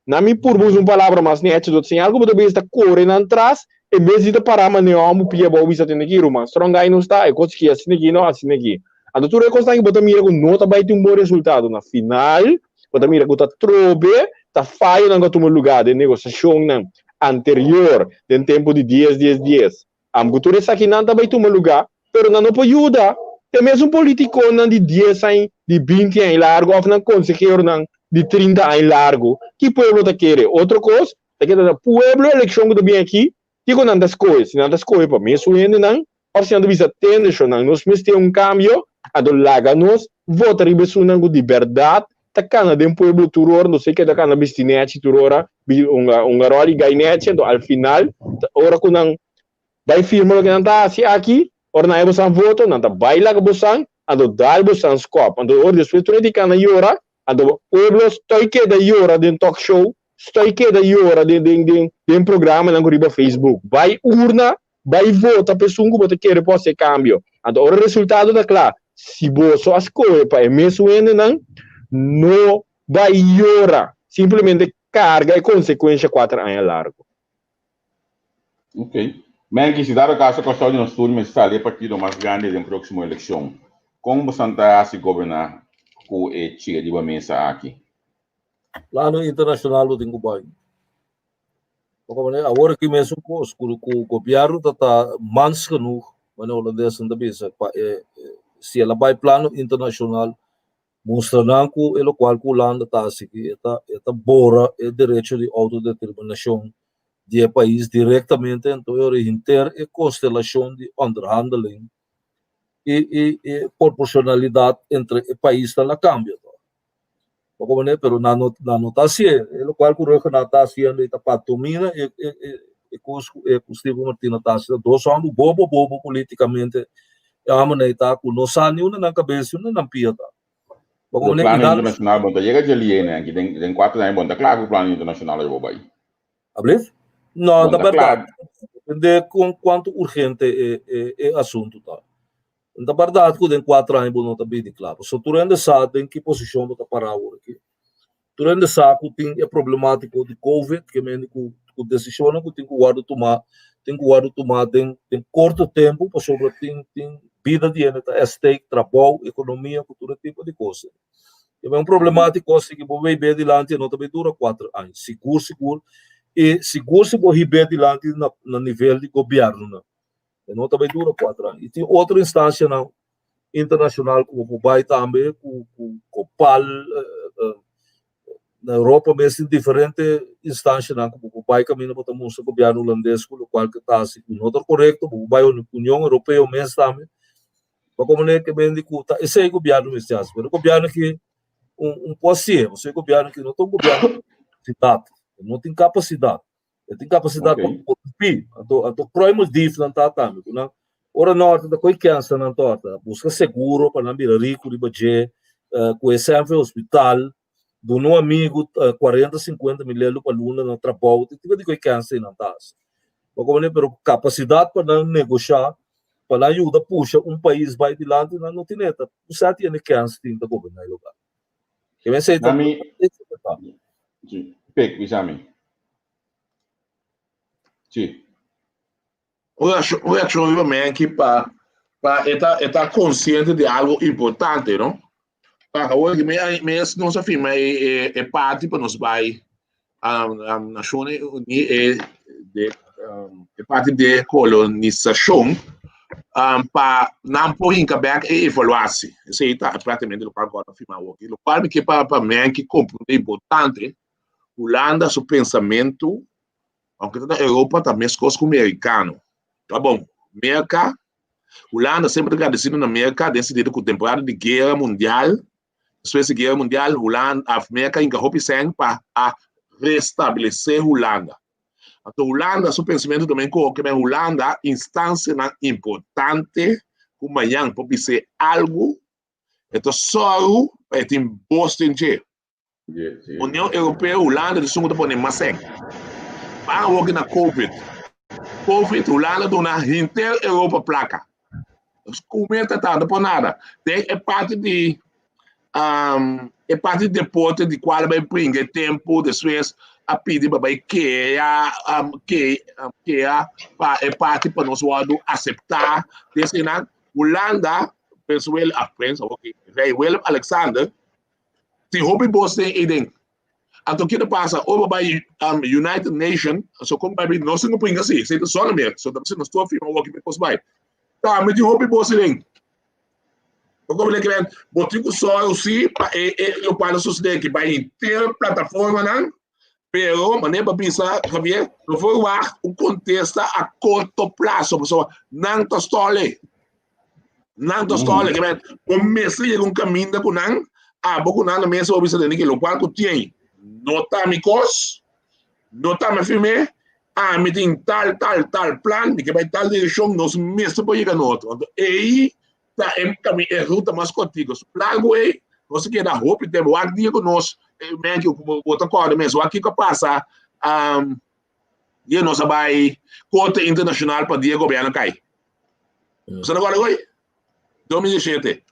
não me purbus palavra mas nem é sinal que você está correndo atrás, em vez de parar mas não amo pia boa vista tem aqui uma strong guy não está, é coisa que assim aqui não assim aqui. A doutora é coisa que você mira que não está vai ter um bom resultado na final, você mira que está trobe, está falha não que lugar de negociação não. Anterior, em tempo de 10. A cultura aqui não vai tomar lugar, mas não pode ajudar. Tem mesmo um político de 10 anos, de 20 anos largo, ou não consejero de 30 anos largo. Que povo está querendo? Outra coisa, é que o povo, a eleição que vem aqui, que não das coisas, se não das coisas, para mim, isso ainda não, ou se não visa tende, nós temos câmbio, a do laga nós, vota de verdade, takana de pueblo turor, não sei que takana bistinete turora, roli gainete, então al final, ora que não vai firmar que não está assim aqui, ora não é você voto, não está baila que você, então dá você scope, então ora depois tu não cana yora, então pueblo estou que da yora de talk show, estou que da yora de programa na riba Facebook, vai urna, vai vota pessoa que você quer pode ser cambio, então ora resultado da claro, se você as coisas para mesmo ainda não vai iorar, simplesmente carga e consequência 4 anos largo. Ok. Men que se dá o caso Kòrsou de nós turmas está ali partido mais grande da próxima eleição. Como você está se governar com o chega de uma mesa aqui? Plano internacional do Tingo Bai. Agora que mesmo o governo está mais genoeg, mas não holandês não bisa. Se ela vai plano internacional, mostrando que o qual o land está assim, está bora o direito de autodeterminação do país diretamente, então é inter e constelação de onderhandeling e proporcionalidade entre o país está na cambio. Pero na notasia, o qual que na notasia está para domina e Steve Martino está dois anos bobo politicamente a maneira está com nós anos na cabeça não piada. O plano internacional bom, chega de ali, né? Que tem 4 anos bom, tá claro que o plano internacional é bobo aí. Abrir? Não, Bom, da verdade. Depende com quanto urgente é assunto tá. Na verdade, que tem 4 anos não está bem claro. Só tu ainda sabe em que posição está parado aqui. Tu ainda sabe que tem a problemática de Covid, que é com decisão que tem que guardar tomar, tem curto tempo, para sobre tem vida de gente, stake, trabalho, economia, todo tipo de coisa. É uma problemática que vai ver adiante, não também dura 4 anos. Seguro. E seguro se vai ver adiante no nível de governo, não também dura 4 anos. E tem outra instância não, internacional, como vai também, com o PAL, na Europa, mesmo em diferentes instâncias, como o pai caminha para o governo holandês, com o qual está assim, não está correto, o pai União Europeia mesmo também, para como é que vem de cuta, esse é o governo mesmo, mas o governo que possível, esse é o governo que não tem governo não tem capacidade para cumprir, então proímos diferente também, não? Ora norte da confiança na torta, busca seguro para não vir rico de budget, com exemplo hospital do um amigo 40, 50 mil euros para aluno no trabalho, tipo de confiança na taxa. Mas capacidade para não negociar, para ajudar puxa país vai adiante não tem nada. Você tem que confiança tem que governar o lugar. Que vem ser também. Sim. Pek, exame. Sim. Eu acho que para estar consciente de algo importante, não? Hoje mesmo não se afirma é parte para nós vai a Nações Unidas é parte de colonização para não pôr em cabeça e evaluar-se. Isso aí está praticamente o que agora afirma aqui. O qual que para mim que é importante, Holanda seu pensamento, aunque na Europa também as coisas com o americano. Tá bom, América, Holanda sempre agradecido na América, decidido com a temporada de guerra mundial, depois da guerra mundial, Holanda, a América encarregou para restabelecer Holanda. Então, Holanda, seu pensamento também que a Holanda, instância importante, como amanhã pode ser algo, então só é imposto em dia. União Europeia, Holanda, de sungo de mais para o que na Covid, Holanda dona inter Europa placa. Comenta tanto por nada. Tem parte de deporte de qual vai brincar tempo depois a pedir para que é parte para nós aceitar. Desse não, Holanda, penso ele a prensa, ok, Rei Willem Alexander, se hobby boss tem idem. Então o que passa? Over by United Nations, so como vai nós não põe assim, se só na minha, só se nós estou afirmando o que depois vai. Tá, mas de hobby boss tem. Como ele quer, botico só eu sim, eu para suceder que vai ter plataforma não, pero maneira para pensar, Javier, não foi um contexto a curto prazo, pessoal, não tá stole, que vai começar um caminho com não, pouco não na mesa obisa de que o qual que tem, nota me cos, nota me firme, me tem tal plan, que vai tal direção, nós mesmo para chegar no outro, aí tá é ruta mais contigo. Largo aí, você quer dar roupa e tem o ar dia conosco, é que outra coisa mesmo, aqui que passa, e nós vai corte internacional para dia governo cai. Você não agora oi? 2017.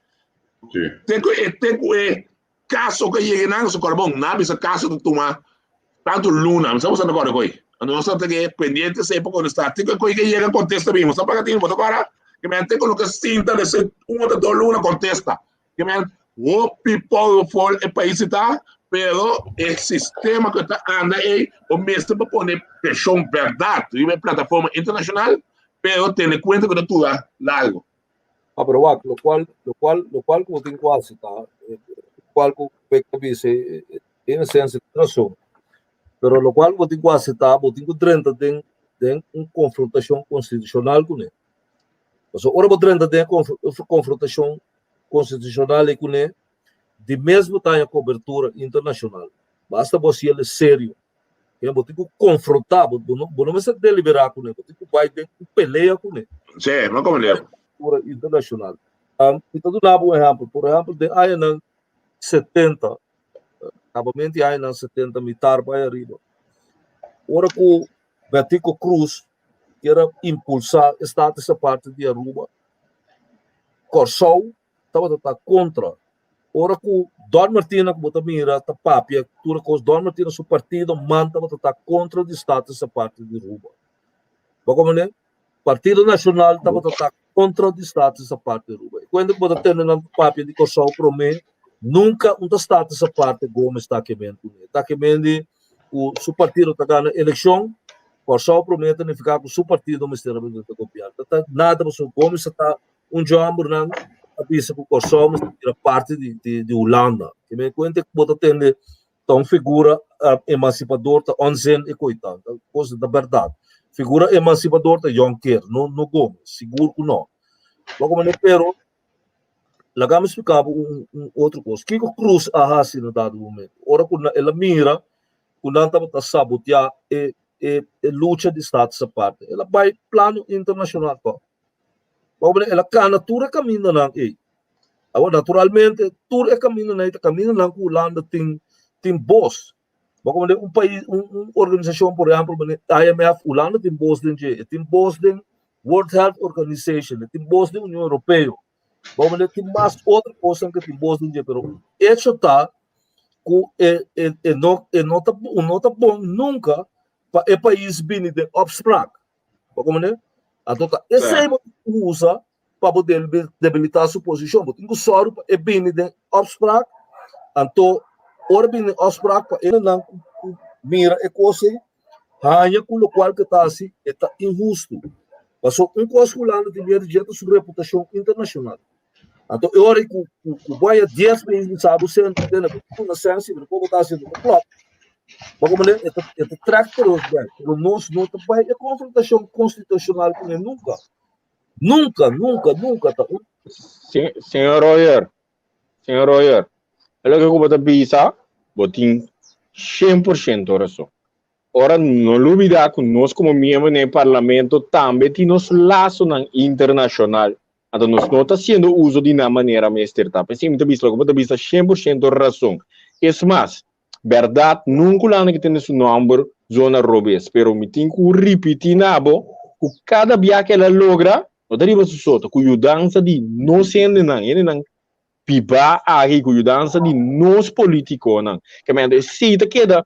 Tem que caso que chegue não, se carbon, não bisa caso de tomar tanto luna, não sabemos agora oi. Nós estamos pendientes sempre quando está. Tem que chega contesta mesmo. Só para que agora que me tem que cinta de ser uma da luna contesta. Que me o people for o país está, pero o sistema que está anda aí o mesmo para poner pressão verdade. E uma plataforma internacional, pero tem em conta que tudo é largo. Pero lo cual como tengo quase tá, qual que dice en esencia razón. Pero lo cual como tengo quase tá, tengo 30 tem uma confrontação constitucional com ele. Mas ora o 30 tem confrontação constitucional com ele, de mesmo tamanho cobertura internacional. Basta você ele sério. Eu vou ter que confrontar, não vai ser deliberar com ele, vou ter que vai ter que pelear com ele. Sim, não como ele. Internacional. Então, do lado, por exemplo, de aí na 70, acabamento aí na 70, militar para arriba. Ora que o Betico Cruz queira impulsar essa parte de Aruba, Kòrsou estava contra. Ora que o Dom Martina, que bota mira, está papia, tudo que o Dom Martina, seu partido, manda está contra o estado essa parte de Aruba. Como né? Partido Nacional estava contra o estado essa parte de Aruba. Quando bota tendo na papia de Kòrsou para mim, nunca um estado essa parte Gomes está queimando. Está queimando o seu partido está ganhando eleição, Kòrsou promete não ficar com o seu partido misteriosamente está copiando. Nada para o Gomes está jovem não avisa que o Kòrsou era parte de Holanda. Que me conta que bota tendo uma figura emancipadora da onzen e coitado, coisa da verdade. Figura emancipadora da Jonker, não Gomes, seguro que não. Logo mas pero lá vamos explicar outra coisa. Que o Cruz arrasa no dado momento. Ora quando ela mira quando estava sabotear luta de Estado essa parte. Ela vai plano internacional. Ela cana tudo caminho não é. Agora naturalmente tudo é caminho não que o Holanda tem boss. Como país, uma organização, por exemplo, IMF, Holanda tem boss tem boss da World Health Organization, tem boss da União Europeia. Como tem mais outra coisa que tem boss da pero isso está não tá bom nunca para o país vir de obstáculo. Como então esse é o usa para poder debilitar a sua posição. Tem que só é vir de obstáculo. Então ora vir de obstáculo ele não mira é coisa hanya com o qual que está assim está injusto. Passou coisa que o Holanda tem de sua reputação internacional. Então, eu acho que o Bahia 10 países sabe se entende na ciência do povo está sendo complot. Mas como é tractor o nosso não vai é confrontação constitucional com ele nunca tá. Senhor Royer, ela que eu vou bisa, botin 100% razão. Ora não olvidar que nós como membro do parlamento também temos laço internacional. Então, nós não estamos fazendo uso de uma maneira mestre, tá? Assim, me vista 100% razão. É mais, verdade, nunca lá que tem seu número, zona robes, pero me tem que repetir nabo, que cada dia que ela logra, não deriva su soto, que a dança de não sendo não, pipa aí, que a dança de nós políticos, não. Que me se te queda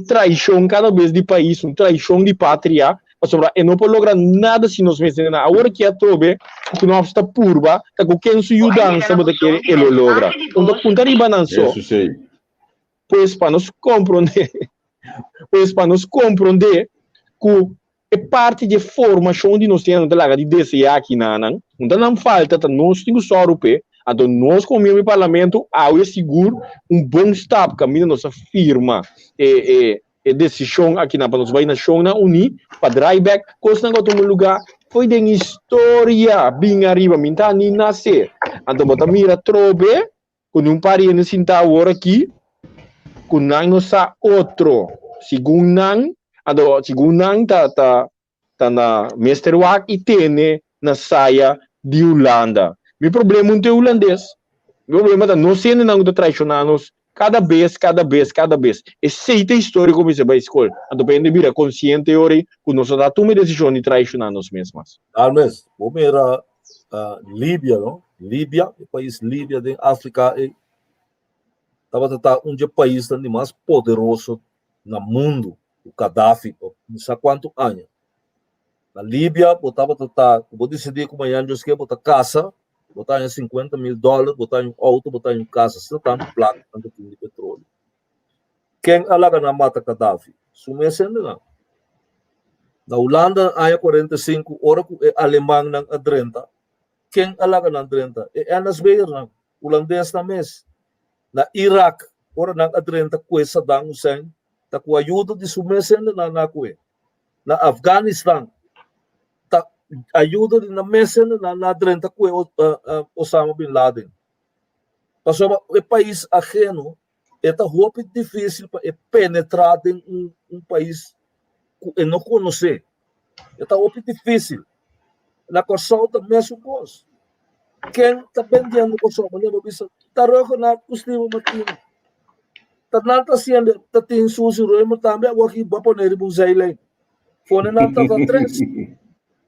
traição cada vez de país, traição de pátria, sobre e não pode lograr nada se nós pensamos na hora que a trobe que nós está purba que com quem se dança para que ele logra então riba não só pois para nos compreender que é parte de formação de nós temos de desejar aqui não não falta nós temos só europeu então nós como o parlamento é seguro bom step caminho nossa firma decisão aqui na nós vai na show na uni para drive back coisa não todo lugar foi de história bem arriba minta nem nascer então bota mira trobe com pari nesse hora aqui com não sa outro segundo não tá na mesterwak e tene na saia de Holanda meu problema não é holandês meu problema é não sendo não de traicionanos cada vez. Esse é histórico que você vai escolher. Então, depende de consciente hoje, que nós já tomamos decisão de traicionar nós mesmos. Almes, como era Líbia, não? Líbia, o país Líbia de África, estava um dos países mais poderosos no mundo. O Gaddafi, não sei quantos anos. Na Líbia, botava vou decidir como amanhã eu quero botar casa, botar em $50,000, botar em auto, botar em casa, se está no placa de petróleo. Quem alaga na mata Gaddafi? Sumesendo não. Na Holanda, há 45 horas, é alemão na 30. Quem alaga na 30? É nas beiras, não. Holandês na mês. Na Iraque, ora na 30, com Saddam Hussein, tá com ajuda de sumesendo na coisa. Na Afeganistão, tá ajuda de na mesendo na 30 com Osama Bin Laden. Passou o país ajeno, é roupa difícil para penetrar em um país que não conhece. É roupa difícil. Na Kòrsou também é mesma coisa. Quem está vendendo Kòrsou, mas não bisa, está roubando custo matina. Está não está sendo, está tendo sujo, mas também o aqui vai pôr nele buzaile. Fone não está três,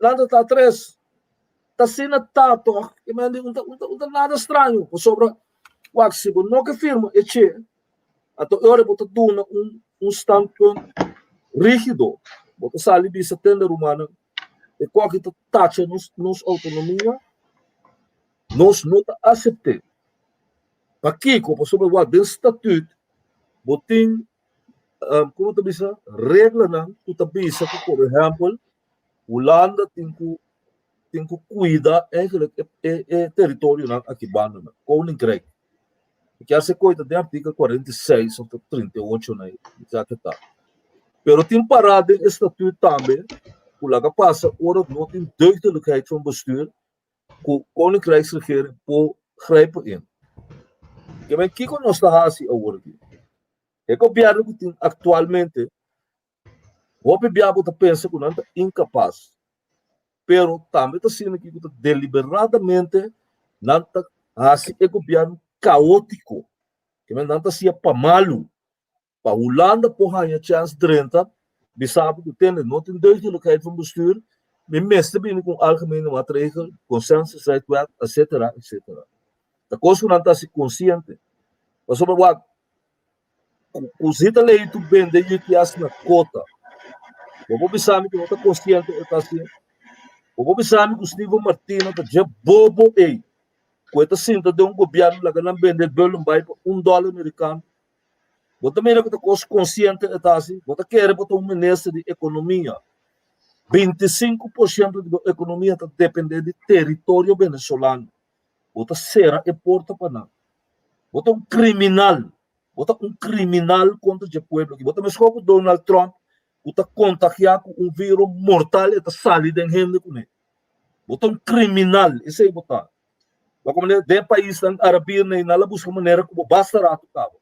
não está três. Está sendo tato, e mas não nada estranho. Sobre o axíbo, não que firma, é che. Então eu vou dar standpoint rígido. Vou sair bisa tende humana. E qualquer taxa nos autonomia, nós não aceitamos. Aqui, como sobre o estatuto, botem, como tu bisa, regra não, tu tá bisa, por exemplo, Holanda tem que cuidar é território não aqui banda, Koninkrijk. Que essa coisa de artigo 46 ou 38 né, já que tá. Pero tem parada em estatuto também. Hoe lang passa, oorlog nooit in deugdelijkheid van bestuur, hoe koninkrijksregering voor grijpen in. Ik ben kiko nostalgie over aqui. Ik op jaren que atualmente, hoop biabo te pensa que não é incapaz. Pero também está sendo que deliberadamente não está assim é governo caótico. Que não está assim para malo. Para Holanda porra a chance 30 bisabe que tende não tem deugdelijkheid van bestuur, men meeste binnen com algemene maatregelen, consensus, strijdwet, etc. Da coisa que não está se consciente. Mas sobre o os italianos vendem e que na cota. O bisabe que não está consciente está assim. O bisabe que o Steve Martino está já bobo aí. Coita cinta de governo lá que não vende belo vai para $1 americano. Você também é consciente está assim. Você quer botar ministro de economia. 25% da economia está dependendo do território venezuelano. Você será e porta para nada. Você um criminal. Você um criminal contra o povo. Você me escuta Donald Trump. Você contagiado com um vírus mortal e está saindo de gente com ele. Você um criminal. Isso aí você. Porque de país árabe nem nada busca maneira como basta rato cabo.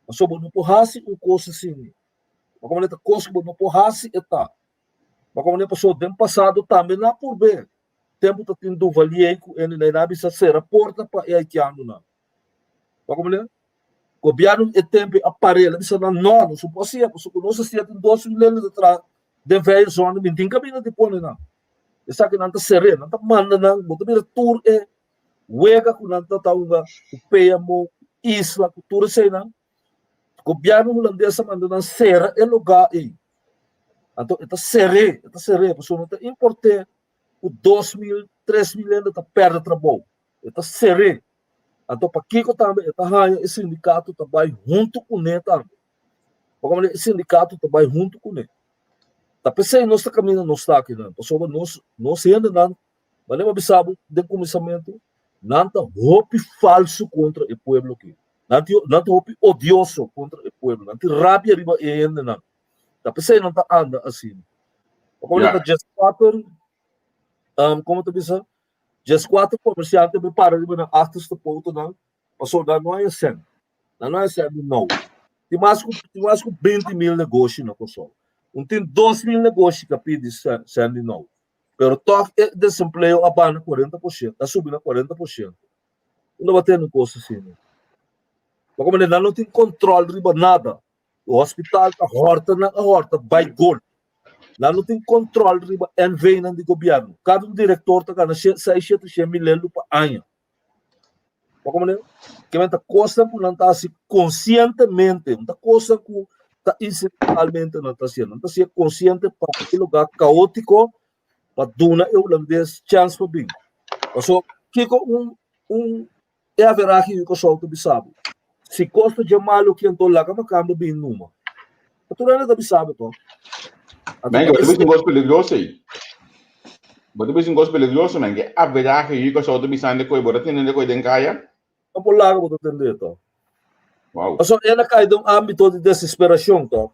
Mas só não porrasse coisa assim. Porque a coisa que não porrasse está. Porque a pessoa do passado também não por bem. Tempo está tendo valieco e nem nada bisa ser a porta para ir haitiano não. Porque o governo é tempo aparelho bisa não não só pode ser porque nós se tem 2 milhões de trás de velhos zona me tem caminho de pôr não. Isso aqui não está sereno, não está manda não, botar mira tour é wega com não está o PMO isla cultura sei não. O governo holandês manda não ser é lugar aí. Então está sereno, pessoa não está importar o 2.000, 3.000 está perto do trabalho. Está sereno. Então para que também está ganhando esse sindicato também junto com ele também. Porque o sindicato também junto com ele. Tá pensando nós está caminhando não está aqui não. Pessoal nós ainda não, mas não sabe de começamento não está roupa falso contra o povo aqui. Não está roupa odioso contra o povo. Não tem rabia riba ainda não. Tá pensando não está anda assim. Porque está just 4 como tu bisa just 4 comerciantes me para riba na achterste ponto não. Passou dar não é cent. Não é cent não. Tem mais com 20 mil negócios na Kòrsou. Tem 2 mil negócios que pedem cent não. Pero toque é desemprego abana 40%, está subindo a 40%. Não vai ter no custo assim. Porque não tem controle riba nada. O hospital a horta vai gol. Não tem controle riba NV não de governo. Cada diretor está ganhando 600 mil por ano. Porque que está coisa que não está assim conscientemente, não está coisa que está incidentalmente não está sendo consciente para aquele lugar caótico para dar o holandês chance para vir. Então, que é a verdade que o Kòrsou sabe. Se custa de malo que então lá como cambia bem numa. Tu não é sabe então. Mas eu também gosto peligroso aí. Mas também gosto peligroso, mas a verdade que o Kòrsou de coi, bora tendo coi den caia. Não por lá que entender então. Uau. Então, ela cai de âmbito de desesperação, então.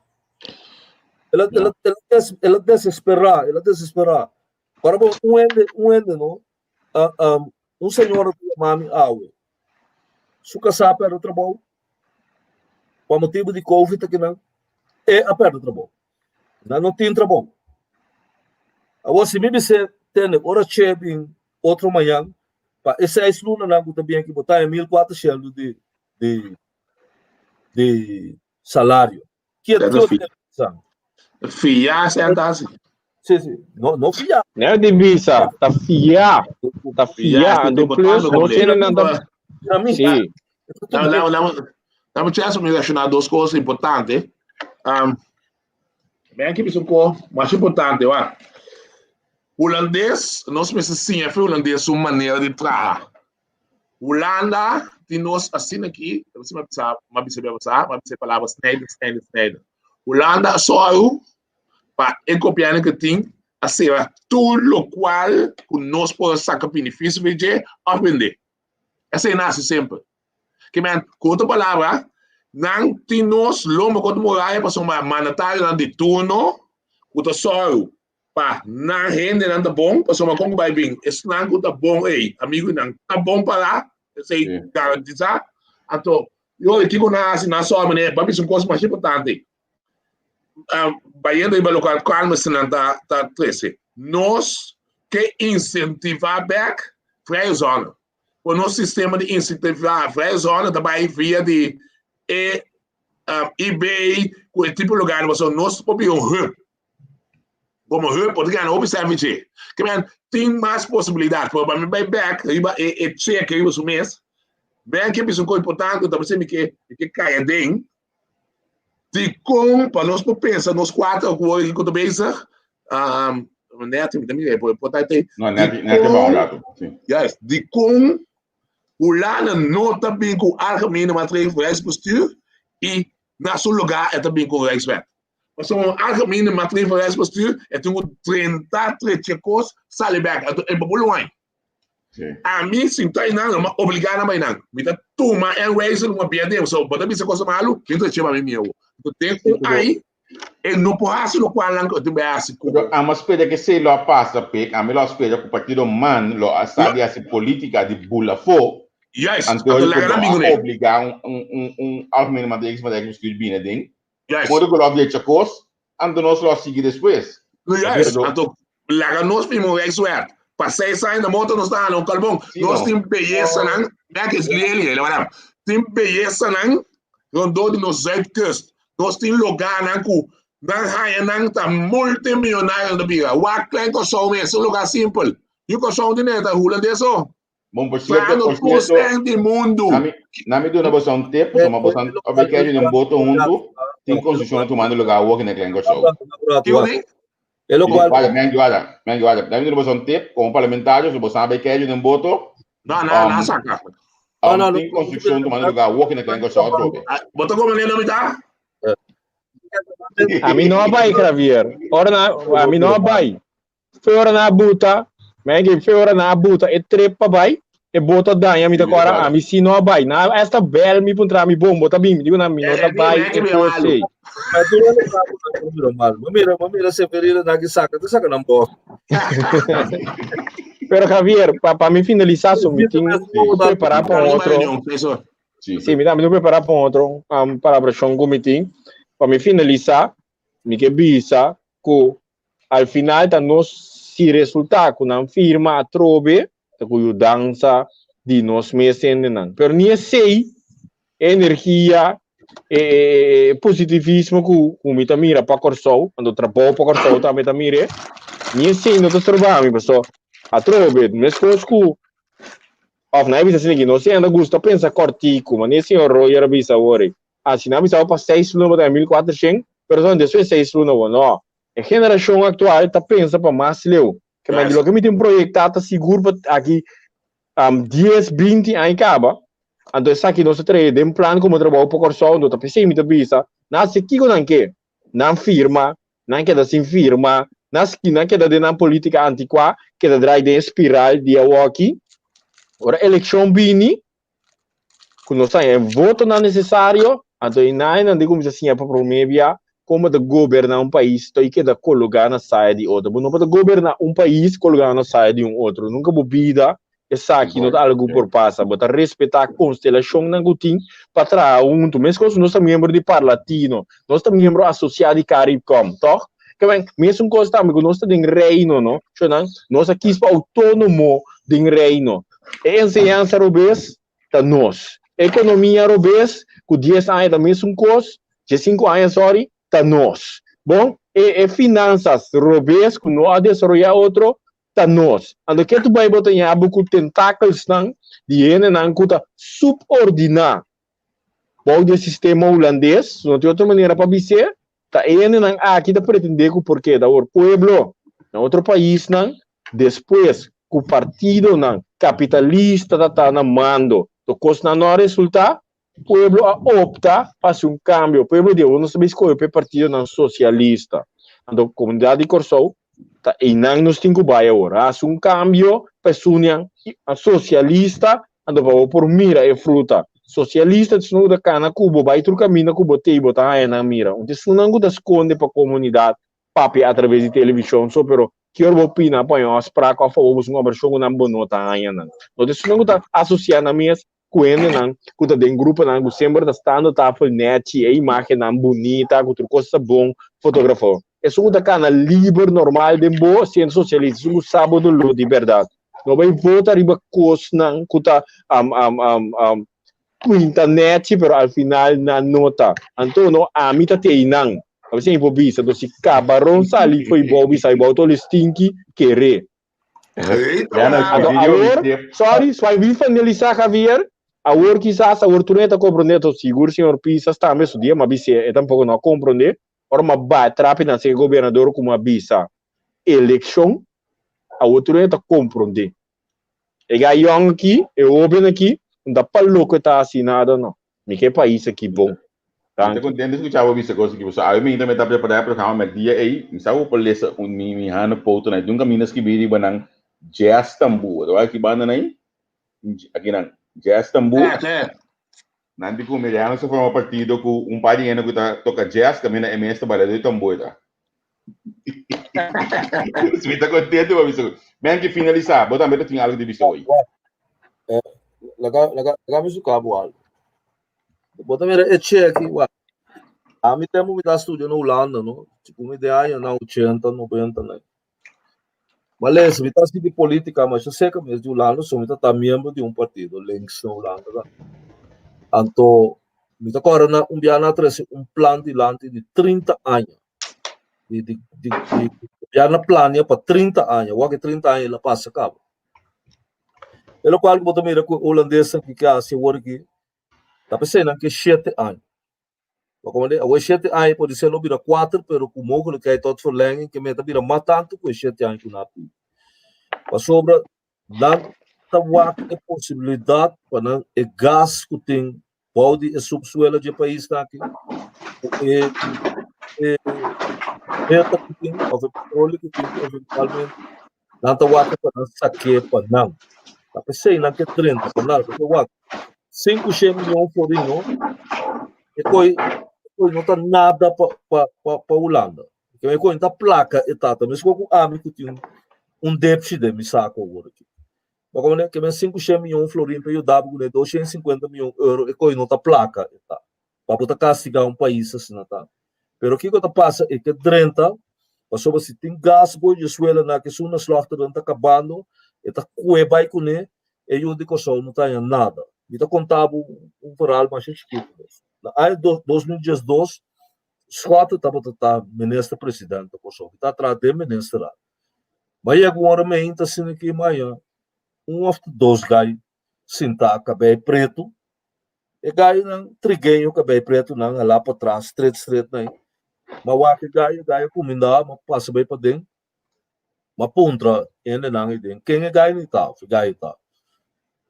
Ela desesperar. Para ende, não? Senhor que mami água. Suca sabe para o trabalho. Por motivo de Covid aqui não. É a perda do trabalho. Não tem trabalho. Agora, se me disser, tem hora cheia em outro manhã, para esse é isso não que também aqui botar em 1.400 de salário. Que é tudo que Fia, senta-se. Sim. Não fia. Não é de visa, tá fia. Tá fia, do plus, não tem nada. Sim. Vamos tirar mencionar duas coisas importantes. Bem aqui, pessoal, mais importante, ó. Holandês, nós precisamos sim, holandês uma maneira de trabalhar. Holanda, tem nós assim aqui, você vai precisar palavras snijden. Holanda só para copiar que tem, assim, tudo o qual nós podemos sacar benefício de aprender. Essa é nasce sempre. Que man, com outra palavra, não tem nós lomo quando morar para uma manatária de turno, com só para não rende nada bom, para uma conga vai bem. Esse não é bom aí, amigo não tá bom para lá, sei garantizar. Então, eu aqui com na só maneira, para isso coisa mais importante. Baiano e local calma se não tá 13. Nós que incentivar back freie zona. O nosso sistema de incentivar freie zona também via de eBay, com esse tipo de lugar, mas nós podemos hub. Como hub, pode ganhar observe que tem mais possibilidades. Para mim, back, é check aí o mês. Bem que é uma coisa importante, também que caia dentro. De como, para nós pensar, nós quatro, que eu também sei, de como o lado não também com o algemene materiaalbestuur e na seu lugar é também com o Rijkswet. Mas o algemene materiaalbestuur é tem 33 coisas, sale back, é babulão. A mim, sim, tá não, obrigado a mim não. Me dá turma, é o reason, uma piada, só bota me coisa malu, então chama me meu. Tem aí, e não pode no qual não tem base. A mas espera que se lo passa pe, a melhor espera que o partido man lo sabe essa política de bula fo. Yes, então ele obrigar algemene materiaalbestuur binnen ding. Yes. Quando eu coloco esse coisa, ando nós lo seguir depois. Yes, então lá nós vimos Rijkswet. Passei saindo da moto nós está no calbão. Nós temos beleza não, né que ele lá. Tem beleza não, quando de nos Zuidkust. Nós temos lugar não com não raia não tá multimilionário da biga. O klein Kòrsou mesmo, lugar simples. E o Kòrsou de neta holandês ó. Bom, por certo, do mundo. Na me deu uma tempo, uma boção, a ver que a gente botou junto, tem construção tomando lugar o que na klein Kòrsou. Olha, menguada. Daí nós vamos ter como parlamentários, nós vamos saber que a gente botou. Não, saca. Não, tem construção tomando lugar o que na klein Kòrsou. Botou como nem nome tá? A mim não vai, Javier. A mim não vai. Fora na buta, mas fora na buta, é trepa vai, é bota danha, me decora, a mim sim não vai. Na esta bela me puntra mi bom, bota bem, digo na mim não vai, é por sei. Mira se ferida na que saca não pode. Pero Javier, para mim finalizar o meeting, preparar para outro. Sim, me dá preparar para outro, para o meeting. Para me finalizar, me que bisa que al final da nós se resultar com a firma a trobe, com a dança de nós mesmos não. Pero nem sei energia positivismo que me mira para Kòrsou, quando trabalho para Kòrsou também mira, nem sei não trabalho, pessoal. A trobe, mas coisas que of na bisa assim, não sei anda gosta pensa cortico, mas nem sei o roia bisa ore. assim, não precisava para 6 lunas, para 1400, mas depois 6 lunas, não. A geração atual está pensando para mais leu. Que mas logo que tem um projeto seguro para aqui 10, 20 anos acaba. Então, aqui nós temos um plano como trabalho para Kòrsou, nós pensamos muito bisa. Nós aqui não quer, não firma, não quer assim firma, nós não quer dar na política antiqua, quer dar de espiral de aqui. Ora eleição bini, quando nós temos voto não necessário, então não digo assim para promover como de governar um país, então que da colocar na saia de outro, não pode governar um país colocar na saia de um outro, nunca bobida. Essa aqui não é algo por passa, mas respeitar a constelação não gutin para trás junto, mesmo que nós somos membros de Parlatino, nós somos membros associados de Caribcom, toh? Que bem, mesmo que nós estamos em reino, não? Nós aqui somos autônomo de reino. A ensinança robês está nós. A economia robês, com 10 anos da mesma coisa, 5 anos, sorry, está nós. Bom, e finanças robês, com nós desenvolver outro, está nós. Ando que tu vai botar em abo com tentáculos de ene não cuta subordinar. Bom, do sistema holandês, não tem outra maneira para dizer, tá ene não aqui da pretender que porque da outro pueblo, na outro país não, depois que o partido não capitalista tá na mando, do coisa não resulta, o pueblo opta para um câmbio. O pueblo de não sabe escolher o partido não socialista. A comunidade de Kòrsou e não nos tem que vai agora. Há um câmbio para a socialista, ando por mira e fruta. Socialista, se não da cana, cubo, vai outro caminho, cubo, te botar aí na mira. Então, se não da esconde para a comunidade, papi, através de televisão, só pero, que eu vou opinar, põe as pragas, a favor, uma versão não bonota aí, não. Então, se não da associar na minha coende, não, que tem grupo, não, que sempre da estando, tá, net, a imagem, não, bonita, que outra coisa bom, fotografou. É só da cana livre, normal, de boa, sendo socialista, um sábado de verdade. Não vai votar riba coisa, não, que tá, com internet, pero al final na nota. Então, a mim tá tem não. Você é improvisa, então se cabarão sali foi bobi, sai boto listinki querer. Sorry, só vai finalizar Javier. Agora quizás agora tu não tá compreendendo, seguro senhor Pisa está mesmo dia, mas bice é tampouco não compreender. Ora mas vai trape na ser governador como a bisa. Eleição, a outro não tá compreender. E ganhou aqui, eu open aqui. Não dá para louco estar assinado, não. Me que país aqui bom. Estou contente de escutar você coisa que você. A mim também está preparado para o programa, mas dia aí, me sabe por ler um mini hano pouco, né? Nunca minas que viri banang jazz tambu. Eu acho que banda aí, aqui não jazz tambu. Nanti com mediano se forma partido com par de anos que tá toca jazz, também na MS trabalha de tambu, tá? Se me está contente, eu aviso. Bem que finalizar, botar também tem algo de visão aí. Laga su cabo algo. Bota mira é aqui, ué. A mim temos que estúdio na Holanda, não? Tipo, uma ideia na 80, 90, né? Mas me tá de política, mas eu sei que mesmo de Holanda, sou me tá membro de um partido, links na Holanda, tá? Então, me tá agora na biana atrás um plano de lante de 30 anos. De biana plano para 30 anos, o que 30 anos ela passa cabo. Pelo qual botou mira com o holandês que assim o aqui tá pensando que 7 anos. Como é o 7 anos pode ser não vira 4, pero com mogelijk que é todo verlenging que meta vira mais tanto com 7 anos que na pi. Para sobra dan tawak a possibilidade para o gás que tem pode subsuelo de país tá aqui. Meta que tem o petróleo que tem eventualmente dan tawak para saque para não. Tá pensando que 30 para nada, porque o 5 milhões por ano e não tá nada para Holanda. Que é coisa da placa etata, mas com a amigo tinha déficit de me saco agora aqui. Como é que é 5 milhões florim para o W, 250 milhões euros e coisa não tá placa etata. Para botar castigar um país assim tá. Pero o que passa é que 30 passou se tem gás boi de suela na que sua slaughter não tá acabando, eta cueba com né, e eu de Kòrsou não tá nada. Me tá contava varal mais chiquito. Aí 2012 Scott estava ministro presidente da Kòrsou, está atrás de ministro lá. Mas agora me ainda assim aqui amanhã, of dois gai sinta cabelo preto E gaya ng trigueño kabay preto nang hala pa trás, straight na mawaki gaya kuminda, mapasabay pa din, mapuntra, ene nang idin. Kaya gaya ni tao, gaya tao.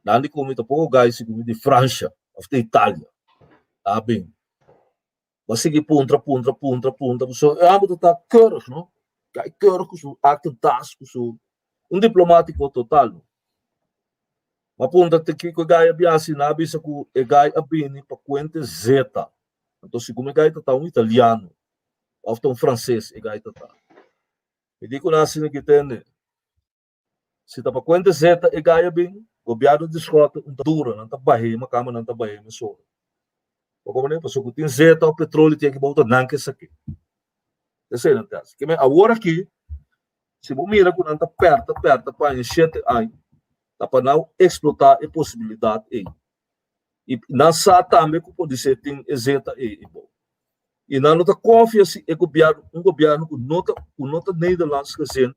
Nandi kumita po gaya siguro de França, of de Itália. Abing. Masigi puntra. So, amo to tá keurig, no? Gaya keurig so, acte das so. Diplomático total. No? Mapunta te kiko gaya biasi nabi sa ku e gaya abini pa kwente zeta. Então, se como gaya tá italiano, of francês, e gaya tá. Hindi ko nasi na kitene. Se tá pa kwente zeta e gaya bing, gobyado de escota, dura, não tá barre, makama não tá barre, mas só. O como nem passou que tem zeta o petróleo tem que botar nanke aqui. Esse não tá. Que me agora aqui, se você mira quando tá perto para em 7 anos, tá para não explotar a possibilidade aí. E na sa também que pode ser tem zeta aí, e não tá confiança e governo que nota Nederlands gezien,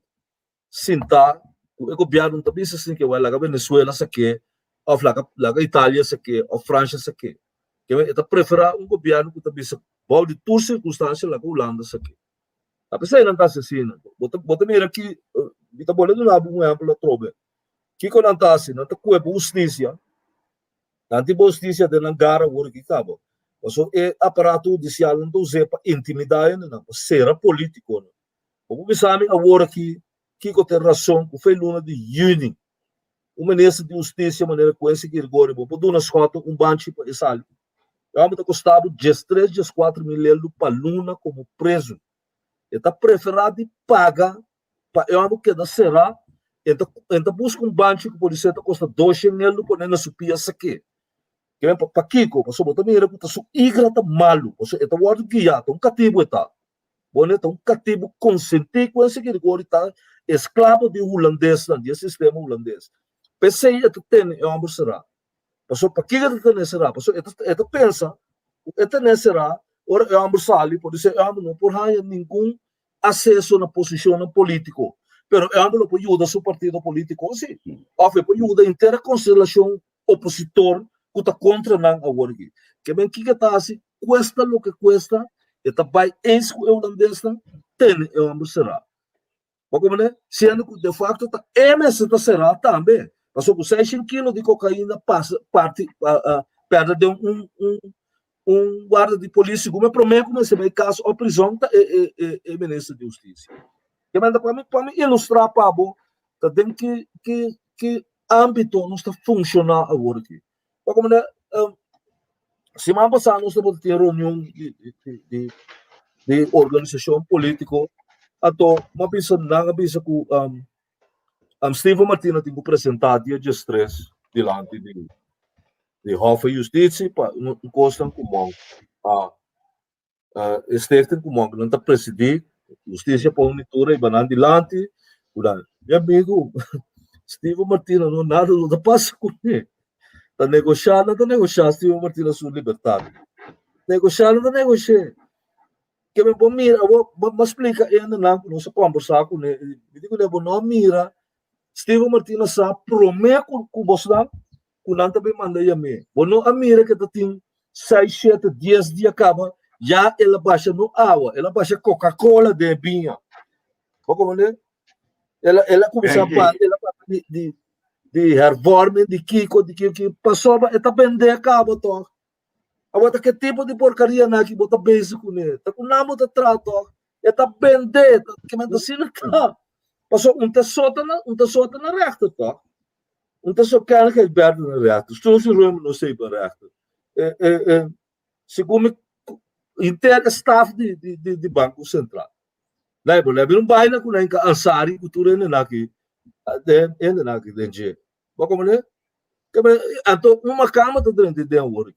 sinta o governo também se assim que vai lá Venezuela aqui, ou lá Itália aqui, ou França aqui. Que é preferar governo que também se pode de todas circunstâncias lá com Holanda aqui. Apesar de não estar assim, bota mira aqui, está bolando lá um exemplo trobe. Que quando está assim, não está com a justiça, não tem justiça de não gara o que acaba. Então é aparato judicial não usa para intimidar, não, será político. Como me sabe agora que tem razão, que foi luna de junho, o ministro de justiça maneira que conseguir agora, por duas escotas banco para esse eu me custado 13, 14 mil euros para luna como preso. Está preferido pagar para eu que não será. Então busca banco que pode ser custa 200 mil euros para não subir essa aqui. Que é para Kiko, mas sobre também era que está igrata malo. Ou seja, está o guiado, cativo está. Bom, então cativo consentido com esse que agora está escravo de holandês, do sistema holandês. Pensei que tem, eu será. Pasó para que ele será? Pasó esta pensa, esta será, ora é um sali, por isso não por haya nenhum acesso na posição político, pero é não pode ajudar seu partido político sim, ou foi pode ajudar inteira constelação opositor que está contra não agora aqui. Que bem que está assim, custa o que custa, esta vai ex holandês tem é será. Como né? Sendo que de facto está MS será também. Passou por 6 quilos de cocaína, perda de guarda de polícia, como é prometo, mas se caso a prisão é ministro de justiça. Que manda para mim ilustrar para tá dentro que âmbito não está funcionando agora aqui. Como né, semana passada nós estamos tendo reunião de organização política, ato uma pessoa não avisa que Steve Martina tem que apresentar dia 3 diante de Hof de Justiça para um costa comum. Este comum que não está presidindo, Justiça para monitora e banana dilante, meu amigo, Steve Martina não nada não passa com ele. Está negociando, Steve Martina sua liberdade. Negociando, Que me bom mira, vou explicar ainda não se conversar com ele. Digo que não mira. Steve Martina sa prometo que você não também manda a mim. Bueno, a mira que tem 6, 7, 10 dias acaba, já ela baixa no água, ela baixa Coca-Cola de vinho. Como né? Ela começa a falar, ela de hervormen, de Kiko, que passou, ela vender acaba to. Agora que tipo de porcaria na que bota beijo com ele. Tá com namo de trato, ela vender, que me dá sina cá. Passou sota na rechter toch? Só kan ik berden na rechter. Stel ze ruim no sei para rechter. Segundo inteira staff de Banco Central. Lembra baina com nem ansari cultura na aqui. Ainda na aqui dentro. Como né? Que então uma cama de dentro de work.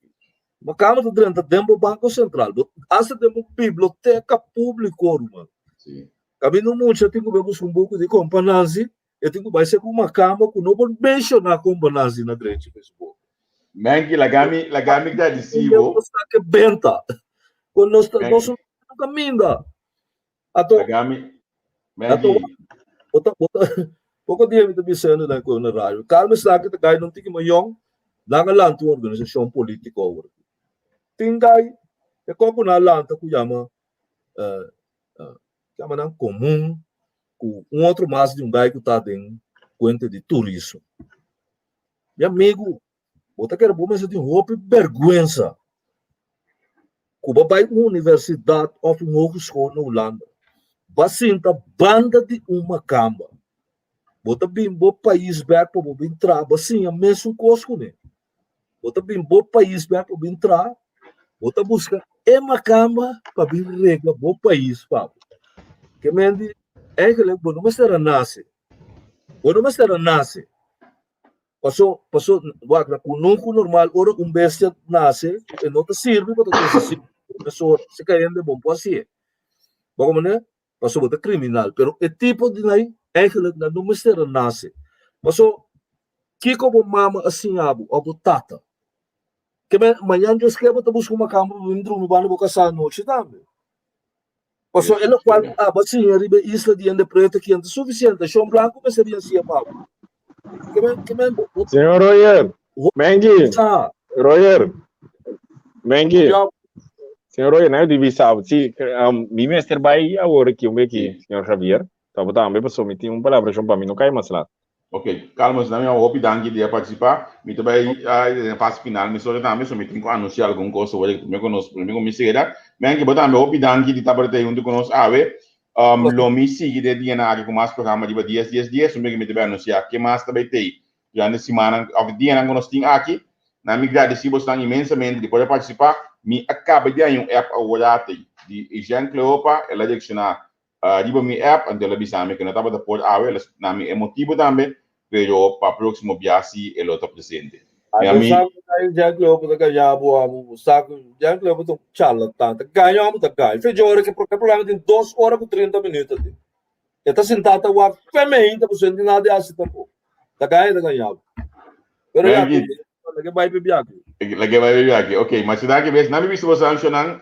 Uma cama de dentro do Banco Central. Essa tem uma biblioteca pública, mano. Sim. Kami no mundo já tenho que um pouco de companhia, eu tenho que ser com uma cama que não pode mencionar companhia na grande Facebook. Mangi lagami da disivo. Que benta. Quando nós não caminha. Lagami. Pouco dia me também sendo na rádio. Calma está que cai não tem que maior. Nanga lanto organização política agora. Tingai, é como na lanta que chama não comum, com outro mais de gai que está dentro conta de turismo. Meu amigo, bota que era bom, mas eu tenho roupa vergonha. Cuba vai uma universidade ou uma hogeschool na Holanda. Basinta banda de uma camba. Bota bimbo país back para bom entrar, assim, a mesmo cosco, né? Bota bimbo país back para bom entrar, bota busca uma camba para bem regra bom país, papo. Que mendi é que bom não será nasce. Bom não será nasce. Passou, guarda, com nunca normal, ora bestia nasce, e não te serve para tu pessoa se caindo de bom pode bom né? Passou bota criminal, pero é tipo de aí é que não será nasce. Passou que como mama assim abo, ou tata. Que manhã Deus quer botar buscar uma cama para vir dormir para boca essa noite também. Passou ela qual assim arriba isla de ande preta que ande suficiente, chão branco mas seria assim papo. Que Senhor Royer, Mengi, Royer, Mengi. Senhor Royer, né? Devia saber se me mestre vai agora que o meu aqui, senhor Javier, tá botando bem pessoal, me tem palavra para mim não cai mais lá. Ok, calma, senão eu vou pedir de participar. Me também na fase final, me só também só me tenho que anunciar alguma coisa hoje que me conosco, me seguirá. Mas que botar meu pedir de tabarete junto conosco, lo me sigue de dia na área com mais programa de 10, me também anunciar que mais também tem. Já na semana, ao dia na conosco tem aqui, na me agradecer bastante imensamente de poder participar. Me acaba de aí app agora de 𝗔𝗢𝗪𝗧𝗢𝗡𝗢𝗠𝗢 ela direcionar riba mi app então ela bisa me que não estava da por ela na me emotivo também pero para próximo viagem ele está presente. A mim 𝗔𝗢𝗪𝗧𝗢𝗢𝗢𝗢 que já boa, saco 𝗔𝗢𝗪𝗧𝗢𝗢𝗢 charlatão, tá ganhando tá ganho. Fez hora que o programa tem 2 horas com 30 minutos. Ele está sentado lá, feminino, por cento de nada assim tá bom. Tá ganhando. Pero já que vai beber aqui. Lagi vai beber aqui. Ok, mas se dá que vez na me visto você ancionando,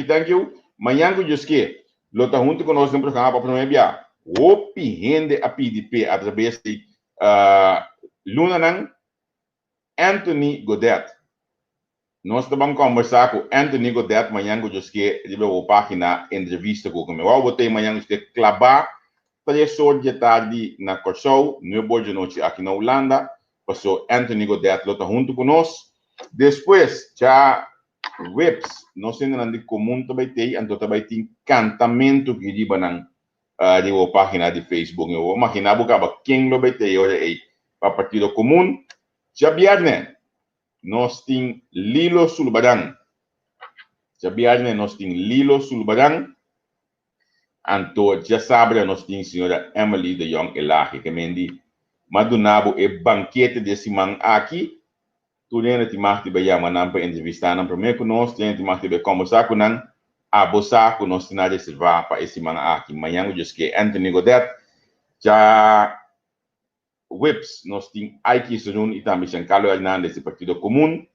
thank you. Manhã que eu que lota junto conosco no programa para primeiro dia. Opi rende a PDP através de Lunanang Anthony Godet. Nós vamos conversar com Anthony Godet manhã que eu que ele vai a página Entrevista Ku. Como eu botei manhã que clavar 3 horas de tarde na Kòrsou, 9 horas de noite aqui na Holanda. Passou Anthony Godet lota junto conosco. Depois já webs, nós temos de comum também tem, então também tem cantamento que riba nang di página de Facebook. Eu vou imaginar que quem lo vai ter hoje aí para partido comum. Já viernes nós temos Lilo Sulbadang. Já viernes nós temos Lilo Sulbadang. Então já sabe nós temos senhora Emily de Jong Elahi que mendi madunabo e banquete desse man aqui. Tudo ainda te marque bem a manhã para entrevistar não primeiro conosco, tem te marque bem conversar com nós, a boçar com nós na reservar para esse manhã aqui. Manhã eu disse que Anthony Godet já webs nós tem aqui Surun e também Giancarlo Hernandes do Partido Comum,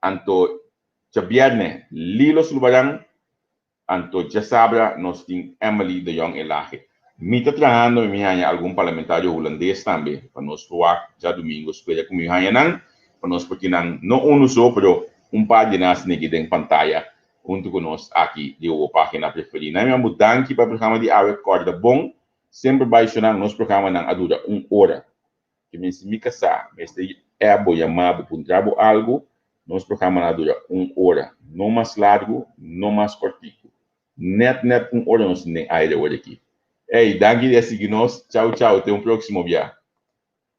anto já viernes Lilo Sulbadang, anto já sabra nós tem Emily de Jong Elahi. Me está trabalhando me há algum parlamentário holandês também para nós provar já domingo espera com me há não para nós porque não só pero par de nós aqui em pantalla junto conosco aqui de uma página preferida. Na minha mudança para o programa de área corda bom sempre vai chamar nosso programa não dura 1 hora. Que me se me casar, mas é boa chamado para trabalho algo, nosso programa não dura 1 hora, não mais largo, não mais curtico. Net 1 hora nós nem aire hoje aqui. Ei, danke de seguir nós. Tchau, tchau. Até próximo dia.